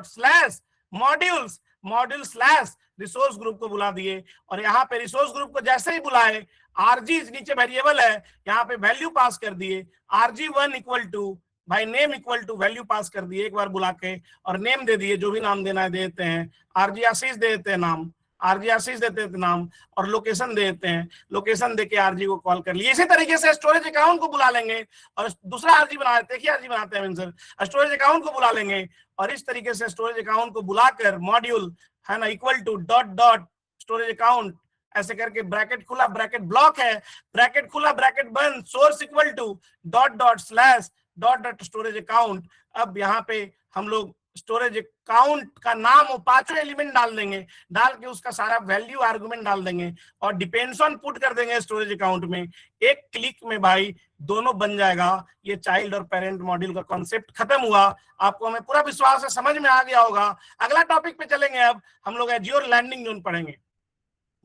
slash modules, module slash resource group को बुला दिए। और यहाँ पे रिसोर्स ग्रुप को जैसे ही बुलाए, आरजी नीचे वेरिएबल है, यहाँ पे वैल्यू पास कर दिए, RG1 इक्वल टू भाई नेम इक्वल टू वैल्यू पास कर दिए एक बार बुला के, और नेम दे दिए, जो भी नाम देना है देते हैं, RG आशीष दे देते हैं नाम, RG आशीष देते हैं नाम, और लोकेशन दे देते हैं, लोकेशन देके RG को कॉल कर लिए। इसी तरीके से स्टोरेज अकाउंट को बुला लेंगे और दूसरा RG बना देते हैं, RG बनाते हैं सर, स्टोरेज अकाउंट को बुला लेंगे, और इस तरीके से स्टोरेज अकाउंट को बुलाकर मॉड्यूल है ना equal to dot dot storage account, ऐसे करके ब्रैकेट खुला ब्रैकेट ब्लॉक है, ब्रैकेट खुला ब्रैकेट बंद, source equal to dot dot slash dot dot storage account. अब यहाँ पे हम लोग स्टोरेज अकाउंट का नाम और 5 एलिमेंट डाल देंगे, डाल के उसका सारा वैल्यू आर्गुमेंट डाल देंगे और डिपेंड्स ऑन पुट कर देंगे स्टोरेज अकाउंट में। एक क्लिक में भाई दोनों बन जाएगा। ये चाइल्ड और पेरेंट मॉड्यूल का कॉन्सेप्ट खत्म हुआ। आपको हमें पूरा विश्वास है समझ में आ गया होगा। अगला टॉपिक पे चलेंगे, अब हम लोग एज्योर लैंडिंग जोन पढ़ेंगे।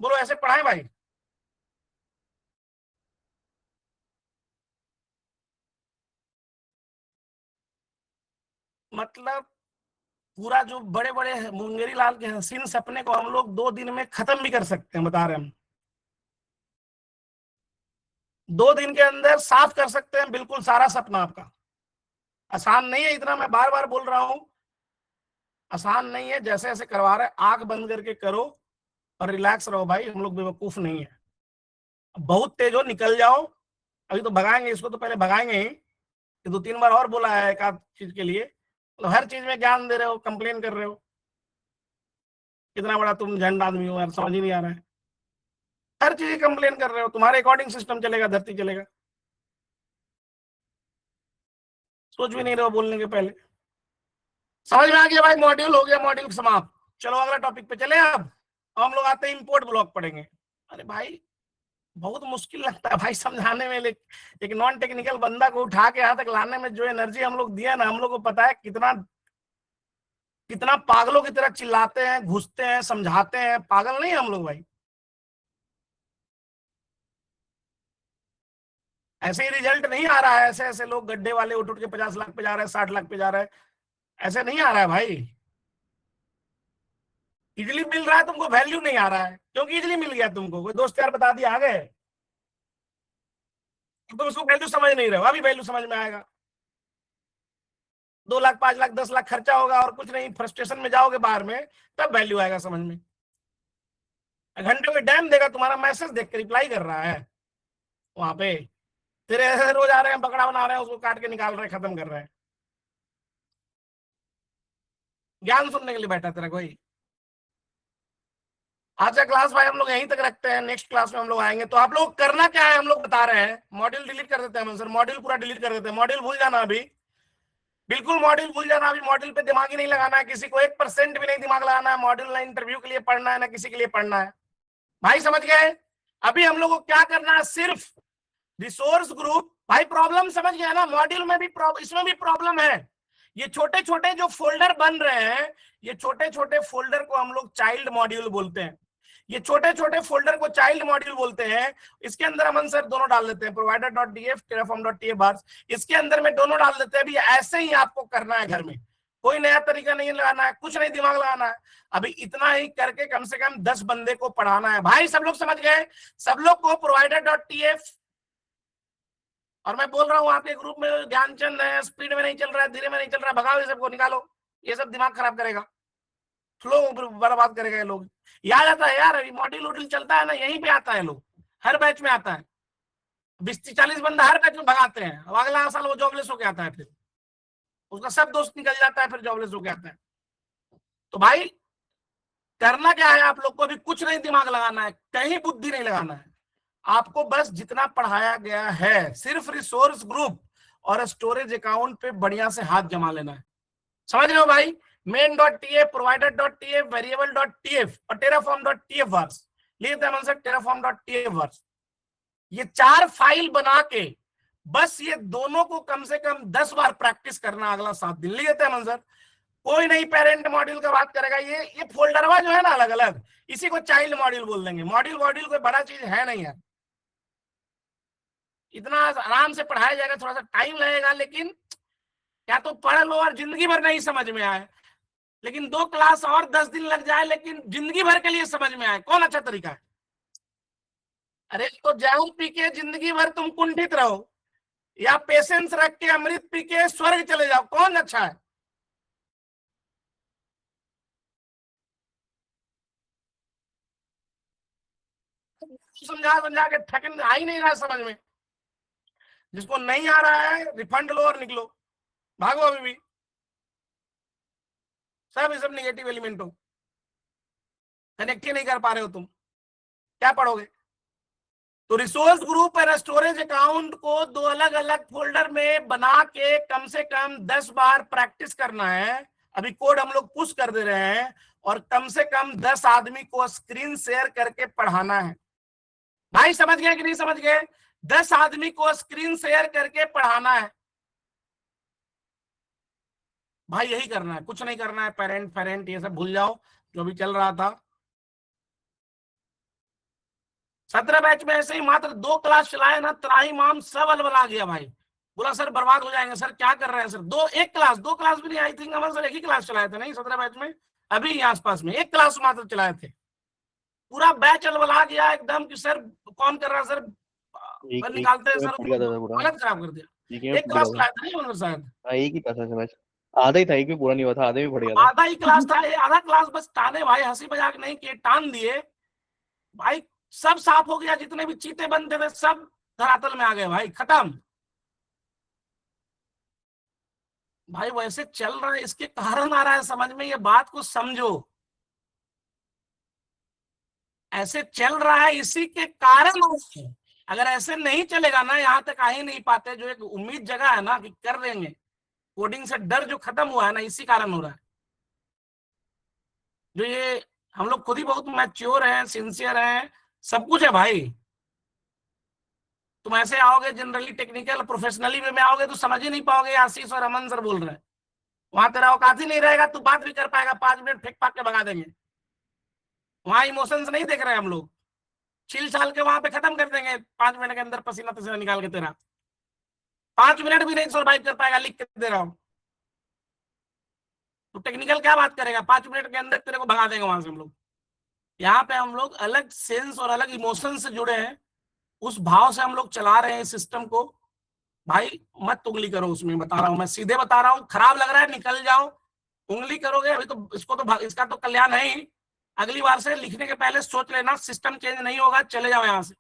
बोलो ऐसे पढ़ाएं भाई? मतलब पूरा जो बड़े बड़े मुंगेरी लाल के हसीन सपने को हम लोग 2 दिन में खत्म भी कर सकते हैं, बता रहे हम। 2 दिन के अंदर साफ कर सकते हैं बिल्कुल सारा सपना आपका। आसान नहीं है, इतना मैं बार बार बोल रहा हूं, आसान नहीं है। जैसे जैसे करवा रहे हैं आंख बंद करके करो और रिलैक्स रहो भाई, हम लोग बेवकूफ नहीं है। बहुत तेज हो निकल जाओ, अभी तो भगाएंगे इसको, तो पहले भगाएंगे ही। 2-3 बार और बोला है एक आध चीज के लिए, तो हर चीज में ज्ञान दे रहे हो, कंप्लेन कर रहे हो। कितना बड़ा तुम झंड आदमी हो यार, समझ ही नहीं आ रहा है। हर चीज कंप्लेन कर रहे हो, तुम्हारे अकॉर्डिंग सिस्टम चलेगा, धरती चलेगा। सोच भी नहीं रहे हो बोलने के पहले। समझ में आ गया भाई? मॉड्यूल हो गया, मॉड्यूल समाप्त। चलो अगला टॉपिक पे चले। अब हम लोग आते हैं इंपोर्ट ब्लॉक पढ़ेंगे। अरे भाई बहुत मुश्किल लगता है भाई समझाने में, एक नॉन टेक्निकल बंदा को उठा के यहाँ तक लाने में जो एनर्जी हम लोग दिया ना, हम लोग को पता है कितना कितना पागलों की तरह चिल्लाते हैं, घुसते हैं, समझाते हैं। पागल नहीं है हम लोग भाई। ऐसे ही रिजल्ट नहीं आ रहा है, ऐसे ऐसे लोग गड्ढे वाले उठ उठ के 50 लाख पे जा रहे हैं, 60 लाख पे जा रहे हैं, ऐसे नहीं आ रहा है भाई। इजली मिल रहा है तुमको, वैल्यू नहीं आ रहा है क्योंकि इजली मिल गया तुमको, कोई दोस्त यार बता दिया आ गए, तुम उसको वैल्यू समझ नहीं रहे हो। अभी वैल्यू समझ में आएगा। 2 लाख 5 लाख 10 लाख खर्चा होगा और कुछ नहीं, फ्रस्ट्रेशन में जाओगे बाहर में, तब वैल्यू आएगा समझ में। घंटे में डैम देगा, तुम्हारा मैसेज देख के रिप्लाई कर रहा है वहां पे, तेरे ऐसे रोज आ रहे हैं, बकरा बना रहे हैं, उसको काट के निकाल रहे हैं, खत्म कर रहे हैं। ज्ञान सुनने के लिए बैठा तेरा कोई? आज का क्लास भाई हम लोग यहीं तक रखते हैं, नेक्स्ट क्लास में हम लोग आएंगे। तो आप लोग करना क्या है, हम लोग बता रहे हैं। मॉड्यूल डिलीट कर देते हैं सर, मॉड्यूल पूरा डिलीट कर देते हैं, मॉड्यूल भूल जाना अभी। बिल्कुल मॉड्यूल भूल जाना, अभी मॉड्यूल पे दिमाग ही नहीं लगाना है, किसी को 1% भी नहीं दिमाग लगाना है, मॉड्यूल ना इंटरव्यू के लिए पढ़ना है ना किसी के लिए पढ़ना है। भाई समझ गए? अभी हम लोग को क्या करना है, सिर्फ रिसोर्स ग्रुप। भाई प्रॉब्लम समझ गया ना, मॉड्यूल में भी इसमें भी प्रॉब्लम है। ये छोटे छोटे जो फोल्डर बन रहे हैं, ये छोटे छोटे फोल्डर को हम लोग चाइल्ड मॉड्यूल बोलते हैं। ये छोटे छोटे फोल्डर को चाइल्ड मॉड्यूल बोलते हैं। इसके अंदर अमन सर दोनों डाल देते हैं, provider.df terraform.tf bars, इसके अंदर में दोनों डाल देते हैं। अभी ऐसे ही आपको करना है घर में, कोई नया तरीका नहीं लगाना है, कुछ नहीं दिमाग लगाना है। अभी इतना ही करके कम से कम 10 बंदे को पढ़ाना है। भाई सब लोग समझ गए? सब लोग को provider.tf, और मैं बोल रहा हूँ आपके ग्रुप में ज्ञानचंद है, स्पीड में नहीं चल रहा है, धीरे में नहीं चल रहा है, भगाओ ये सबको, निकालो। ये सब दिमाग खराब करेगा, फ्लो बर्बाद करेगा ये लोग। याद आता है यार, अभी मॉड्यूल वॉड्यूल चलता है ना, यहीं पे आता है लोग, हर बैच में आता है। 20-40 बंदा हर बैच में भगाते हैं, अब अगला साल वो जॉबलेस होके आता है, फिर उसका सब दोस्त निकल जाता है, फिर जॉबलेस होके आता है। तो भाई करना क्या है आप लोग को, अभी कुछ नहीं दिमाग लगाना है, कहीं बुद्धि नहीं लगाना है। आपको बस जितना पढ़ाया गया है, सिर्फ रिसोर्स ग्रुप और स्टोरेज अकाउंट पे बढ़िया से हाथ जमा लेना है। समझ रहे हो भाई? main.tf, provider.tf, variable.tf और terraform.tf vars, लिखते हैं सर terraform.tf vars। ये 4 फाइल बना के बस ये दोनों को कम से कम 10 बार प्रैक्टिस करना, अगला 7 दिन। लिखते हैं सर, कोई नहीं पेरेंट मॉड्यूल का बात करेगा। ये फोल्डरवा जो है ना अलग अलग, इसी को चाइल्ड मॉड्यूल बोल देंगे। मॉड्यूल कोई बड़ा चीज है नहीं यार, इतना आराम से पढ़ाया जाएगा, थोड़ा सा टाइम लगेगा, लेकिन या तो पढ़ लो और जिंदगी भर नहीं समझ में आए, लेकिन 2 क्लास और 10 दिन लग जाए लेकिन जिंदगी भर के लिए समझ में आए, कौन अच्छा तरीका है? अरे तो जहर पी के जिंदगी भर तुम कुंठित रहो, या पेशेंस रख के अमृत पी के स्वर्ग चले जाओ, कौन अच्छा है? समझा समझा के थकन आ ही नहीं रहा समझ में। जिसको नहीं आ रहा है रिफंड लो और निकलो, भागो। अभी भी सब निगेटिव एलिमेंट हो, कनेक्ट ही नहीं कर पा रहे हो तुम, क्या पढ़ोगे? तो रिसोर्स ग्रुप और स्टोरेज अकाउंट को 2 अलग अलग फोल्डर में बना के कम से कम 10 बार प्रैक्टिस करना है। अभी कोड हम लोग पुश कर दे रहे हैं, और कम से कम 10 आदमी को स्क्रीन शेयर करके पढ़ाना है। भाई समझ गए कि नहीं समझ गए? 10 आदमी को स्क्रीन शेयर करके पढ़ाना है। भाई यही करना है, कुछ नहीं करना है। पेरेंट ये सब भूल जाओ जो भी चल रहा था। 17 बैच में ऐसे ही मात्र 2 क्लास चलाए ना, त्राही माम सब अलबला गया भाई। बोला सर बर्बाद हो जाएंगे। सर क्या कर रहे हैं सर? 2 क्लास भी नहीं, I think Aman sir 1 he class चलाए थे नहीं 17 बैच में, अभी आसपास में 1 क्लास मात्र चलाए थे। पूरा बैच अलबला गया एकदम कि सर कौन कर रहा है सर, निकालते हैं सर, हालत खराब कर दिया। 1 क्लास चलाए थे नहीं शायद, एक ही क्लास है, आधा ही था, एक भी पूरा नहीं हुआ था, आधे भी पड़ गया था। आधा ही क्लास था, आधा क्लास बस टाने भाई, हंसी मजाक नहीं किए, टान दिए भाई। सब साफ हो गया, जितने भी चीते बनते थे सब धरातल में आ गए भाई, खत्म। भाई वैसे चल रहा है, इसके कारण आ रहा है समझ में, ये बात को समझो। ऐसे चल रहा है इसी के कारण। अगर ऐसे नहीं चलेगा ना, यहाँ तक आ ही नहीं पाते। जो एक उम्मीद जगह है ना कि कर लेंगे, कोडिंग से डर जो खत्म हुआ है ना, इसी कारण हो रहा है। जो ये हम लोग खुद ही बहुत मैच्योर हैं, सिंसियर हैं, सब कुछ है भाई। तुम ऐसे आओगे जनरली टेक्निकल प्रोफेशनली वे में आओगे तो समझ ही नहीं पाओगे। आशीष और अमन सर बोल रहे हैं, वहां तेरा औकात ही नहीं रहेगा, तू बात भी कर पाएगा, 5 मिनट फेंक फाक के भगा देंगे। वहां इमोशंस नहीं देख रहे हैं हम लोग, छिल छाल के वहां पे खत्म कर देंगे 5 मिनट के अंदर, पसीना पसीना निकाल के तेरा। 5 मिनट भी नहीं सर्वाइव कर पाएगा, लिख के दे रहा हूं। तो टेक्निकल क्या बात करेगा, 5 मिनट के अंदर तेरे को भगा देंगे वहां से हम लोग। यहाँ पे हम लोग अलग सेंस और अलग इमोशन से जुड़े हैं, उस भाव से हम लोग चला रहे हैं सिस्टम को। भाई मत उंगली करो उसमें, बता रहा हूं मैं, सीधे बता रहा हूँ। खराब लग रहा है निकल जाओ, उंगली करोगे अभी तो इसको तो इसका तो कल्याण है ही। अगली बार से लिखने के पहले सोच लेना, सिस्टम चेंज नहीं होगा, चले जाओ यहाँ से।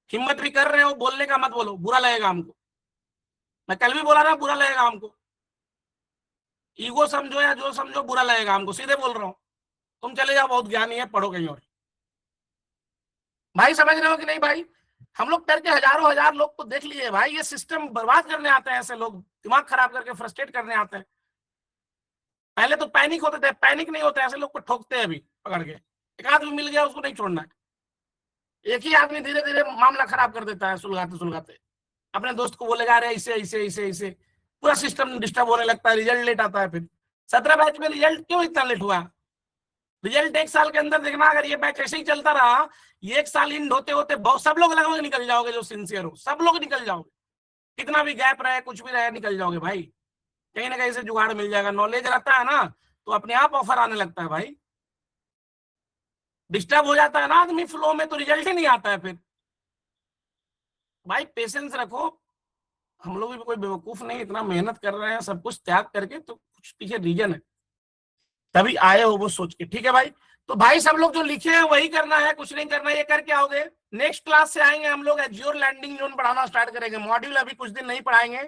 हिम्मत भी कर रहे हो बोलने का, मत बोलो, बुरा लगेगा हमको। मैं कल भी बोला ना, बुरा लगेगा हमको। ईगो समझो या जो समझो, बुरा लगेगा हमको, सीधे बोल रहा हूँ। तुम चले जाओ, बहुत ज्ञानी है, पढ़ो कहीं और। भाई समझ रहे हो कि नहीं भाई? हम लोग करके हजारों हजार लोग को देख लिए भाई। ये सिस्टम बर्बाद करने आते हैं ऐसे लोग, दिमाग खराब करके फ्रस्ट्रेट करने आते हैं। पहले तो पैनिक होते थे, पैनिक नहीं होते, ऐसे लोग को ठोकते हैं अभी पकड़ के। एक आदमी मिल गया उसको नहीं छोड़ना है। एक ही आदमी धीरे धीरे मामला खराब कर देता है, सुलगाते सुलगाते। अपने दोस्त को बोलेगा अरे ऐसे ऐसे ऐसे ऐसे, पूरा सिस्टम डिस्टर्ब होने लगता है, रिजल्ट लेट आता है। फिर 17 बैच में रिजल्ट क्यों इतना लेट हुआ? रिजल्ट 1 साल के अंदर देखना। अगर ये बैच ऐसे ही चलता रहा, ये 1 साल इन होते होते बहुत सब लोग लगभग निकल जाओगे, जो सिंसियर हो सब लोग निकल जाओगे। कितना भी गैप रहे, कुछ भी रहे, निकल जाओगे भाई। कहीं ना कहीं से जुगाड़ मिल जाएगा। नॉलेज रहता है ना तो अपने आप ऑफर आने लगता है भाई। डिस्टर्ब हो जाता है ना आदमी फ्लो में, तो रिजल्ट ही नहीं आता है फिर। भाई पेशेंस रखो। हम लोग भी कोई बेवकूफ नहीं, इतना मेहनत कर रहे हैं सब कुछ त्याग करके, तो कुछ पीछे रीजन है, तभी आए हो वो सोच के। ठीक है भाई। तो भाई सब लोग जो लिखे हैं वही करना है, कुछ नहीं करना है। ये करके आओगे। नेक्स्ट क्लास से आएंगे हम लोग एज्योर लैंडिंग जोन पढ़ाना स्टार्ट करेंगे। मॉड्यूल अभी कुछ दिन नहीं पढ़ाएंगे।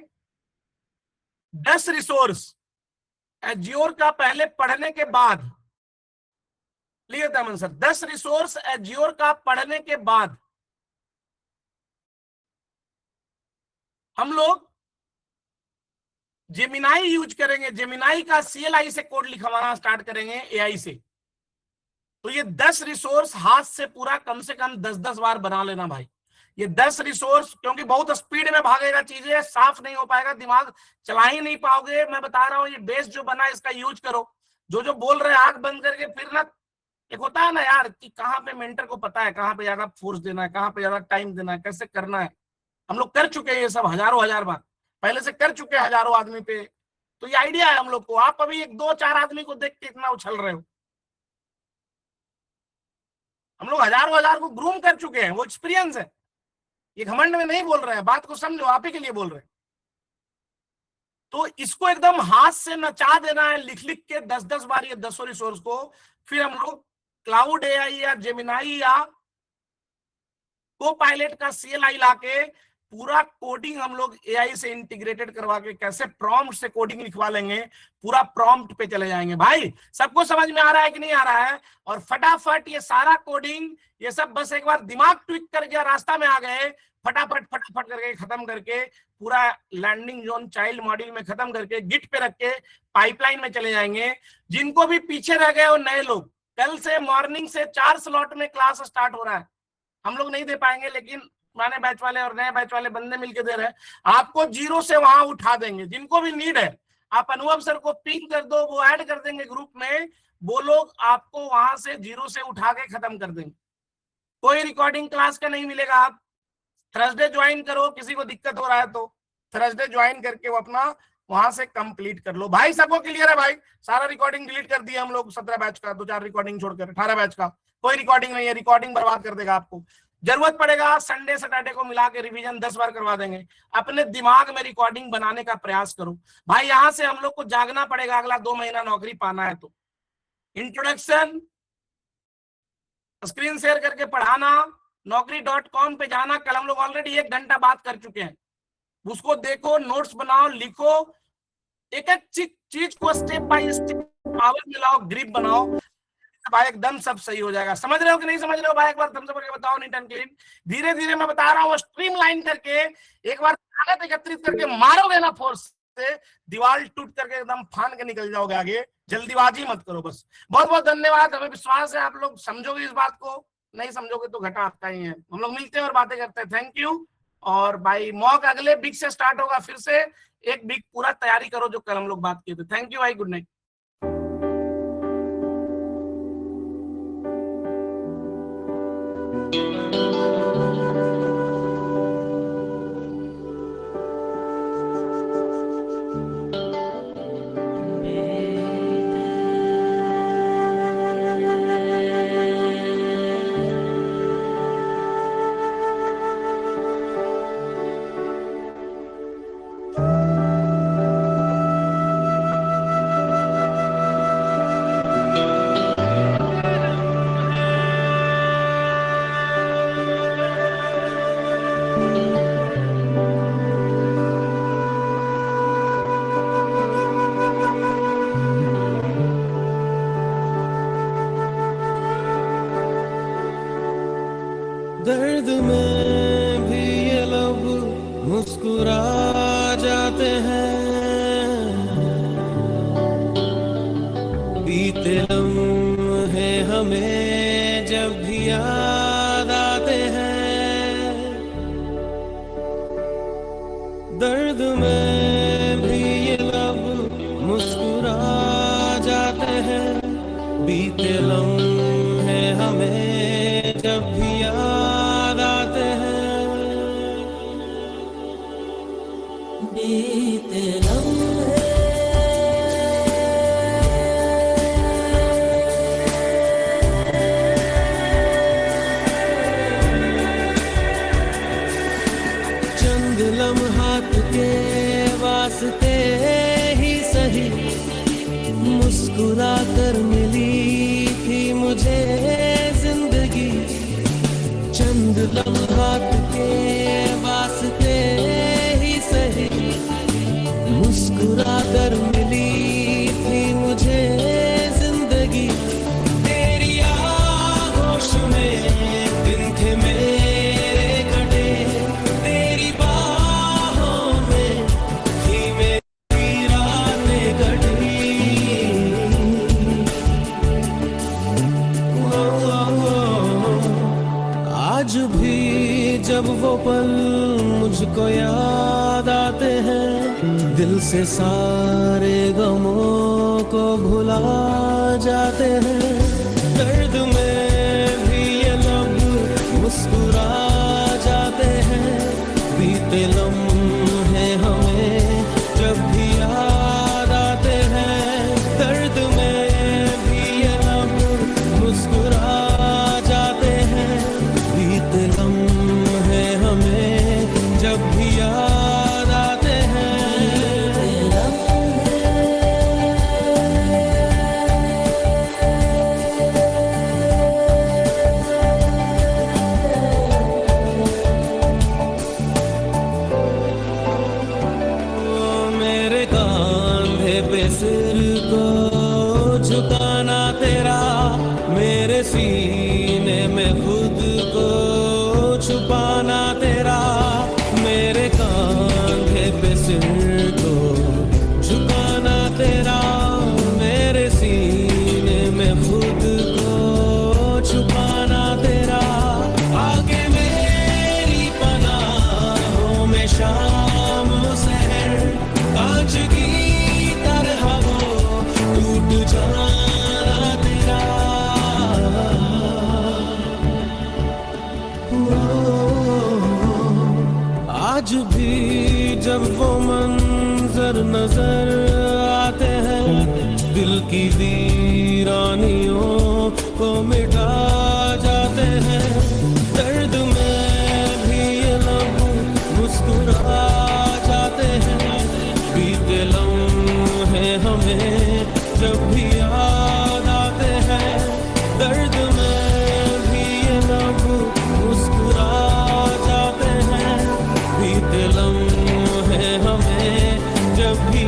10 रिसोर्स एज्योर का पहले पढ़ने के बाद, क्लियर था मन सर? 10 रिसोर्स एज्योर का पढ़ने के बाद हम लोग जेमिनाई यूज करेंगे। जेमिनाई का CLI से कोड लिखवाना स्टार्ट करेंगे AI से। तो ये 10 रिसोर्स हाथ से पूरा कम से कम 10-10 बार बना लेना भाई। ये 10 रिसोर्स, क्योंकि बहुत स्पीड में भागेगा, चीजें साफ नहीं हो पाएगा, दिमाग चला ही नहीं पाओगे। मैं बता रहा हूँ, ये बेस जो बना है इसका यूज करो। जो बोल रहे हैं आंख बंद करके, फिर ना एक होता है ना यार कि कहाँ पे मेंटर को पता है कहाँ पे ज्यादा फोर्स देना है, कहाँ पे ज्यादा टाइम देना है, कैसे करना है। हम लोग कर चुके हैं ये सब हजारों हजार बार, पहले से कर चुके हैं हजारों आदमी पे। तो ये आइडिया है हम लोग को। आप अभी 1-2-4 आदमी को देख के इतना उछल रहे हो। हम लोग हजारों हजार को ग्रूम कर चुके हैं, वो एक्सपीरियंस है। ये घमंड में नहीं बोल रहे हैं, बात को समझो, आप ही के लिए बोल रहे हैं। तो इसको एकदम हाथ से नचा देना है, लिख लिख के 10-10 बार ये 10 रिसोर्स को। फिर हम लोग क्लाउड AI या जेमिनाई या को पायलट का CLI लाके पूरा कोडिंग हम लोग AI से इंटीग्रेटेड करवा के कैसे प्रॉम्प्ट से कोडिंग लिखवा लेंगे, पूरा प्रॉम्प्ट पे चले जाएंगे। भाई सबको समझ में आ रहा है कि नहीं आ रहा है? और फटाफट ये सारा कोडिंग, ये सब बस एक बार दिमाग ट्विक कर गया, रास्ता में आ गए, फटाफट फटाफट करके खत्म करके पूरा लैंडिंग जोन चाइल्ड मॉड्यूल में खत्म करके गिट पे रख के पाइपलाइन में चले जाएंगे। जिनको भी पीछे रह गए वो नए लोग, कल से मॉर्निंग से 4 स्लॉट में क्लास स्टार्ट हो रहा है। हम लोग नहीं दे पाएंगे, लेकिन पुराने बैच वाले और नए बैच वाले बंदे मिलकर दे रहे हैं। आपको 0 से वहां उठा देंगे। जिनको भी नीड है, आप अनुभव सर को पिंग कर दो, वो ऐड कर देंगे ग्रुप में। वो लोग आपको वहां से 0 से उठा के खत्म कर देंगे। कोई रिकॉर्डिंग क्लास का नहीं मिलेगा। आप थर्सडे ज्वाइन करो, किसी को दिक्कत हो रहा है तो थर्सडे ज्वाइन करके वो अपना वहां से कंप्लीट कर लो। भाई सबको क्लियर है? भाई सारा रिकॉर्डिंग डिलीट कर दिया हम लोग 17 बैच का, 2-4 रिकॉर्डिंग छोड़कर 18 बैच का कोई रिकॉर्डिंग नहीं है। रिकॉर्डिंग बर्बाद कर देगा आपको। जरूरत पड़ेगा संडे सैटरडे को मिला के रिवीजन 10 बार करवा देंगे। अपने दिमाग में रिकॉर्डिंग बनाने का प्रयास करो भाई। यहां से हम लोग को जागना पड़ेगा, अगला 2 महीना नौकरी पाना है तो। इंट्रोडक्शन स्क्रीन शेयर करके पढ़ाना, naukri.com पे जाना। कल हम लोग ऑलरेडी 1 घंटा बात कर चुके हैं, उसको देखो, नोट्स बनाओ, लिखो, एक एक चीज को स्टेप बाय स्टेप पावर मिलाओ, ग्रिप बनाओ भाई, एकदम सब सही हो जाएगा। समझ रहे हो कि नहीं समझ रहे हो भाई? एक बार तुमसे करके बताओ। नीट एंड क्लीन धीरे धीरे मैं बता रहा हूँ, स्ट्रीमलाइन करके एक बार ताकत एकत्रित करके मारोगे ना फोर्स से, दीवार टूट करके एकदम फान के निकल जाओगे आगे। जल्दीबाजी मत करो बस। बहुत बहुत धन्यवाद। हमें विश्वास है आप लोग समझोगे इस बात को, नहीं समझोगे तो घटा आपका ही है। हम लोग मिलते हैं और बातें करते हैं। Thank you. और भाई मॉक अगले वीक से स्टार्ट होगा, फिर से 1 वीक पूरा तैयारी करो जो कल हम लोग बात किए थे। थैंक यू भाई, गुड नाइट। दर्द में भी ये लब मुस्कुरा जाते हैं, दर्द में भी ये लब मुस्कुरा जाते हैं, बीते लम्हे हमें जब भी याद आते हैं, बीते लम्हे चंद लम्हात के वास्ते ही सही मुस्कुरा कर मिली थी मुझे जिंदगी, चंद लम्हात के वास्ते ही सही मुस्कुरा कर मिली थी मुझे जिंदगी, तेरी आगोश में दिन थे मेरे कटे, तेरी बाहों में थी मेरी रातें कटी, आज भी जब वो पल मुझको याद आते हैं, दिल से सारे गमों को भुला जाते हैं, दर्द में भी ये लब मुस्कुरा जाते हैं, बीते लम्हे हमें जब भी याद आते हैं, दर्द में भी ये लब मुस्कुरा जाते हैं, बीते लम्हे हमें जब भी याद आते हैं। मेरे कांधे पे सिर को झुकाना तेरा, मेरे सीने में खुद को छुपाना तेरा, मेरे कांधे पे सिर को झुकाना तेरा, मेरे सीने में खुद को छुपाना तेरा, आगे मेरी पनाहों में शाम सहर, कांच की तरह वो टूट जाना तेरा, आज भी जब वो मंजर नजर आते हैं, दिल की वीरानियों को मिटा जाते हैं, दर्द में भी ये लब मुस्कुरा जाते हैं, बीते लम्हे हमें जब भी याद आते हैं, दर्द में भी ये लब मुस्कुरा जाते हैं, बीते लम्हे हमें जब भी